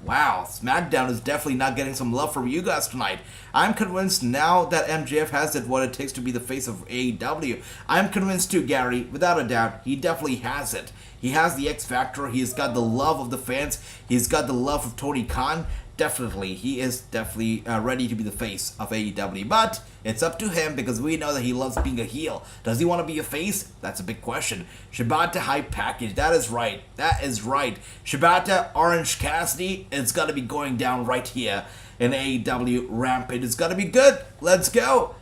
Wow, SmackDown is definitely not getting some love from you guys tonight. I'm convinced now that MJF has it what it takes to be the face of AEW. I'm convinced too, Gary. Without a doubt, he definitely has it. He has the X Factor. He's got the love of the fans. He's got the love of Tony Khan. Definitely, he is definitely ready to be the face of AEW. But it's up to him because we know that he loves being a heel. Does he want to be a face? That's a big question. Shibata hype package. That is right. That is right. Shibata, Orange Cassidy. It's got to be going down right here in AEW Rampage. It's got to be good. Let's go.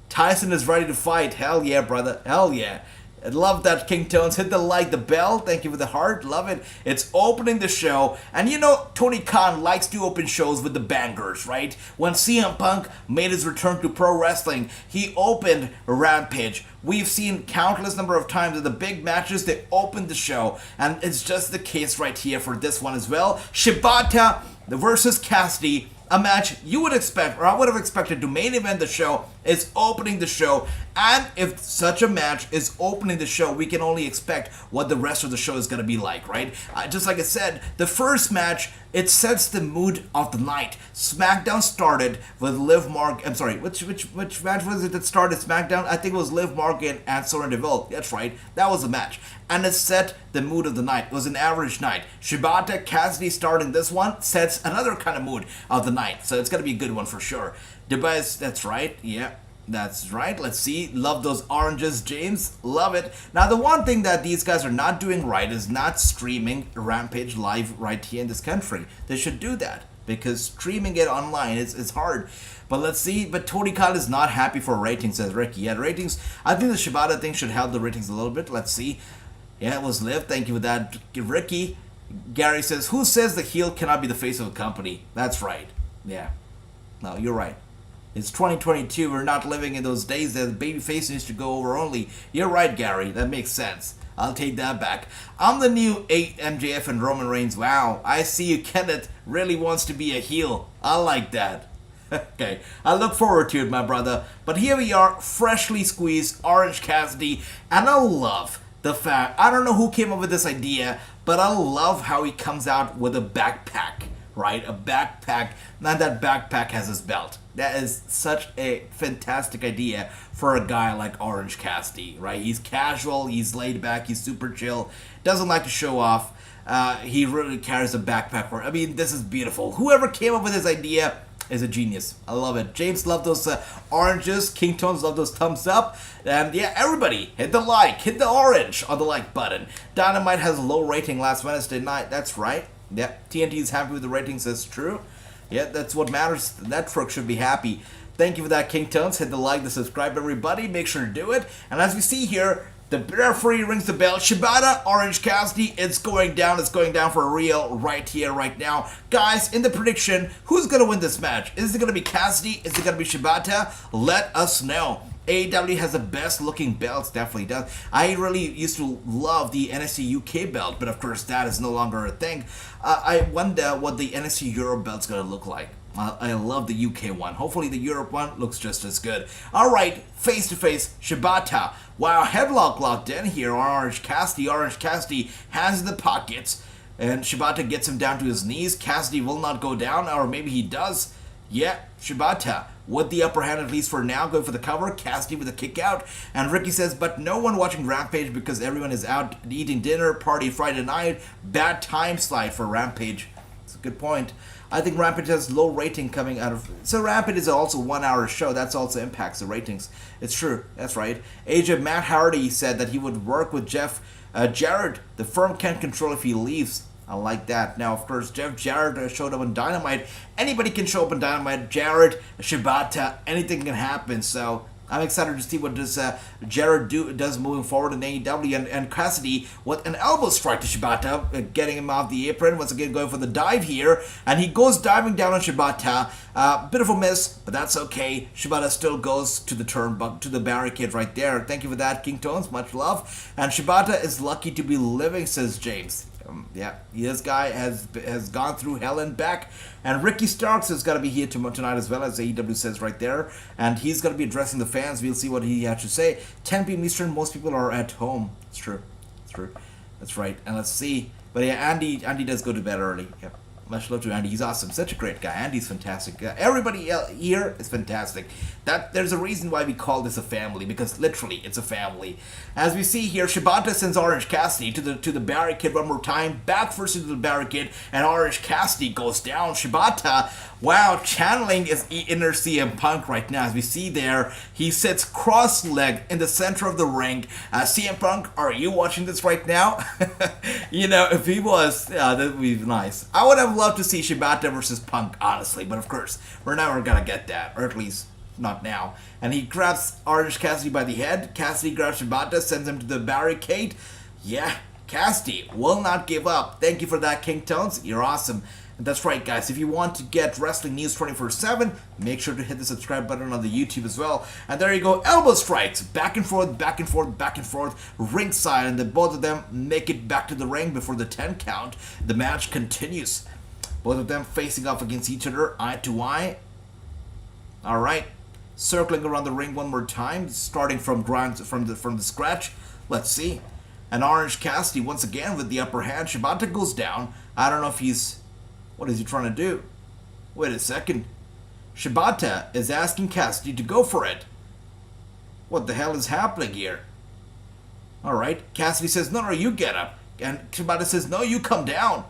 Tyson is ready to fight. Hell yeah, brother. Hell yeah. I love that, King Tones. Hit the like, the bell. Thank you for the heart. Love it. It's opening the show. And you know, Tony Khan likes to open shows with the bangers, right? When CM Punk made his return to pro wrestling, he opened Rampage. We've seen countless number of times in the big matches, they opened the show. And it's just the case right here for this one as well. Shibata versus Cassidy. A match you would expect, or I would have expected to main event the show, is opening the show. And if such a match is opening the show, we can only expect what the rest of the show is going to be like, right? Just like I said, the first match, it sets the mood of the night. SmackDown started with Liv Morgan. I'm sorry, which match was it that started SmackDown? I think it was Liv Morgan and Sonya Deville. That's right, that was the match. And it set the mood of the night. It was an average night. Shibata, Cassidy starting this one sets another kind of mood of the night. So it's going to be a good one for sure. Dubai, that's right. Yeah, that's right. Let's see. Love those oranges, James. Love it. Now, the one thing that these guys are not doing right is not streaming Rampage live right here in this country. They should do that because streaming it online is hard. But let's see. But Tony Khan is not happy for ratings, says Ricky. Yeah, ratings. I think the Shibata thing should help the ratings a little bit. Let's see. Yeah, it was Liv. Thank you for that, Ricky. Gary says, who says the heel cannot be the face of a company? That's right. Yeah. No, you're right. It's 2022. We're not living in those days that babyface needs to go over only. You're right, Gary. That makes sense. I'll take that back. I'm the new 8 MJF and Roman Reigns. Wow. I see you, Kenneth really wants to be a heel. I like that. Okay. I look forward to it, my brother. But here we are, freshly squeezed Orange Cassidy. And I love the fact, I don't know who came up with this idea, but I love how he comes out with a backpack, right? A backpack, and that backpack has his belt. That is such a fantastic idea for a guy like Orange Cassidy, right? He's casual, he's laid back, he's super chill, doesn't like to show off. He really carries a backpack for, I mean, this is beautiful. Whoever came up with this idea is a genius. I love it. James loved those oranges. King Tones love those thumbs up. And yeah, everybody, hit the like. Hit the orange on the like button. Dynamite has a low rating last Wednesday night. That's right. Yeah, TNT is happy with the ratings. That's true. Yeah, that's what matters. The network should be happy. Thank you for that, King Tones. Hit the like, the subscribe, everybody. Make sure to do it. And as we see here, the referee rings the bell. Shibata, Orange Cassidy, it's going down. It's going down for real right here, right now. Guys, in the prediction, who's going to win this match? Is it going to be Cassidy? Is it going to be Shibata? Let us know. AEW has the best looking belts, definitely does. I really used to love the NXT UK belt, but of course that is no longer a thing. I wonder what the NXT Europe belt's going to look like. I love the UK one. Hopefully the Europe one looks just as good. Alright, face to face, Shibata. Wow, headlock locked in here on Orange Cassidy. Orange Cassidy has the pockets, and Shibata gets him down to his knees. Cassidy will not go down, or maybe he does. Yeah, Shibata with the upper hand, at least for now, going for the cover. Cassidy with a kick out. And Ricky says, but no one watching Rampage because everyone is out eating dinner, party Friday night. Bad time slide for Rampage. That's a good point. I think Rampage has low rating coming out of... So Rampage is also a 1 hour show. That's also impacts the ratings. It's true. That's right. Agent Matt Hardy said that he would work with Jeff Jarrett. The firm can't control if he leaves. I like that. Now, of course, Jeff Jarrett showed up on Dynamite. Anybody can show up on Dynamite. Jarrett, Shibata, anything can happen. So I'm excited to see what does Jarrett does moving forward in AEW. And Cassidy with an elbow strike to Shibata, getting him off the apron. Once again, going for the dive here. And he goes diving down on Shibata. Bit of a miss, but that's okay. Shibata still goes to the turnbuckle, to the barricade right there. Thank you for that, King Tones. Much love. And Shibata is lucky to be living, says James. Yeah, this guy has gone through hell and back. And Ricky Starks is going to be here tonight as well, as AEW says right there. And he's going to be addressing the fans. We'll see what he has to say. 10 p.m. Eastern, most people are at home. It's true. It's true. That's right. And let's see. But yeah, Andy does go to bed early. Yeah. Much love to Andy. He's awesome. Such a great guy. Andy's fantastic. Everybody here is fantastic. There's a reason why we call this a family, because literally it's a family. As we see here, Shibata sends Orange Cassidy to the barricade one more time. Back first into the barricade, and Orange Cassidy goes down. Shibata, wow, channeling his inner CM Punk right now. As we see there, he sits cross-legged in the center of the ring. CM Punk, are you watching this right now? You know, if he was, that would be nice. I would have loved to see Shibata versus Punk, honestly, but of course, we're never gonna get that, or at least not now. And he grabs Orange Cassidy by the head. Cassidy grabs Shibata, sends him to the barricade. Yeah, Cassidy will not give up. Thank you for that, King Tones. You're awesome. And that's right, guys. If you want to get wrestling news 24/7, make sure to hit the subscribe button on the YouTube as well. And there you go. Elbow strikes. Back and forth, back and forth, back and forth. Ringside. And then both of them make it back to the ring before the 10 count. The match continues. Both of them facing off against each other, eye to eye. All right. Circling around the ring one more time, starting from the scratch. Let's see. And Orange Cassidy once again with the upper hand. Shibata goes down. I don't know if he's... What is he trying to do? Wait a second. Shibata is asking Cassidy to go for it. What the hell is happening here? Alright, Cassidy says, no, you get up. And Shibata says, no, you come down.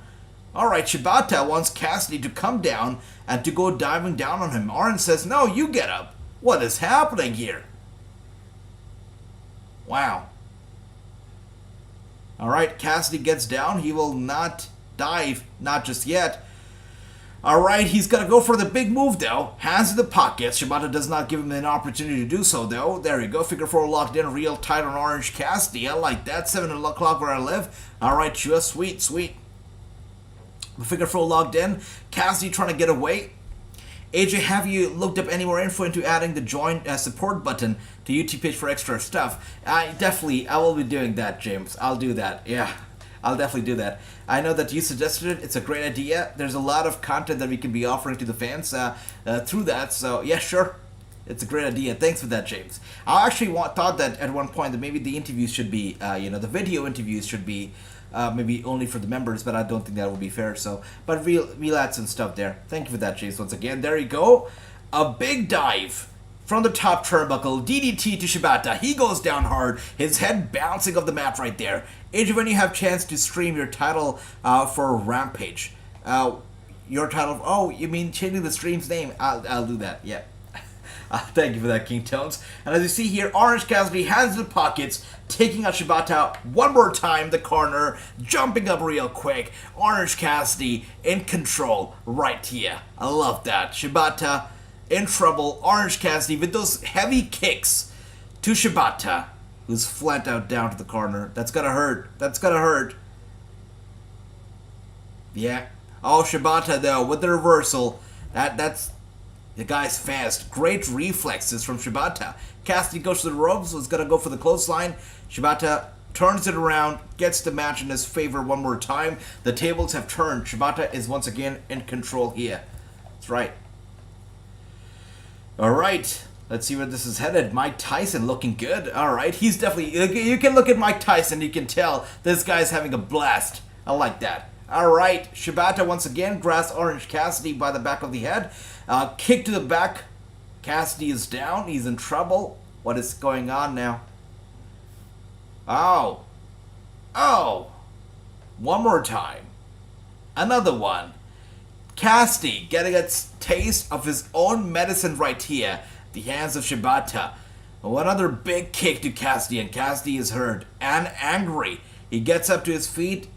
Alright, Shibata wants Cassidy to come down and to go diving down on him. Orange says, no, you get up. What is happening here? Wow. Alright, Cassidy gets down. He will not dive, not just yet. Alright, he's going to go for the big move though. Hands in the pockets. Shibata does not give him an opportunity to do so though. There you go. Figure 4 locked in, real tight on Orange Cassidy. I like that. 7 o'clock where I live. Alright, sure. Sweet, sweet. Figure 4 logged in. Cassidy trying to get away. AJ, have you looked up any more info into adding the join support button to YouTube page for extra stuff? I will be doing that, James. I'll do that. Yeah, I'll definitely do that. I know that you suggested it. It's a great idea. There's a lot of content that we can be offering to the fans through that. So yeah, sure. It's a great idea. Thanks for that, James. I actually thought that at one point that maybe the interviews should be, the video interviews should be maybe only for the members, but I don't think that would be fair. So, but we'll add some stuff there. Thank you for that, James. Once again, there you go. A big dive from the top turnbuckle, DDT to Shibata. He goes down hard, his head bouncing off the mat right there. AJ, when you have chance to stream your title for Rampage, your title. Oh, you mean changing the stream's name? I'll do that. Yeah. Thank you for that, King Tones. And as you see here, Orange Cassidy hands in the pockets, taking out Shibata one more time, the corner, jumping up real quick. Orange Cassidy in control right here. I love that. Shibata in trouble. Orange Cassidy with those heavy kicks to Shibata, who's flat out down to the corner. That's gonna hurt. That's gonna hurt. Yeah. Oh, Shibata, though, with the reversal. That's... The guy's fast. Great reflexes from Shibata. Cassidy goes to the ropes, so he's going to go for the clothesline. Shibata turns it around, gets the match in his favor one more time. The tables have turned. Shibata is once again in control here. That's right. Alright, let's see where this is headed. Mike Tyson looking good. Alright, he's definitely... You can look at Mike Tyson, you can tell this guy's having a blast. I like that. Alright, Shibata once again grabs Orange Cassidy by the back of the head. Kick to the back. Cassidy is down. He's in trouble. What is going on now? Oh. Oh. One more time. Another one. Cassidy getting a taste of his own medicine right here. The hands of Shibata. Another big kick to Cassidy, and Cassidy is hurt and angry. He gets up to his feet,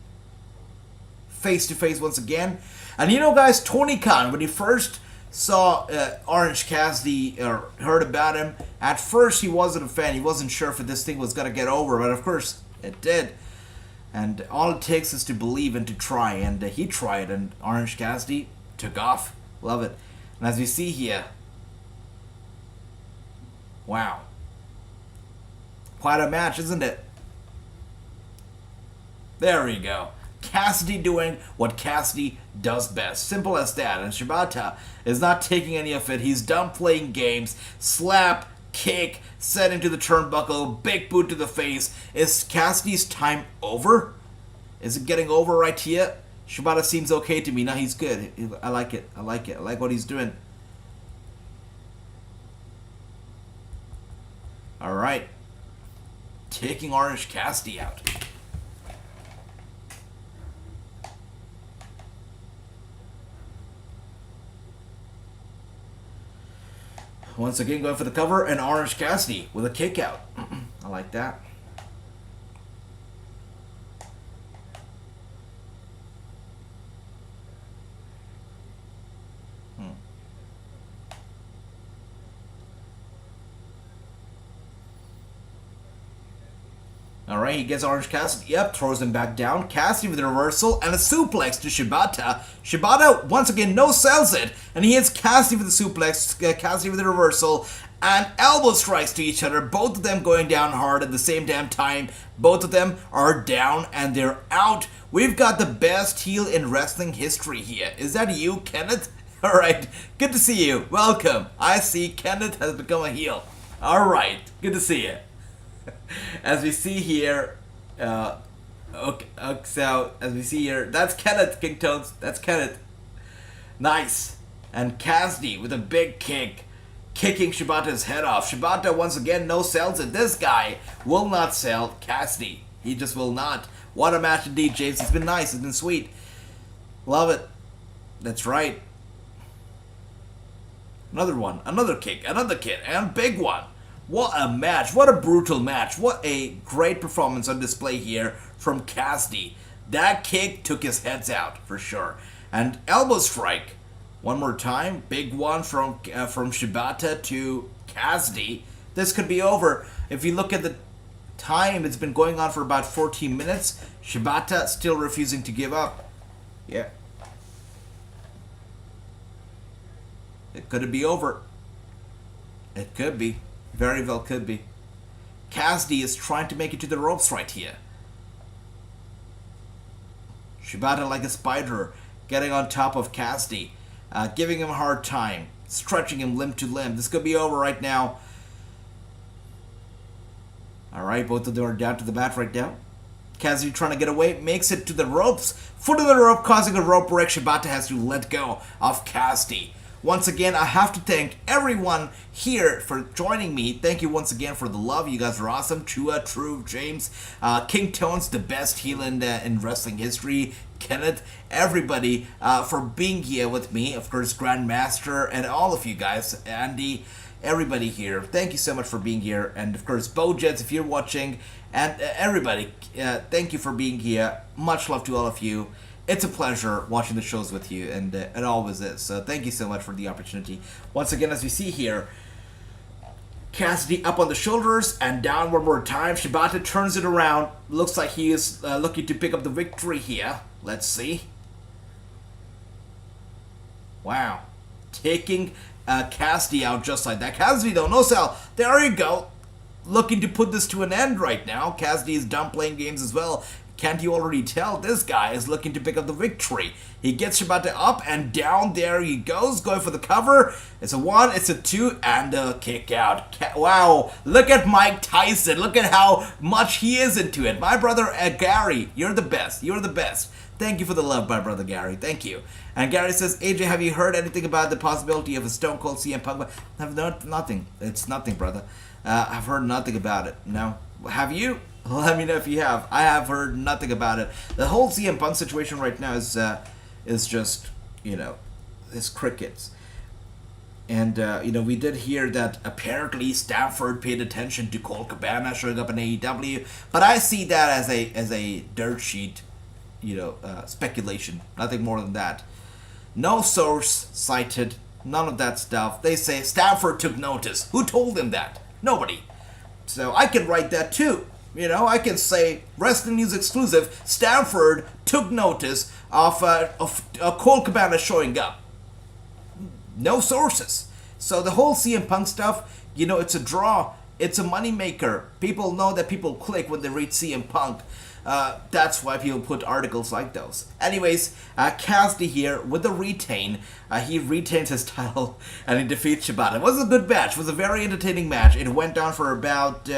face to face once again. And you know, guys, Tony Khan, when he first saw Orange Cassidy or heard about him, at first he wasn't a fan. He wasn't sure if this thing was gonna get over, but of course it did. And all it takes is to believe and to try, and he tried, and Orange Cassidy took off. Love it. And as we see here, wow, quite a match, isn't it? There we go. Cassidy doing what Cassidy does best. Simple as that. And Shibata is not taking any of it. He's done playing games. Slap, kick, set into the turnbuckle, big boot to the face. Is Cassidy's time over? Is it getting over right here? Shibata seems okay to me. Now he's good. I like it. I like it. I like what he's doing. Alright. Taking Orange Cassidy out. Once again, going for the cover, and Orange Cassidy with a kick out. I like that. Alright, he gets Orange Cassidy up, throws him back down. Cassidy with a reversal and a suplex to Shibata. Shibata once again no-sells it, and he hits Cassidy with a suplex, Cassidy with a reversal, and elbow strikes to each other, both of them going down hard at the same damn time. Both of them are down and they're out. We've got the best heel in wrestling history here. Is that you, Kenneth? Alright, good to see you. Welcome. I see Kenneth has become a heel. Alright, good to see you. As we see here, so as we see here, that's Kenneth, King Toads. That's Kenneth. Nice. And Cassidy with a big kick, kicking Shibata's head off. Shibata once again no-sells it. This guy will not sell Cassidy. He just will not. What a match indeed, James. It's been nice. It's been sweet. Love it. That's right. Another one. Another kick. Another kick. And big one. What a match. What a brutal match. What a great performance on display here from Cassidy. That kick took his heads out for sure. And elbow strike. One more time. Big one from Shibata to Cassidy. This could be over. If you look at the time, it's been going on for about 14 minutes. Shibata still refusing to give up. Yeah. Could it be over? It could be. Very well could be. Cassidy is trying to make it to the ropes right here. Shibata like a spider, getting on top of Cassidy, giving him a hard time, stretching him limb to limb. This could be over right now. Alright, both of them are down to the mat right now. Cassidy trying to get away, makes it to the ropes. Foot of the rope, causing a rope break. Shibata has to let go of Cassidy. Once again, I have to thank everyone here for joining me. Thank you once again for the love. You guys are awesome. Chua, True, James, King Tones, the best heel in wrestling history. Kenneth, everybody for being here with me. Of course, Grandmaster and all of you guys. Andy, everybody here. Thank you so much for being here. And of course, Bojets, if you're watching. And everybody, thank you for being here. Much love to all of you. It's a pleasure watching the shows with you, and it always is. So thank you so much for the opportunity. Once again, as we see here, Cassidy up on the shoulders and down one more time. Shibata turns it around. Looks like he is looking to pick up the victory here. Let's see. Wow. Taking Cassidy out just like that. Cassidy though, no sell. There you go. Looking to put this to an end right now. Cassidy is done playing games as well. Can't you already tell this guy is looking to pick up the victory? He gets Shibata up and down, there he goes, going for the cover. It's a 1, it's a 2, and a kick out. Wow, look at Mike Tyson, look at how much he is into it. My brother Gary, you're the best, you're the best. Thank you for the love, my brother Gary, thank you. And Gary says, AJ, have you heard anything about the possibility of a Stone Cold CM Punk? I've heard nothing, it's nothing, brother. I've heard nothing about it, no. Have you? Let me know if you have. I have heard nothing about it. The whole CM Punk situation right now is just, you know, it's crickets. And, you know, we did hear that apparently Stafford paid attention to Colt Cabana showing up in AEW, but I see that as a dirt sheet, you know, speculation. Nothing more than that. No source cited, none of that stuff. They say Stafford took notice. Who told him that? Nobody. So I can write that too. You know, I can say Wrasslinews exclusive. Stafford took notice of Colt Cabana showing up. No sources. So the whole CM Punk stuff, you know, it's a draw. It's a moneymaker. People know that people click when they read CM Punk. That's why people put articles like those. Anyways, Cassidy here with the retain. He retains his title and he defeats Shibata. It was a good match. It was a very entertaining match. It went down for about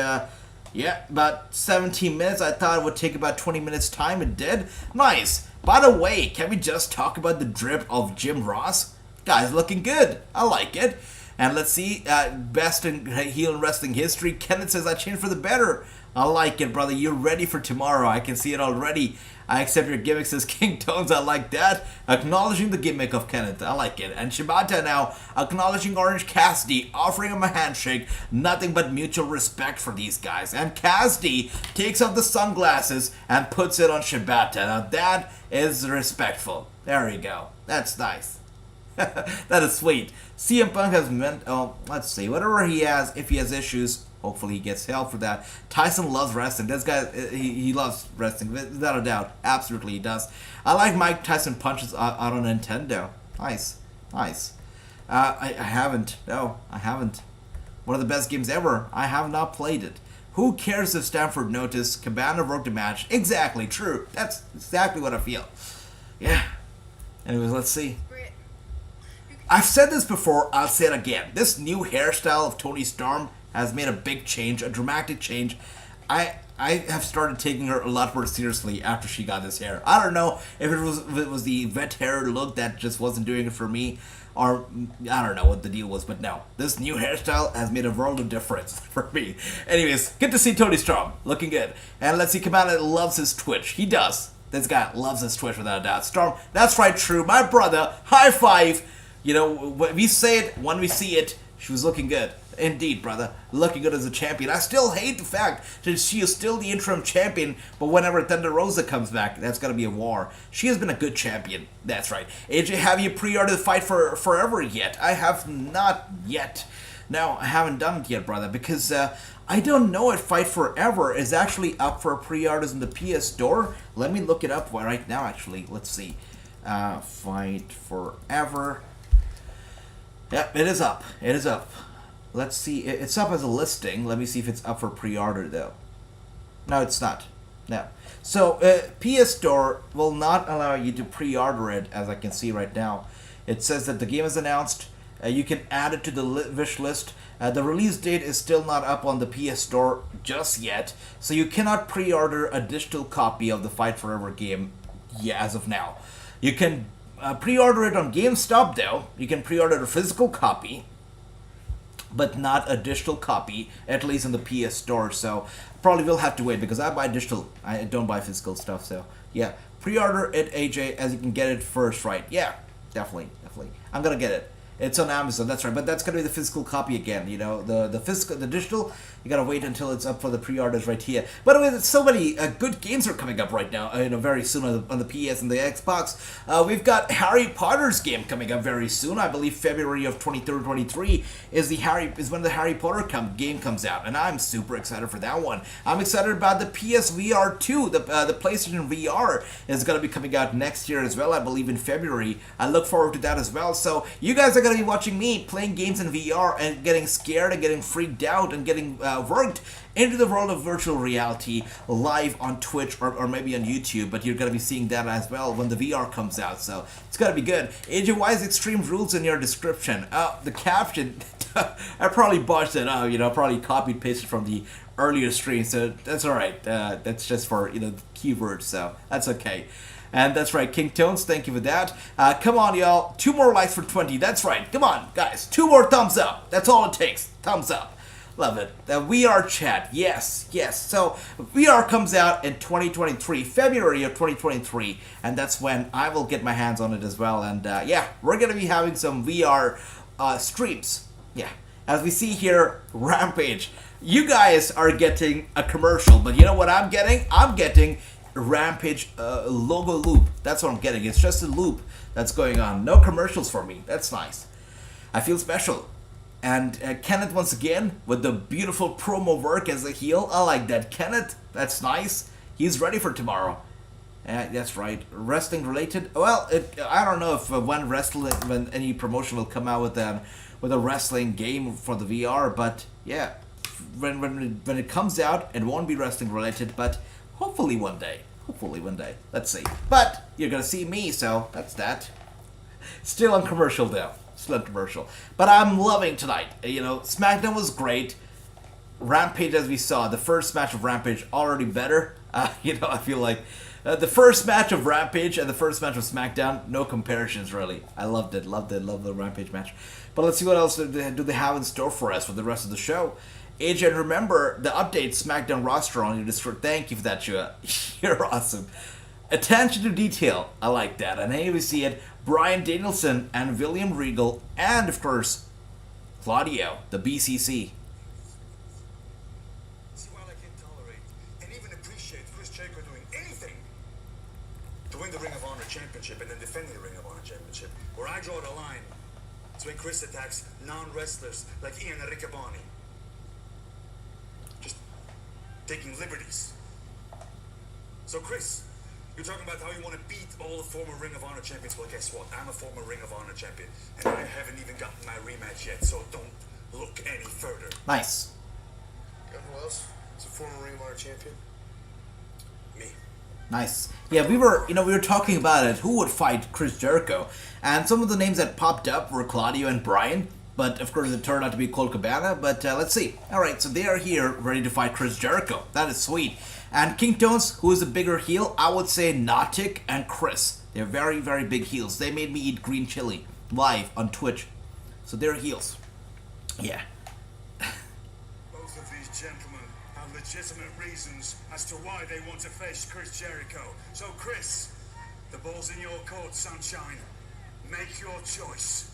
17 minutes. I thought it would take about 20 minutes time. It did. Nice. By the way, can we just talk about the drip of Jim Ross? Guy's looking good. I like it. And let's see, best in heel and wrestling history. Kenneth says, I changed for the better. I like it, brother. You're ready for tomorrow. I can see it already. I accept your gimmick, says King Tones. I like that. Acknowledging the gimmick of Kenneth. I like it. And Shibata now acknowledging Orange Cassidy, offering him a handshake. Nothing but mutual respect for these guys. And Cassidy takes off the sunglasses and puts it on Shibata. Now that is respectful. There you go. That's nice. That is sweet. CM Punk has meant, let's see, whatever he has, if he has issues, hopefully he gets help for that. Tyson loves wrestling. This guy, he loves wrestling, without a doubt. Absolutely he does. I like Mike Tyson punches out on Nintendo. Nice. Nice. I haven't. No, I haven't. One of the best games ever. I have not played it. Who cares if Stanford noticed? Cabana broke the match. Exactly, true. That's exactly what I feel. Yeah. Anyways, let's see. I've said this before, I'll say it again. This new hairstyle of Toni Storm has made a big change, a dramatic change. I have started taking her a lot more seriously after she got this hair. I don't know if it was the vet hair look that just wasn't doing it for me, or I don't know what the deal was, but no. This new hairstyle has made a world of difference for me. Anyways, good to see Toni Storm, looking good. And let's see, Cabana loves his Twitch. He does. This guy loves his Twitch without a doubt. Storm, that's right, true. My brother, high five. You know, when we say it, when we see it, she was looking good. Indeed, brother. Looking good as a champion. I still hate the fact that she is still the interim champion, but whenever Thunder Rosa comes back, that's going to be a war. She has been a good champion. That's right. AJ, have you pre-ordered Fight for Forever yet? I have not yet. No, I haven't done it yet, brother, because I don't know if Fight Forever is actually up for pre-orders in the PS Store. Let me look it up right now, actually. Let's see. Fight Forever. Yep, it is up. It is up. Let's see. It's up as a listing. Let me see if it's up for pre-order, though. No, it's not. No. So, PS Store will not allow you to pre-order it, as I can see right now. It says that the game is announced. You can add it to the wish list. The release date is still not up on the PS Store just yet, so you cannot pre-order a digital copy of the Fight Forever game as of now. You can pre-order it on GameStop, though. You can pre-order a physical copy, but not a digital copy, at least in the PS Store. So probably will have to wait, because I buy digital. I don't buy physical stuff. So yeah, pre-order it, AJ, as you can get it first, right? Yeah, definitely. I'm gonna get it. It's on Amazon, that's right, but that's gonna be the physical copy again. You know, the digital, you gotta wait until it's up for the pre-orders right here. By the way, there's so many good games are coming up right now. Very soon on the PS and the Xbox. We've got Harry Potter's game coming up very soon. I believe February of 2023 is when the Harry Potter game comes out, and I'm super excited for that one. I'm excited about the PSVR 2. The PlayStation VR is gonna be coming out next year as well. I believe in February. I look forward to that as well. So you guys are gonna be watching me playing games in VR and getting scared and getting freaked out and getting worked into the world of virtual reality live on Twitch or maybe on YouTube, but you're going to be seeing that as well when the VR comes out, so it's going to be good. AEW Extreme Rules in your description. The caption, I probably botched it out, probably copied pasted from the earlier stream, so that's alright. That's just for, keywords, so that's okay. And that's right, King Tones, thank you for that. Come on, y'all. 2 more likes for 20. That's right. Come on, guys. 2 more thumbs up. That's all it takes. Thumbs up. Love it. The VR chat. Yes, yes. So, VR comes out in 2023, February of 2023. And that's when I will get my hands on it as well. And yeah, we're going to be having some VR streams. Yeah. As we see here, Rampage. You guys are getting a commercial. But you know what I'm getting? I'm getting Rampage logo loop. That's what I'm getting. It's just a loop that's going on. No commercials for me. That's nice. I feel special. And Kenneth once again with the beautiful promo work as a heel. I like that. Kenneth, that's nice. He's ready for tomorrow. That's right. Wrestling related. Well, I don't know if when any promotion will come out with a wrestling game for the VR, but yeah, when it comes out, it won't be wrestling related, but hopefully one day. Hopefully one day. Let's see. But you're gonna see me, so that's that. Still on commercial though. Still on commercial. But I'm loving tonight. Smackdown was great. Rampage, as we saw, the first match of Rampage already better. I feel like the first match of Rampage and the first match of Smackdown, no comparisons really. I loved it. Loved the Rampage match. But let's see what else do they have in store for us for the rest of the show. AJ, and remember the update SmackDown roster on your Discord. Thank you for that, Shua. You're awesome. Attention to detail. I like that. And here we see it. Bryan Danielson and William Regal, and of course, Claudio, the BCC. See, while I can tolerate and even appreciate Chris Jericho doing anything to win the Ring of Honor Championship and then defending the Ring of Honor Championship, where I draw the line is when Chris attacks non-wrestlers like Ian Riccaboni. Just taking liberties. So Chris, you're talking about how you want to beat all the former Ring of Honor champions. Well, guess what? I'm a former Ring of Honor champion, and I haven't even gotten my rematch yet, so don't look any further. Nice. You know who else is a former Ring of Honor champion? Me. Nice. Yeah, we were talking about it. Who would fight Chris Jericho? And some of the names that popped up were Claudio and Bryan. But of course it turned out to be Colt Cabana. But let's see. Alright, so they are here ready to fight Chris Jericho. That is sweet. And King Tones, who is a bigger heel, I would say Nautic and Chris. They're very, very big heels. They made me eat green chili live on Twitch. So they're heels. Yeah. Both of these gentlemen have legitimate reasons as to why they want to face Chris Jericho. So Chris, the ball's in your court, sunshine. Make your choice.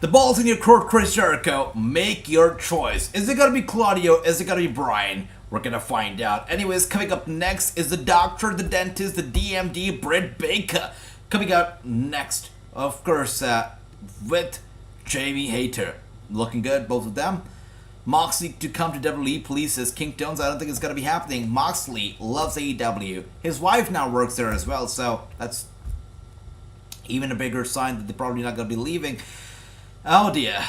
The ball's in your court, Chris Jericho. Make your choice. Is it gonna be Claudio? Is it gonna be Bryan? We're gonna find out. Anyways, coming up next is the doctor, the dentist, the DMD, Britt Baker. Coming out next, of course, with Jamie Hayter. Looking good, both of them. Moxley to come to WWE, please, says King Tones. I don't think it's gonna be happening. Moxley loves AEW. His wife now works there as well, so that's even a bigger sign that they're probably not gonna be leaving. Oh dear.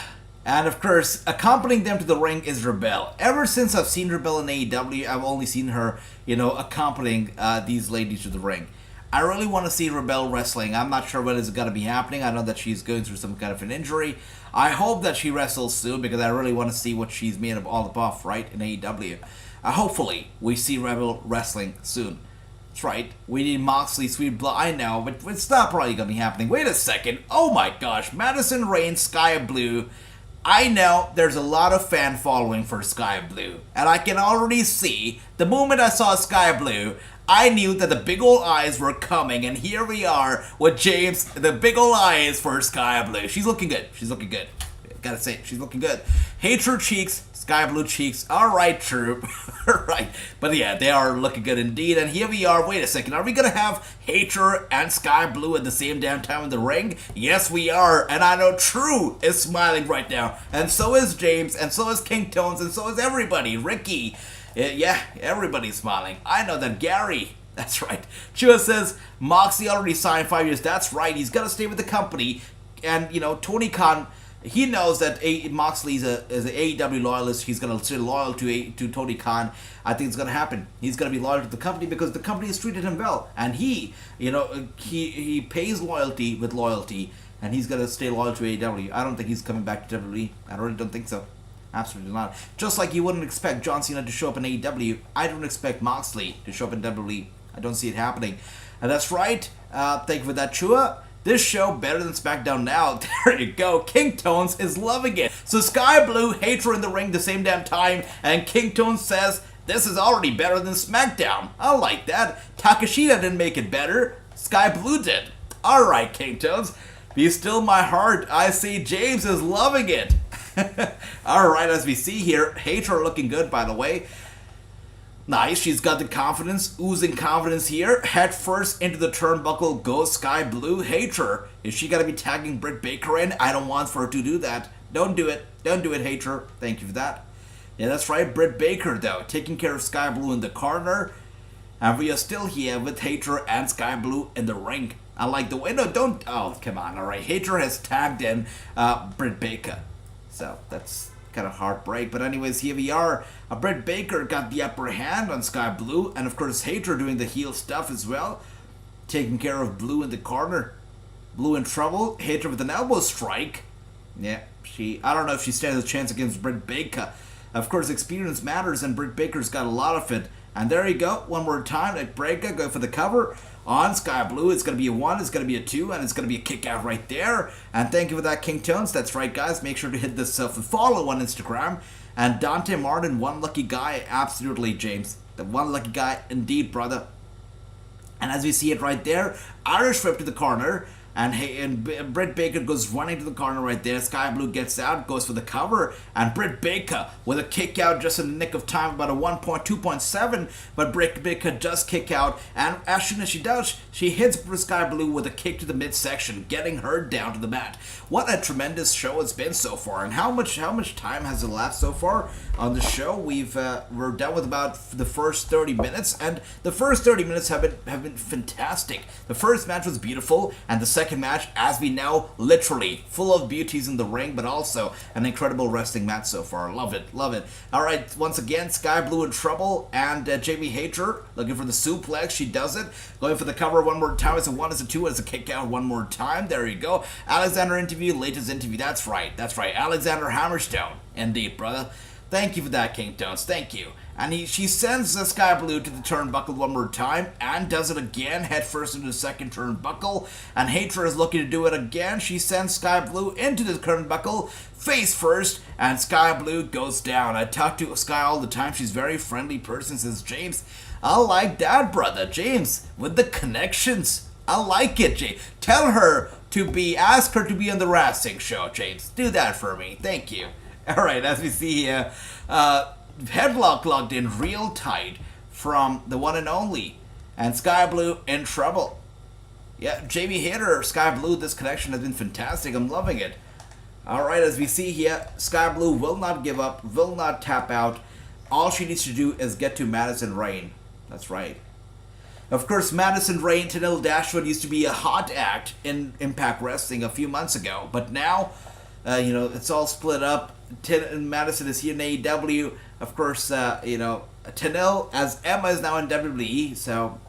And of course, accompanying them to the ring is Rebel. Ever since I've seen Rebel in AEW, I've only seen her, accompanying these ladies to the ring. I really want to see Rebel wrestling. I'm not sure when it's going to be happening. I know that she's going through some kind of an injury. I hope that she wrestles soon because I really want to see what she's made of all above, right, in AEW. Hopefully, we see Rebel wrestling soon. That's right. We need Moxley, Sweet Blood. I know, but it's not probably going to be happening. Wait a second. Oh my gosh. Madison, Rayne, Sky Blue. I know there's a lot of fan following for Sky Blue. And I can already see, the moment I saw Sky Blue, I knew that the big ol' eyes were coming. And here we are with James, the big ol' eyes for Sky Blue. She's looking good. She's looking good. Gotta say, she's looking good. Hayter cheeks, Sky Blue cheeks. Alright, true. Alright. But yeah, they are looking good indeed. And here we are. Wait a second. Are we gonna have Hayter and Sky Blue at the same damn time in the ring? Yes, we are. And I know True is smiling right now. And so is James. And so is King Tones. And so is everybody. Ricky. Yeah, everybody's smiling. I know that Gary. That's right. Chua says, Moxley already signed 5 years. That's right. He's gonna stay with the company. And, Tony Khan, He knows that Moxley is an AEW loyalist. He's going to stay loyal to Tony Khan. I think it's going to happen. He's going to be loyal to the company because the company has treated him well. And he pays loyalty with loyalty. And he's going to stay loyal to AEW. I don't think he's coming back to WWE. I really don't think so. Absolutely not. Just like you wouldn't expect John Cena to show up in AEW, I don't expect Moxley to show up in WWE. I don't see it happening. And that's right. Thank you for that, Chua. This show better than SmackDown now. There you go. King Tones is loving it. So Sky Blue, Hayter in the ring the same damn time, and King Tones says, this is already better than SmackDown. I like that. Takashita didn't make it better. Sky Blue did. Alright, King Tones. Be still my heart. I see James is loving it. Alright, as we see here, Hayter looking good, by the way. Nice, she's got the confidence, oozing confidence here. Head first into the turnbuckle goes Sky Blue. Hayter, is she going to be tagging Britt Baker in? I don't want for her to do that. Don't do it. Don't do it, Hayter. Thank you for that. Yeah, that's right, Britt Baker, though, taking care of Sky Blue in the corner. And we are still here with Hayter and Sky Blue in the ring. I like the way, no, don't, oh, come on, alright. Hayter has tagged in Britt Baker. So, that's kind of heartbreak, but anyways, here we are. Britt Baker got the upper hand on Sky Blue, and of course Hayter doing the heel stuff as well, taking care of Blue in the corner. Blue in trouble. Hayter with an elbow strike. Yeah, I don't know if she stands a chance against Britt Baker. Of course, experience matters, and Britt Baker's got a lot of it. And there you go, one more time. Britt Baker go for the cover on Sky Blue. It's going to be a 1, it's going to be a 2, and it's going to be a kick out right there. And thank you for that, King Tones. That's right, guys. Make sure to hit this follow on Instagram. And Dante Martin, one lucky guy. Absolutely, James. The one lucky guy indeed, brother. And as we see it right there, Irish whip to the corner. And Britt Baker goes running to the corner right there. Sky Blue gets out, goes for the cover. And Britt Baker with a kick out just in the nick of time, about a 2.7. But Britt Baker does kick out. And as soon as she does, she hits Sky Blue with a kick to the midsection, getting her down to the mat. What a tremendous show it's been so far. And how much time has elapsed so far on the show? We're done with about the first 30 minutes. And the first 30 minutes have been fantastic. The first match was beautiful. And the second match, as we know, literally full of beauties in the ring, but also an incredible wrestling match so far. Love it, love it. Alright, once again, Sky Blue in trouble, and Jamie Hayter looking for the suplex. She does it. Going for the cover one more time. It's a 1, it's a 2, it's a kick out one more time. There you go. Alexander interview, latest interview. That's right. Alexander Hammerstone. Indeed, brother. Thank you for that, King Tones. Thank you. And she sends the Sky Blue to the turnbuckle one more time and does it again, head first into the second turnbuckle. And Hayter is looking to do it again. She sends Sky Blue into the turnbuckle, face first, and Sky Blue goes down. I talk to Sky all the time. She's a very friendly person, says James. I like that, brother. James, with the connections. I like it, James. Ask her to be on the Wrassingh show, James. Do that for me. Thank you. Alright, as we see here, headlock locked in real tight from the one and only, and Sky Blue in trouble. Yeah, Jamie Hayter, Sky Blue, this connection has been fantastic. I'm loving it. Alright, as we see here, Sky Blue will not give up, will not tap out. All she needs to do is get to Madison Rayne. That's right. Of course, Madison Rayne, Tenille Dashwood used to be a hot act in Impact Wrestling a few months ago, but now, it's all split up. Madison is here in AEW. Of course, Tenille as Emma is now in WWE. So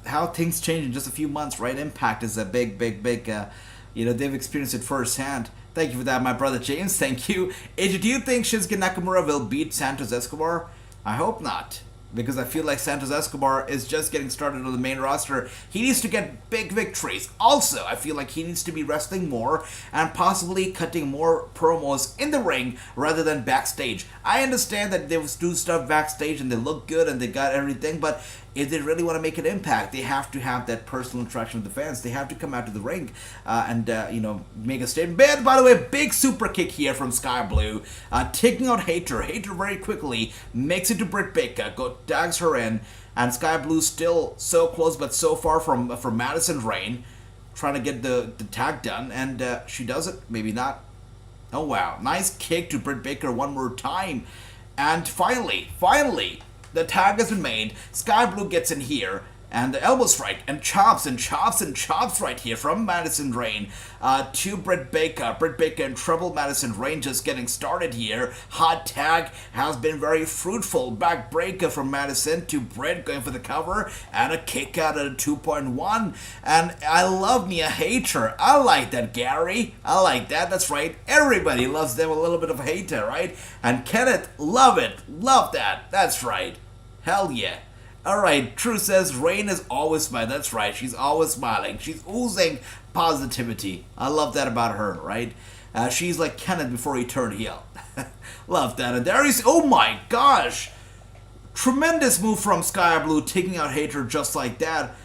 how things change in just a few months, right? Impact is a big. They've experienced it firsthand. Thank you for that, my brother James. Thank you. AJ, do you think Shinsuke Nakamura will beat Santos Escobar? I hope not, because I feel like Santos Escobar is just getting started on the main roster. He needs to get big victories. Also, I feel like he needs to be wrestling more and possibly cutting more promos in the ring rather than backstage. I understand that they do stuff backstage and they look good and they got everything, but if they really want to make an impact, they have to have that personal interaction with the fans. They have to come out to the ring and make a statement. But, by the way, big super kick here from Sky Blue, taking out Hayter. Hayter very quickly makes it to Britt Baker, tags her in, and Sky Blue still so close but so far from Madison Rayne, trying to get the tag done, and she does it. Maybe not. Oh wow, nice kick to Britt Baker one more time, and finally. The tag has been made. Sky Blue gets in here, And the elbow strike, and chops, and chops, and chops right here from Madison Rayne to Britt Baker. Britt Baker in trouble, Madison Rayne just getting started here. Hot tag has been very fruitful. Backbreaker from Madison to Britt going for the cover, and a kick out at a 2.1. And I love me a Hayter. I like that, Gary. I like that, that's right. Everybody loves them a little bit of Hayter, right? And Kenneth, love it. Love that, that's right. Hell yeah. Alright, True says Rayne is always smiling. That's right, she's always smiling. She's oozing positivity. I love that about her, right? She's like Kenneth before he turned heel. Love that. And there is, oh my gosh! Tremendous move from Sky Blue, taking out Hayter just like that.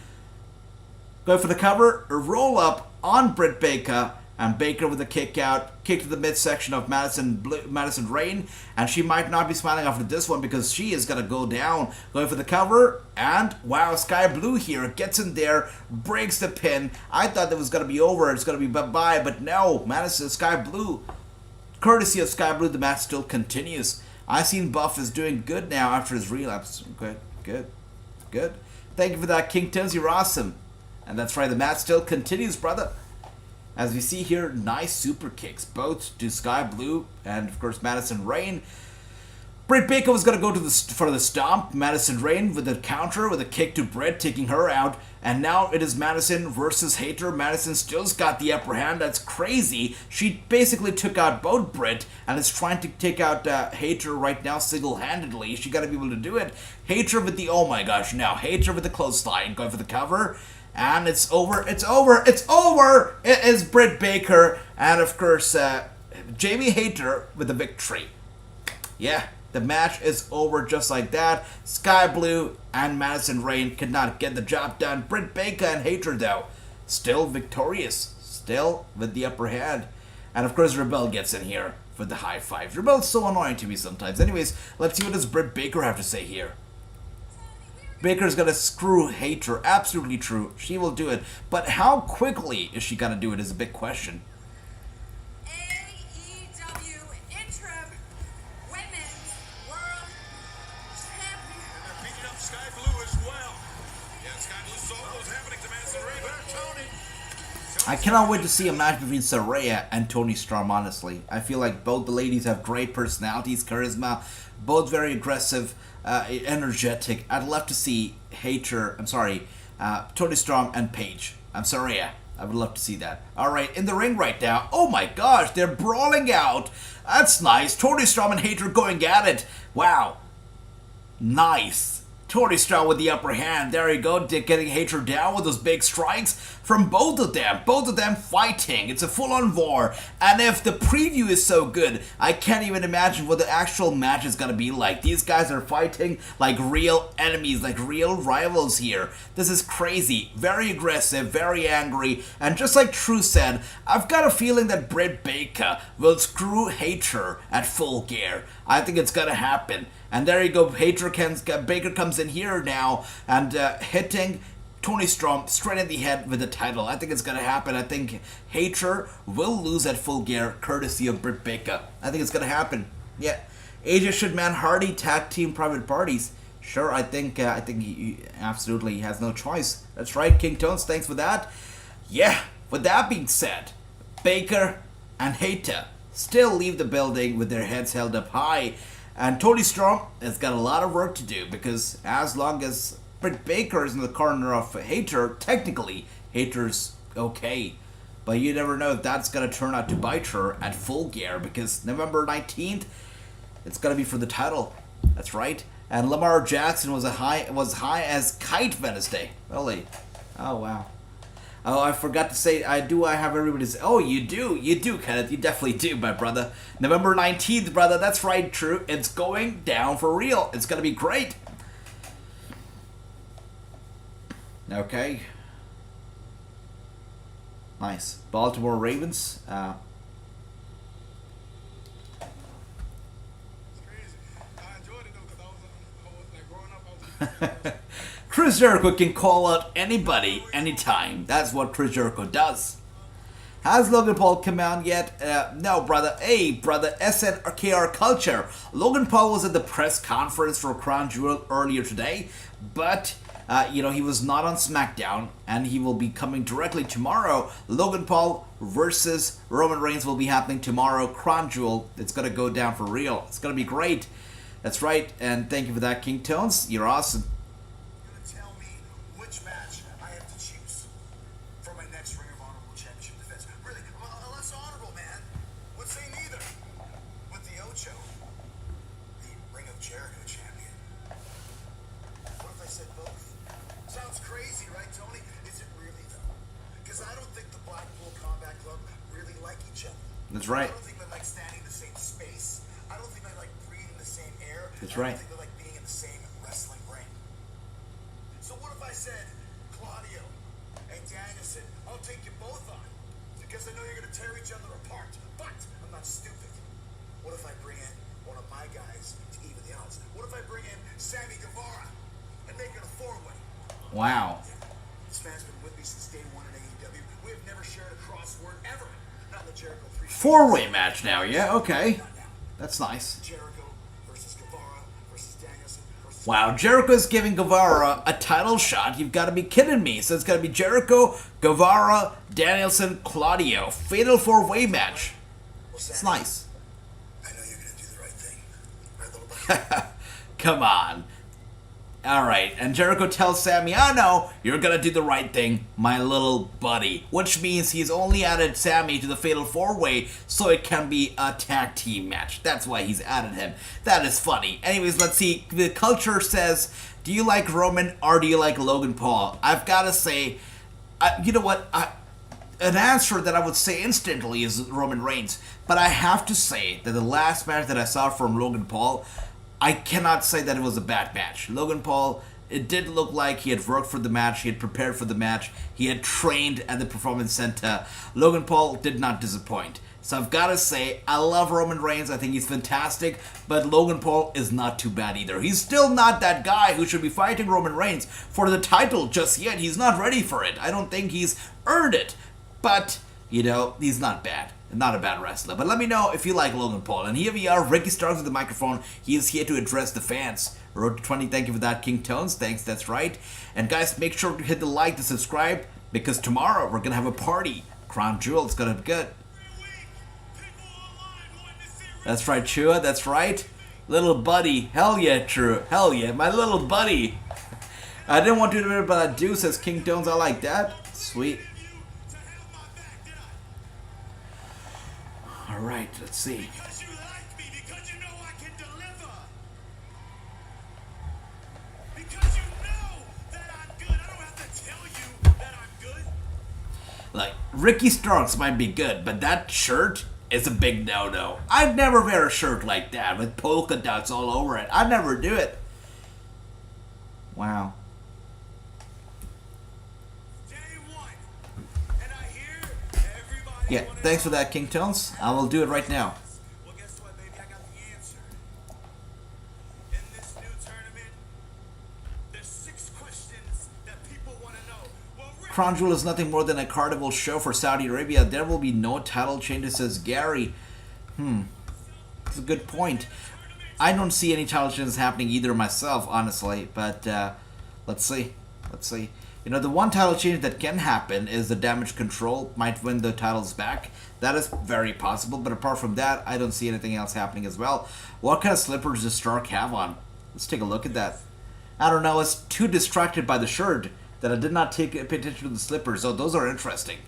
Going for the cover, a roll up on Britt Baker. And Baker with a kick out, kick to the midsection of Madison Rayne, and she might not be smiling after this one because she is going to go down, going for the cover, and wow, Sky Blue here gets in there, breaks the pin. I thought that was going to be over, it's going to be bye-bye, but no, Sky Blue, courtesy of Sky Blue, the match still continues. I seen Buff is doing good now after his relapse. Good. Thank you for that, King Tons, you're awesome. And that's right, the match still continues, brother. As we see here, nice super kicks, both to Sky Blue and, of course, Madison Rayne. Britt Baker was going to go for the stomp. Madison Rayne with a counter, with a kick to Britt, taking her out. And now it is Madison versus Hayter. Madison still's got the upper hand. That's crazy. She basically took out both Britt and is trying to take out Hayter right now single-handedly. She got to be able to do it. Hayter with the, oh my gosh, now Hayter with the clothesline, going for the cover. And it's over. It is Britt Baker and, of course, Jamie Hayter with the victory. Yeah, the match is over just like that. Sky Blue and Madison Rayne could not get the job done. Britt Baker and Hayter, though, still victorious. Still with the upper hand. And, of course, Rebel gets in here for the high five. Rebel's so annoying to me sometimes. Anyways, let's see what does Britt Baker have to say here. Baker's gonna screw Hayter, absolutely true. She will do it, but how quickly is she gonna do it is a big question. AEW Interim Women's World Champion. And they're picking up Sky Blue as well. Yeah, Sky Blue saw what was happening to Madison Rayne. Tony. I cannot wait to see a match between Saraya and Toni Storm, honestly. I feel like both the ladies have great personalities, charisma, both very aggressive, energetic. I'd love to see Toni Storm and Paige. Saraya. I would love to see that. Alright, in the ring right now. Oh my gosh, they're brawling out. That's nice. Toni Storm and Hayter going at it. Wow. Nice. Toni Storm with the upper hand. There you go. Getting Hayter down with those big strikes from both of them. Both of them fighting. It's a full-on war. And if the preview is so good, I can't even imagine what the actual match is going to be like. These guys are fighting like real enemies, like real rivals here. This is crazy. Very aggressive, very angry. And just like True said, I've got a feeling that Britt Baker will screw Hayter at Full Gear. I think it's going to happen. And there you go, Baker comes in here now and hitting Toni Storm straight in the head with the title. I think it's going to happen. I think Hayter will lose at Full Gear, courtesy of Britt Baker. I think it's going to happen. Yeah. AJ should man Hardy tag team private parties. Sure, I think he absolutely has no choice. That's right, King Tones, thanks for that. Yeah, with that being said, Baker and Hayter still leave the building with their heads held up high. And Toni Storm has got a lot of work to do because as long as Britt Baker is in the corner of Hayter, technically Hayter's okay. But you never know if that's going to turn out to bite her at Full Gear because November 19th, it's going to be for the title. That's right. And Lamar Jackson was high as Kite Wednesday. Really? Oh, wow. Oh, I forgot to say, I have everybody's... Oh, you do, Kenneth. You definitely do, my brother. November 19th, brother. That's right, true. It's going down for real. It's going to be great. Okay. Nice. Baltimore Ravens. It's crazy. I enjoyed it, though, because I was like, growing up, I was... Chris Jericho can call out anybody, anytime. That's what Chris Jericho does. Has Logan Paul come out yet? No, brother. Hey, brother. SNKR Culture. Logan Paul was at the press conference for Crown Jewel earlier today, but You know, he was not on SmackDown, and he will be coming directly tomorrow. Logan Paul versus Roman Reigns will be happening tomorrow. Crown Jewel. It's going to go down for real. It's going to be great. That's right, and thank you for that, King Tones. You're awesome. You're gonna tell me which match I have to choose for my next Ring of Honor World Championship defense. Really, I'm less honorable, man. Would say neither. With the Ocho, the Ring of Jericho champion. What if I said both? Sounds crazy, right, Tony? Is it really, though? Because I don't think the Blackpool Combat Club really like each other. That's right. I don't think they like standing in the same space. I don't think they like breathing the same air. That's right. I don't think they like being in the same wrestling ring. So what if I said, Claudio and Danielson, I'll take you both on, because I know you're going to tear each other apart. But I'm not stupid. What if I bring in one of my guys to even the odds? What if I bring in Sammy Guevara and make it a four-way? Wow. This man's been with me since day one in AEW. We have never shared a crossword ever. Not in the Jericho 3. Four-way match now, yeah? Okay. That's nice. Jericho versus Guevara versus Danielson versus... Wow, Jericho's giving Guevara a title shot. You've got to be kidding me. So it's going to be Jericho, Guevara, Danielson, Claudio. Fatal four-way match. It's nice. I know you're going to do the right thing. Right, little buddy? Come on. Alright, and Jericho tells Sammy, I know, you're gonna do the right thing, my little buddy. Which means he's only added Sammy to the Fatal 4-Way so it can be a tag team match. That's why he's added him. That is funny. Anyways, let's see. The culture says, do you like Roman or do you like Logan Paul? I've gotta say, you know what, an answer that I would say instantly is Roman Reigns. But I have to say that the last match that I saw from Logan Paul, I cannot say that it was a bad match. Logan Paul, it did look like he had worked for the match, he had prepared for the match, he had trained at the Performance Center. Logan Paul did not disappoint. So I've got to say, I love Roman Reigns, I think he's fantastic, but Logan Paul is not too bad either. He's still not that guy who should be fighting Roman Reigns for the title just yet. He's not ready for it. I don't think he's earned it. But, you know, he's not bad. Not a bad wrestler. But let me know if you like Logan Paul. And here we are, Ricky Starks with the microphone. He is here to address the fans. Road to 20, thank you for that, King Tones. Thanks, that's right. And guys, make sure to hit the like, the subscribe, because tomorrow we're going to have a party. Crown Jewel, it's going to be good. That's right, Chua, that's right. Little buddy. Hell yeah, True. Hell yeah, my little buddy. I didn't want to do it, but I do, says King Tones. I like that. Sweet. Alright, let's see. Because you like me, because you know I can deliver. Because you know that I'm good. I don't have to tell you that I'm good. Like, Ricky Starks might be good, but that shirt is a big no-no. I'd never wear a shirt like that with polka dots all over it. I'd never do it. Wow. Yeah, thanks for that, King Tones. I will do it right now. Well, guess what, baby? I got the answer. In this new tournament, there's 6 questions that people want to know. Well, Crown Jewel is nothing more than a carnival show for Saudi Arabia. There will be no title changes, says Gary. That's a good point. I don't see any title changes happening either myself, honestly. But let's see. Let's see. You know, the one title change that can happen is the Damage Control might win the titles back. That is very possible, but apart from that, I don't see anything else happening as well. What kind of slippers does Stark have on? Let's take a look at that. I don't know, I was too distracted by the shirt that I did not pay attention to the slippers. So those are interesting.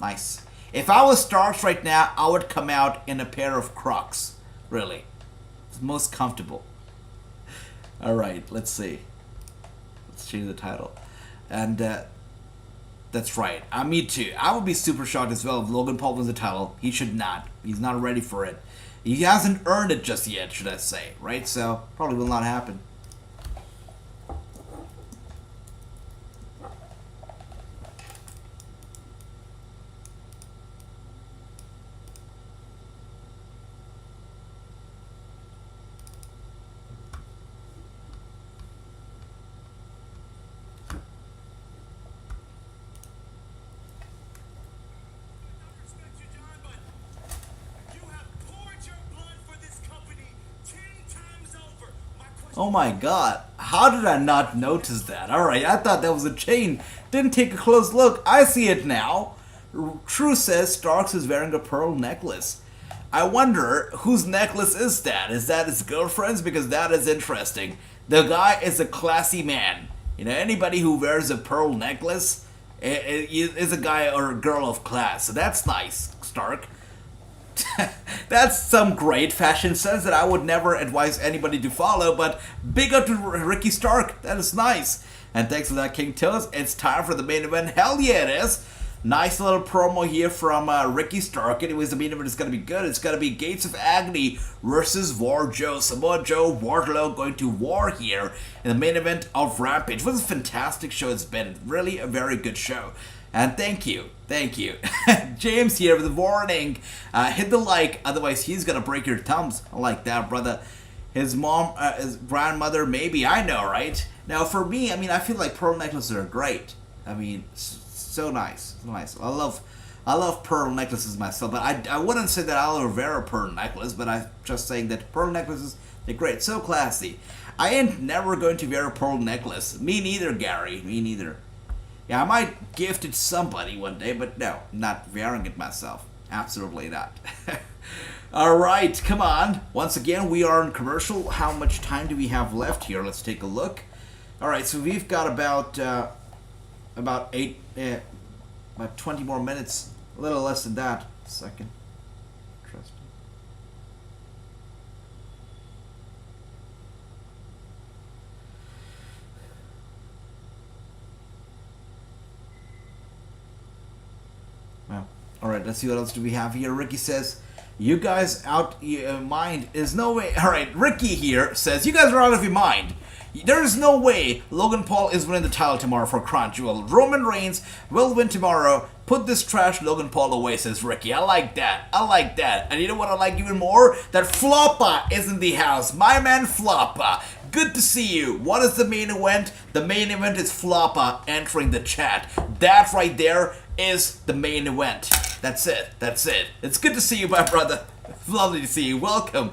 Nice. If I was Starks right now, I would come out in a pair of Crocs. Really. It's most comfortable. Alright, let's see. Let's change the title. And that's right. Me too. I would be super shocked as well if Logan Paul wins the title. He should not. He's not ready for it. He hasn't earned it just yet, should I say. Right? So, probably will not happen. Oh my god, How did I not notice that? Alright, I thought that was a chain. Didn't take a close look. I see it now. True says Starks is wearing a pearl necklace. I wonder whose necklace is that? Is that his girlfriend's? Because that is interesting. The guy is a classy man. You know, anybody who wears a pearl necklace is a guy or a girl of class. So that's nice, Stark. That's some great fashion sense that I would never advise anybody to follow, but big up to Ricky Stark. That is nice. And thanks for that, King Toes. It's time for the main event. Hell yeah, it is. Nice little promo here from Ricky Stark. Anyways, the main event is going to be good. It's going to be Gates of Agony versus War Joe. Samoa Joe, Wardlow going to war here in the main event of Rampage. What a fantastic show it's been. Really a very good show. And thank you. James here with a warning. Hit the like, otherwise he's going to break your thumbs. I like that, brother. His mom, his grandmother, maybe. I know, right? Now, for me, I mean, I feel like pearl necklaces are great. I mean, so nice. I love pearl necklaces myself, but I wouldn't say that I'll ever wear a pearl necklace, but I'm just saying that pearl necklaces, they're great, so classy. I ain't never going to wear a pearl necklace. Me neither, Gary, me neither. Yeah, I might gift it to somebody one day, but no, not wearing it myself. Absolutely not. Alright, come on. Once again, we are in commercial. How much time do we have left here? Let's take a look. Alright, so we've got about 20 more minutes, a little less than that. Second. Trust me. Well, alright, let's see what else do we have here. Ricky says, you guys out your mind is no way. Alright, Ricky here says, you guys are out of your mind. There is no way Logan Paul is winning the title tomorrow for Crown Jewel. Roman Reigns will win tomorrow. Put this trash Logan Paul away, says Ricky. I like that. And you know what I like even more? That Floppa is in the house. My man Floppa. Good to see you. What is the main event? The main event is Floppa entering the chat. That right there is the main event. That's it. It's good to see you, my brother. Lovely to see you. Welcome.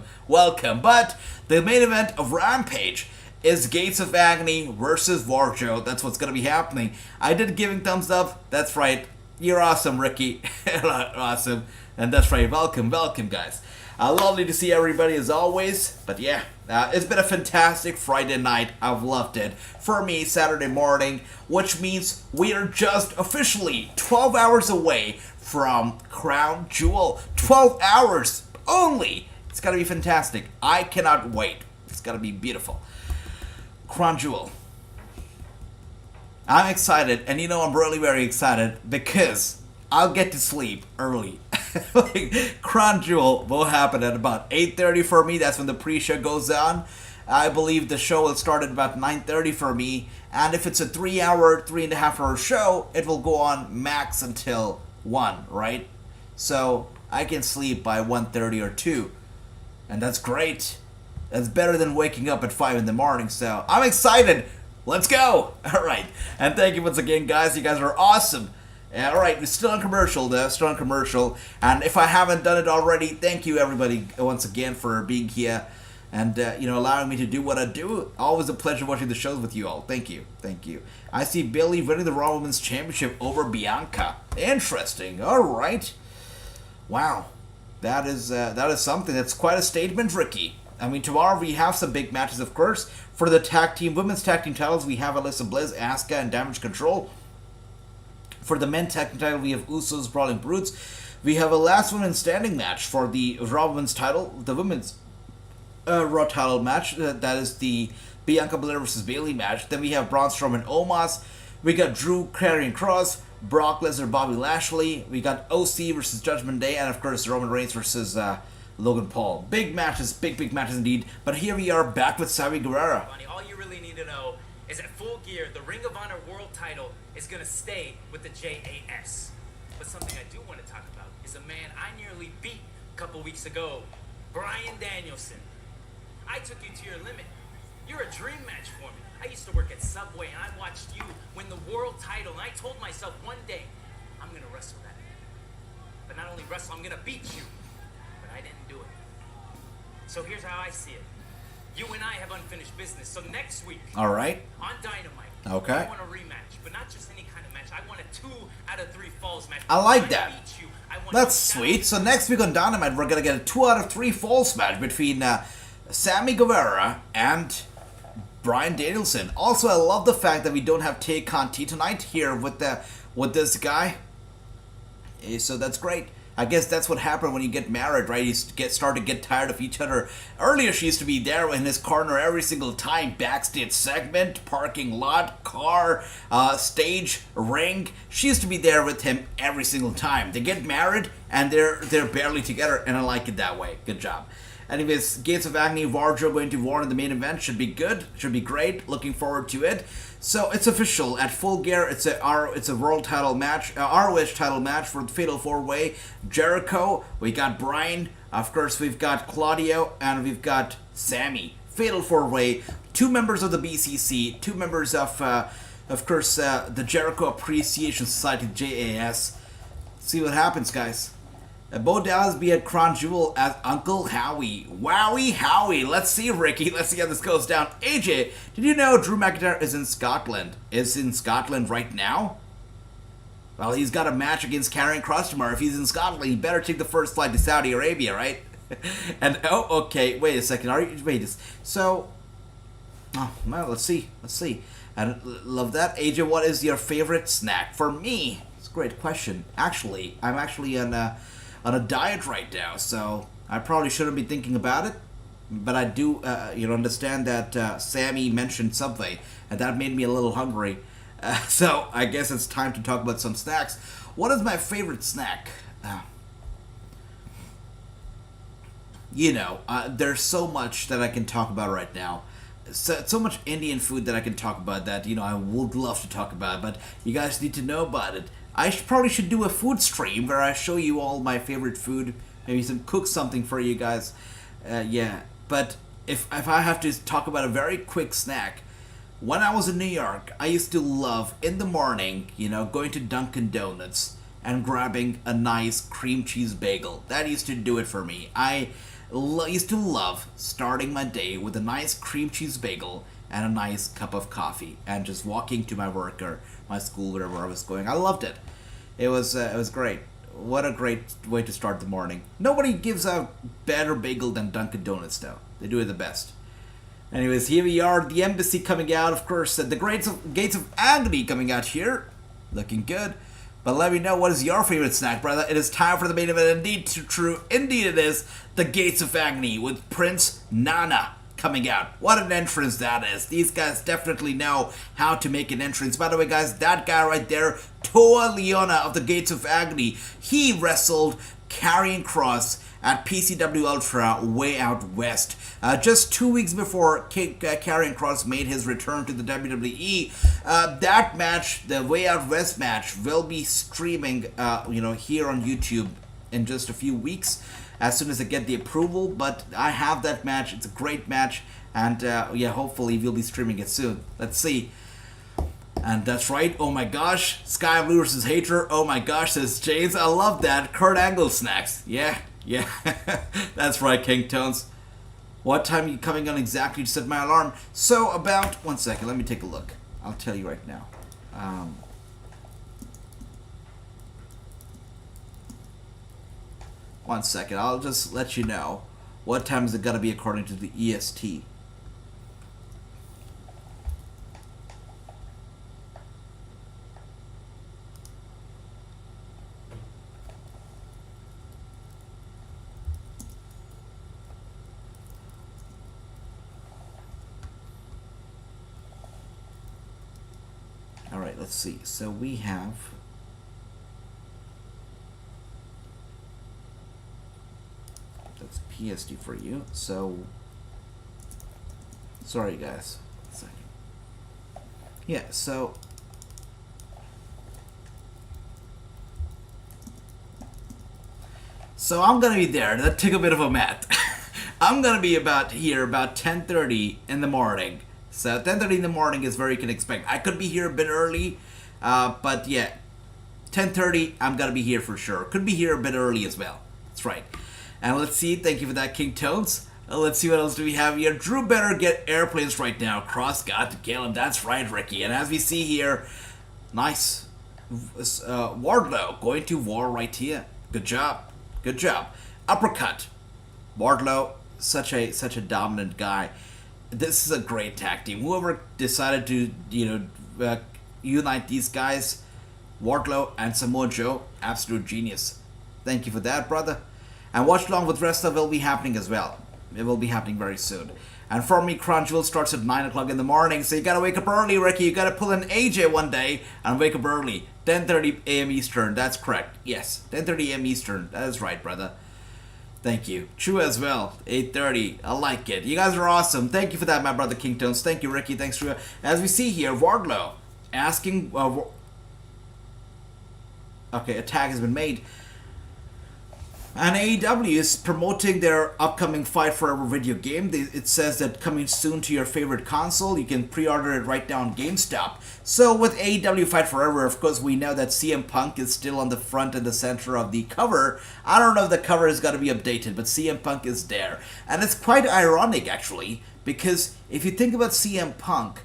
But the main event of Rampage is Gates of Agony versus War Joe. That's what's going to be happening. I did giving thumbs up. That's right. You're awesome, Ricky. Awesome. And that's right. Welcome, guys. Lovely to see everybody as always. But yeah, it's been a fantastic Friday night. I've loved it. For me, Saturday morning, which means we are just officially 12 hours away from Crown Jewel. 12 hours only. It's going to be fantastic. I cannot wait. It's going to be beautiful. Crown Jewel. I'm excited, and you know I'm really very excited because I'll get to sleep early. Crown Jewel will happen at about 8:30 for me. That's when the pre-show goes on. I believe the show will start at about 9:30 for me, and if it's a 3.5 hour show, it will go on max until 1, right? So I can sleep by 1:30 or 2, and that's great. That's better than waking up at 5 in the morning, so I'm excited. Let's go. All right. And thank you once again, guys. You guys are awesome. All right. We're still on commercial, though. Still on commercial. And if I haven't done it already, thank you, everybody, once again for being here and, allowing me to do what I do. Always a pleasure watching the shows with you all. Thank you. I see Bayley winning the Raw Women's Championship over Bianca. Interesting. All right. Wow. That is something. That's quite a statement, Ricky. I mean, tomorrow we have some big matches, of course. For the women's tag team titles, we have Alyssa Bliss, Asuka, and Damage Control. For the men's tag team title, we have Usos, Brawling Brutes. We have a last women's standing match for the Raw Women's title, the women's Raw title match. That is the Bianca Belair versus Bayley match. Then we have Braun Strowman, Omos. We got Drew, Karrion Kross, Brock Lesnar, Bobby Lashley. We got OC versus Judgment Day, and of course Roman Reigns versus Logan Paul. Big matches, big matches indeed. But here we are back with Sammy Guerrero. All you really need to know is that Full Gear, the Ring of Honor World title, is going to stay with the JAS. But something I do want to talk about is a man I nearly beat a couple weeks ago, Bryan Danielson. I took you to your limit. You're a dream match for me. I used to work at Subway, and I watched you win the world title, and I told myself one day, I'm going to wrestle that man. But not only wrestle, I'm going to beat you. I didn't do it. So here's how I see it. you and I have unfinished business. So next week, All right. on Dynamite, Okay. I want a rematch, but not just any kind of match. I want a 2 out of 3 falls match. I like When that. beat you, I want That's you sweet. So next week on Dynamite, we're gonna get a 2 out of 3 falls match between Sammy Guevara and Bryan Danielson. Also, I love the fact that we don't have Tay Conti tonight here with this guy. So that's great. I guess that's what happened when you get married, right? You start to get tired of each other. Earlier, she used to be there in his corner every single time. Backstage segment, parking lot, car, stage, ring. She used to be there with him every single time. They get married, and they're barely together, and I like it that way. Good job. Anyways, Gates of Agony, Wardrobe going to War in the main event. Should be good. Should be great. Looking forward to it. So it's official. At Full Gear, it's a world title match, ROH title match for the Fatal 4-Way. Jericho, we got Bryan, of course we've got Claudio, and we've got Sammy. Fatal 4-Way, 2 members of the BCC, 2 members of course, the Jericho Appreciation Society, JAS. See what happens, guys. Bo Dallasby at Crown Jewel as Uncle Howie. Wowie Howie. Let's see, Ricky. Let's see how this goes down. AJ, did you know Drew McIntyre is in Scotland? Is in Scotland right now? Well, he's got a match against Karrion Kross tomorrow. If he's in Scotland, he better take the first flight to Saudi Arabia, right? And, oh, okay. Wait a second. So, oh, well, let's see. I love that. AJ, what is your favorite snack? For me, it's a great question. Actually, I'm actually on a diet right now, so I probably shouldn't be thinking about it, but I do, understand that Sammy mentioned something, and that made me a little hungry, so I guess it's time to talk about some snacks. What is my favorite snack? There's so much that I can talk about right now. So much Indian food that I can talk about that, I would love to talk about, but you guys need to know about it. I probably should do a food stream where I show you all my favorite food, maybe cook something for you guys. But if I have to talk about a very quick snack, when I was in New York, I used to love, in the morning, going to Dunkin' Donuts and grabbing a nice cream cheese bagel. That used to do it for me. I used to love starting my day with a nice cream cheese bagel and a nice cup of coffee, and just walking to my work or my school, wherever I was going. I loved it. It was great. What a great way to start the morning. Nobody gives a better bagel than Dunkin' Donuts, though. They do it the best. Anyways, here we are. The Embassy coming out, of course. The Gates of Agony coming out here. Looking good. But let me know, what is your favorite snack, brother? It is time for the main event. Indeed, true. Indeed it is. The Gates of Agony with Prince Nana coming out. What an entrance that is. These guys definitely know how to make an entrance. By the way, guys, that guy right there, Toa Leona of the Gates of Agony, he wrestled Karrion Kross at PCW Ultra way out west. Just 2 weeks before Karrion Kross made his return to the WWE, that match, the Way Out West match, will be streaming, here on YouTube in just a few weeks, as soon as I get the approval. But I have that match. It's a great match, and hopefully we'll be streaming it soon. Let's see. And that's right. Oh my gosh, Sky Blue versus Hayter. Oh my gosh, says James. I love that. Kurt Angle snacks. Yeah. That's right, King Tones. What time are you coming on exactly to set my alarm? So about 1 second. Let me take a look. I'll tell you right now. 1 second. I'll just let you know what time is it gonna be according to the EST. Alright, let's see. So we have... That's PST for you. So... Sorry, guys. 1 second. Yeah, so... So I'm gonna be there. That took a bit of a math. I'm gonna be about 10:30 in the morning. So 10:30 in the morning is where you can expect. I could be here a bit early, but yeah, 10:30 I'm gonna be here for sure. Could be here a bit early as well. That's right. And let's see. Thank you for that, King Tones. Let's see what else do we have here. Drew better get airplanes right now. Cross got to kill him. That's right, Ricky. And as we see here, nice. Wardlow going to war right here. Good job. Good job. Uppercut. Wardlow, such a dominant guy. This is a great tag team. Whoever decided to, unite these guys, Wardlow and Samoa Joe, absolute genius. Thank you for that, brother. And watch along with Wrestler will be happening as well. It will be happening very soon. And for me, Crunchyroll starts at 9 o'clock in the morning, so you gotta wake up early, Ricky. You gotta pull an AJ one day and wake up early. 10:30 a.m. Eastern, that's correct. Yes, 10:30 a.m. Eastern. That is right, brother. Thank you. True as well. 8:30. I like it. You guys are awesome. Thank you for that, my brother King Tones. Thank you, Ricky. Thanks, True. As we see here, Wardlow asking... okay, a tag has been made. And AEW is promoting their upcoming Fight Forever video game. It says that coming soon to your favorite console. You can pre-order it right now on GameStop. So with AEW Fight Forever, of course, we know that CM Punk is still on the front and the center of the cover. I don't know if the cover is going to be updated, but CM Punk is there. And it's quite ironic, actually, because if you think about CM Punk,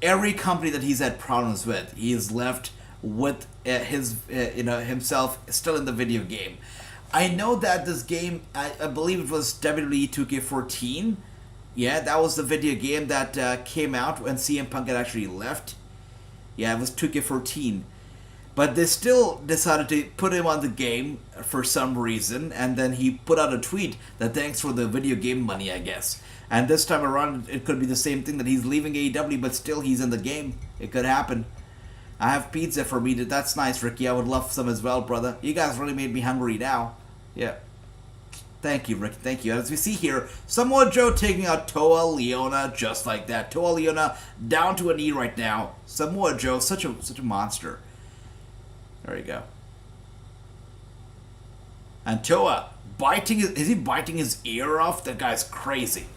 every company that he's had problems with, he is left with himself still in the video game. I know that this game, I believe it was WWE 2K14. Yeah, that was the video game that came out when CM Punk had actually left. Yeah, it was 2K14. But they still decided to put him on the game for some reason, and then he put out a tweet that thanks for the video game money, I guess. And this time around, it could be the same thing, that he's leaving AEW, but still he's in the game. It could happen. I have pizza for me. That's nice, Ricky. I would love some as well, brother. You guys really made me hungry now. Yeah. Thank you, Ricky. Thank you. As we see here, Samoa Joe taking out Toa Liona just like that. Toa Liona down to a knee right now. Samoa Joe, such a monster. There you go. And Toa biting is he biting his ear off? That guy's crazy.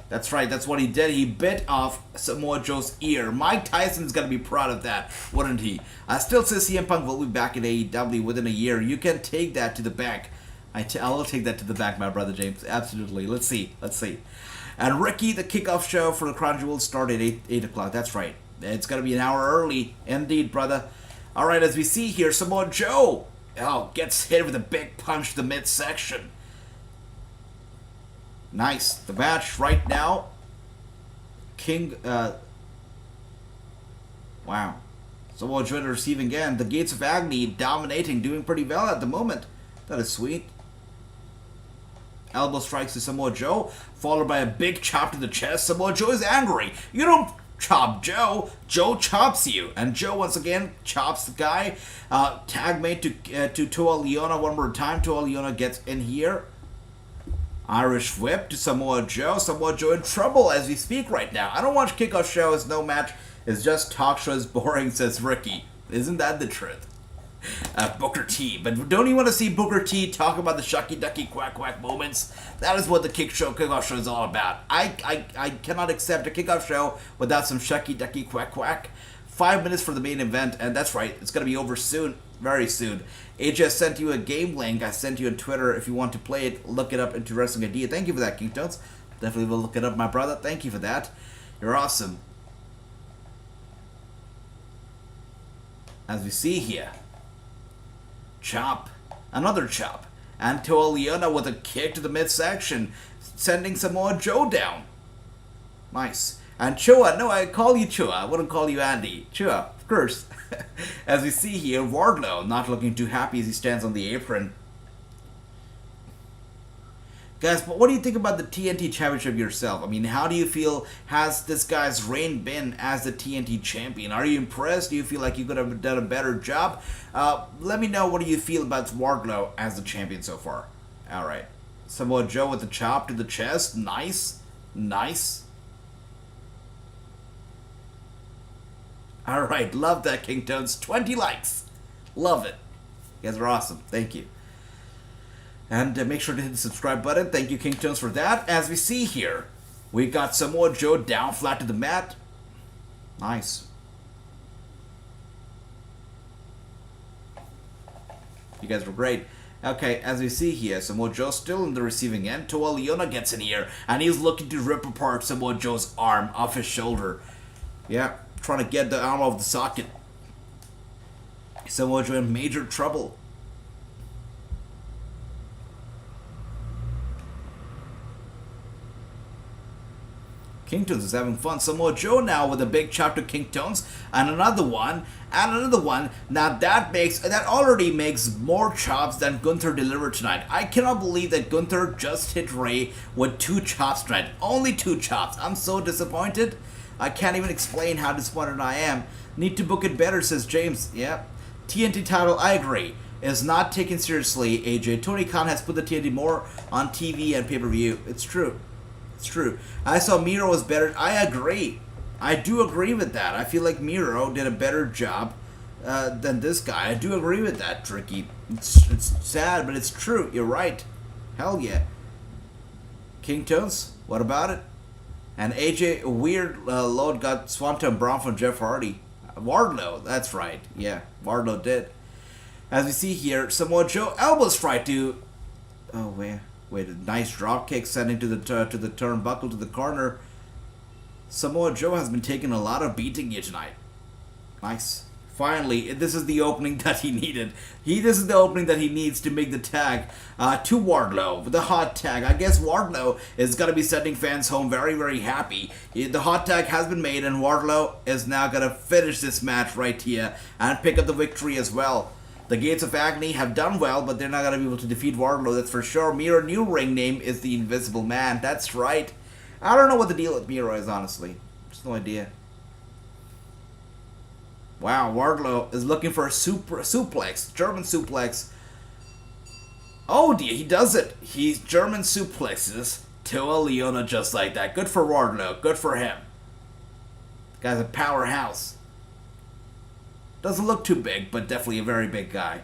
That's right, that's what he did. He bit off Samoa Joe's ear. Mike Tyson's gonna be proud of that, wouldn't he? I still say CM Punk will be back in AEW within a year. You can take that to the bank. I will take that to the bank, my brother James. Absolutely. Let's see. And Ricky, the kickoff show for the Crown Jewel started at 8 o'clock. That's right. It's gonna be an hour early. Indeed, brother. Alright, as we see here, Samoa Joe gets hit with a big punch to the midsection. Nice. The match right now. Wow. Samoa Joe receiving again. The Gates of Agony dominating, doing pretty well at the moment. That is sweet. Elbow strikes to Samoa Joe, followed by a big chop to the chest. Samoa Joe is angry. You don't chop Joe. Joe chops you. And Joe once again chops the guy. Tag made to Toa Liona one more time. Toa Liona gets in here. Irish whip to Samoa Joe. Samoa Joe in trouble as we speak right now. I don't watch kickoff shows. No match is just talk shows boring, says Ricky. Isn't that the truth? Booker T. But don't you want to see Booker T talk about the shucky ducky quack quack moments? That is what the kickoff show is all about. I cannot accept a kickoff show without some shucky ducky quack quack. 5 minutes for the main event, and that's right, it's going to be over soon, very soon. AJ sent you a game link. I sent you on Twitter. If you want to play it, look it up into Wrestling Idea. Thank you for that, King Tones. Definitely will look it up, my brother. Thank you for that. You're awesome. As we see here, chop, another chop, and Toa Liona with a kick to the midsection, sending Samoa Joe down. Nice. And Chua, no, I call you Chua. I wouldn't call you Andy. Chua, of course. As we see here, Wardlow not looking too happy as he stands on the apron. Guys, but what do you think about the TNT Championship yourself? I mean, how do you feel has this guy's reign been as the TNT Champion? Are you impressed? Do you feel like you could have done a better job? Let me know what do you feel about Wardlow as the champion so far. Alright. Samoa Joe with the chop to the chest. Nice. Nice. Alright, love that, King Tones. 20 likes. Love it. You guys are awesome. Thank you. And make sure to hit the subscribe button. Thank you, King Tones, for that. As we see here, we got Samoa Joe down flat to the mat. Nice. You guys were great. Okay, as we see here, Samoa Joe still in the receiving end. Toa Leona gets in here, and he's looking to rip apart Samoa Joe's arm off his shoulder. Yeah, trying to get the arm off the socket. Samoa Joe in major trouble. King Tones is having fun. Samoa Joe now with a big chop to King Tones, and another one, and another one. Now that already makes more chops than Gunther delivered tonight. I cannot believe that Gunther just hit Rey with 2 chops tonight. Only 2 chops. I'm so disappointed. I can't even explain how disappointed I am. Need to book it better, says James. Yep. TNT title, I agree, is not taken seriously, AJ. Tony Khan has put the TNT more on TV and pay-per-view. It's true. It's true. I saw Miro was better. I agree. I do agree with that. I feel like Miro did a better job than this guy. I do agree with that, Tricky. It's sad, but it's true. You're right. Hell yeah. King Tones, what about it? And AJ, weird load got Swanton Braun from Jeff Hardy. Wardlow, that's right. Yeah, Wardlow did. As we see here, Samoa Joe elbow strike to... Oh, wait, a nice drop kick sending to the turnbuckle to the corner. Samoa Joe has been taking a lot of beating here tonight. Nice. Finally, this is the opening that he needed. This is the opening that he needs to make the tag to Wardlow. The hot tag. I guess Wardlow is going to be sending fans home very, very happy. The hot tag has been made, and Wardlow is now going to finish this match right here and pick up the victory as well. The Gates of Agony have done well, but they're not going to be able to defeat Wardlow, that's for sure. Miro new ring name is the Invisible Man. That's right. I don't know what the deal with Miro is, honestly. Just no idea. Wow, Wardlow is looking for a suplex. German suplex. Oh dear, he does it. He German suplexes Toa Leona just like that. Good for Wardlow. Good for him. The guy's a powerhouse. Doesn't look too big, but definitely a very big guy.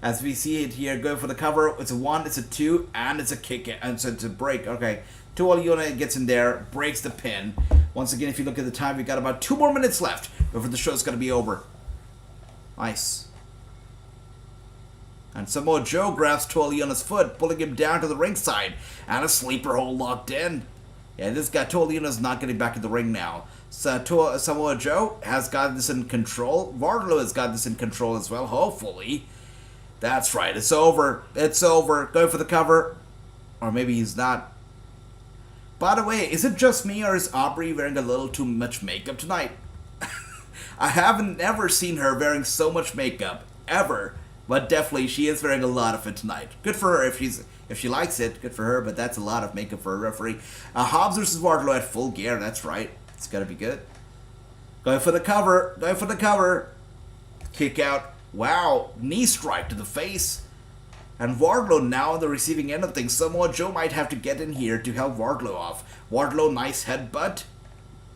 As we see it here, going for the cover. It's a 1, it's a 2, and it's a kick, and so it's a break. Okay, Toa Leona gets in there, breaks the pin. Once again, if you look at the time, we got about 2 more minutes left before the show's going to be over. Nice. And Samoa Joe grabs Toa Leona's foot, pulling him down to the ringside, and a sleeper hold locked in. Yeah, this guy, Toa Leona's not getting back in the ring now. So Samoa Joe has got this in control. Wardlow has got this in control as well, hopefully. That's right, it's over. It's over. Going for the cover. Or maybe he's not. By the way, is it just me or is Aubrey wearing a little too much makeup tonight? I haven't ever seen her wearing so much makeup, ever. But definitely, she is wearing a lot of it tonight. Good for her if she likes it. Good for her, but that's a lot of makeup for a referee. Hobbs versus Wardlow at Full Gear, that's right. It's gotta be good. Going for the cover. Going for the cover. Kick out. Wow, knee strike to the face. And Wardlow now on the receiving end of things. Samoa Joe might have to get in here to help Wardlow off. Wardlow, nice headbutt.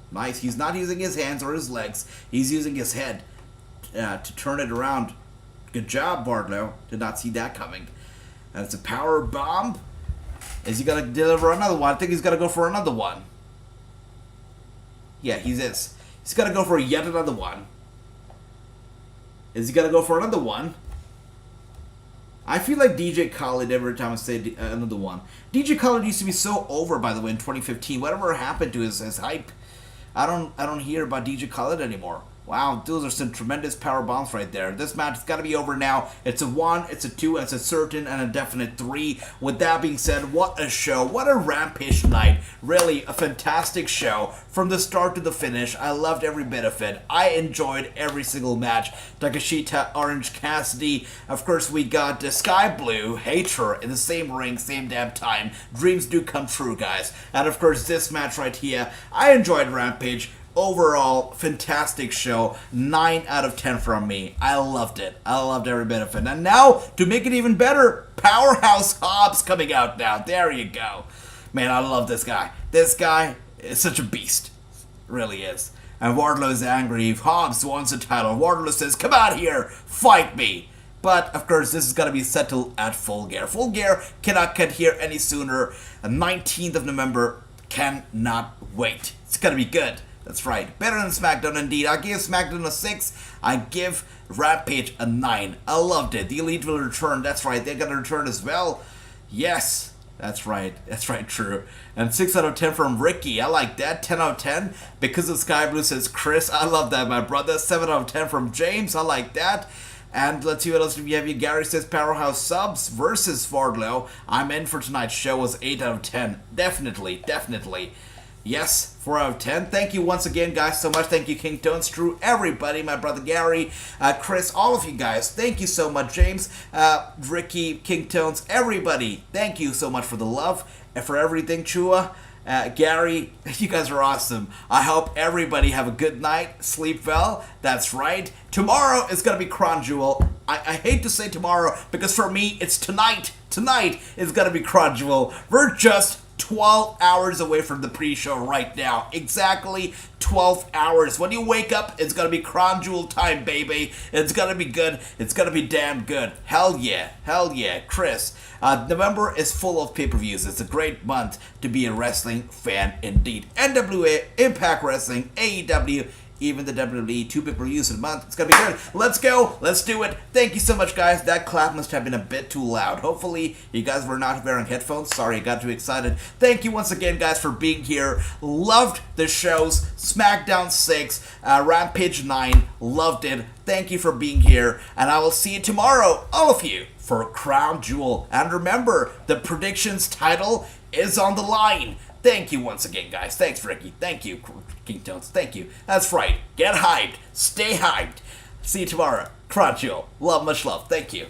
Nice. He's not using his hands or his legs. He's using his head to turn it around. Good job, Wardlow. Did not see that coming. And it's a power bomb. Is he going to deliver another one? I think he's going to go for another one. Yeah, he is. He's going to go for yet another one. Is he going to go for another one? I feel like DJ Khaled every time I say another one. DJ Khaled used to be so over, by the way, in 2015. Whatever happened to his hype? I don't hear about DJ Khaled anymore. Wow, those are some tremendous power bombs right there. This match has got to be over now. It's a 1, it's a 2, it's a certain and a definite 3. With that being said, what a show. What a Rampage tonight. Really, a fantastic show. From the start to the finish, I loved every bit of it. I enjoyed every single match. Takeshita, Orange Cassidy. Of course, we got Sky Blue, Hayter in the same ring, same damn time. Dreams do come true, guys. And of course, this match right here. I enjoyed Rampage. Overall, fantastic show. 9 out of 10 from me. I loved it. I loved every bit of it. And now, to make it even better, Powerhouse Hobbs coming out now. There you go. Man, I love this guy. This guy is such a beast. Really is. And Wardlow is angry. If Hobbs wants the title, Wardlow says, come out here, fight me. But, of course, this is going to be settled at Full Gear. Full Gear cannot get here any sooner. The 19th of November cannot wait. It's going to be good. That's right. Better than SmackDown indeed. I give SmackDown a 6. I give Rampage a 9. I loved it. The Elite will return. That's right. They're gonna return as well. Yes. That's right. That's right. True. And 6 out of 10 from Ricky. I like that. 10 out of 10 because of Sky Blue, says Chris. I love that, my brother. 7 out of 10 from James. I like that. And let's see what else we have here. Gary says Powerhouse Subs versus Wardlow. I'm in for tonight's show was 8 out of 10. Definitely. Definitely. Yes, 4 out of 10. Thank you once again, guys, so much. Thank you, King Tones, Drew, everybody, my brother Gary, Chris, all of you guys. Thank you so much, James, Ricky, King Tones, everybody. Thank you so much for the love and for everything, Chua. Gary, you guys are awesome. I hope everybody have a good night, sleep well. That's right. Tomorrow is going to be Crown Jewel. I hate to say tomorrow because for me, it's tonight. Tonight is going to be Crown Jewel. We're just 12 hours away from the pre-show right now. Exactly 12 hours. When you wake up, it's gonna be Crown Jewel time, baby. It's gonna be good. It's gonna be damn good. Hell yeah. Hell yeah. Chris, November is full of pay-per-views. It's a great month to be a wrestling fan indeed. NWA, Impact Wrestling, AEW, even the WWE, 2 pay-per-views in a month. It's gonna be good. Let's go. Let's do it. Thank you so much, guys. That clap must have been a bit too loud. Hopefully, you guys were not wearing headphones. Sorry, I got too excited. Thank you once again, guys, for being here. Loved the shows. SmackDown 6, Rampage 9. Loved it. Thank you for being here. And I will see you tomorrow, all of you, for Crown Jewel. And remember, the predictions title is on the line. Thank you once again, guys. Thanks, Ricky. Thank you, King Tones. Thank you. That's right. Get hyped. Stay hyped. See you tomorrow. Crown Jewel. Love, much love. Thank you.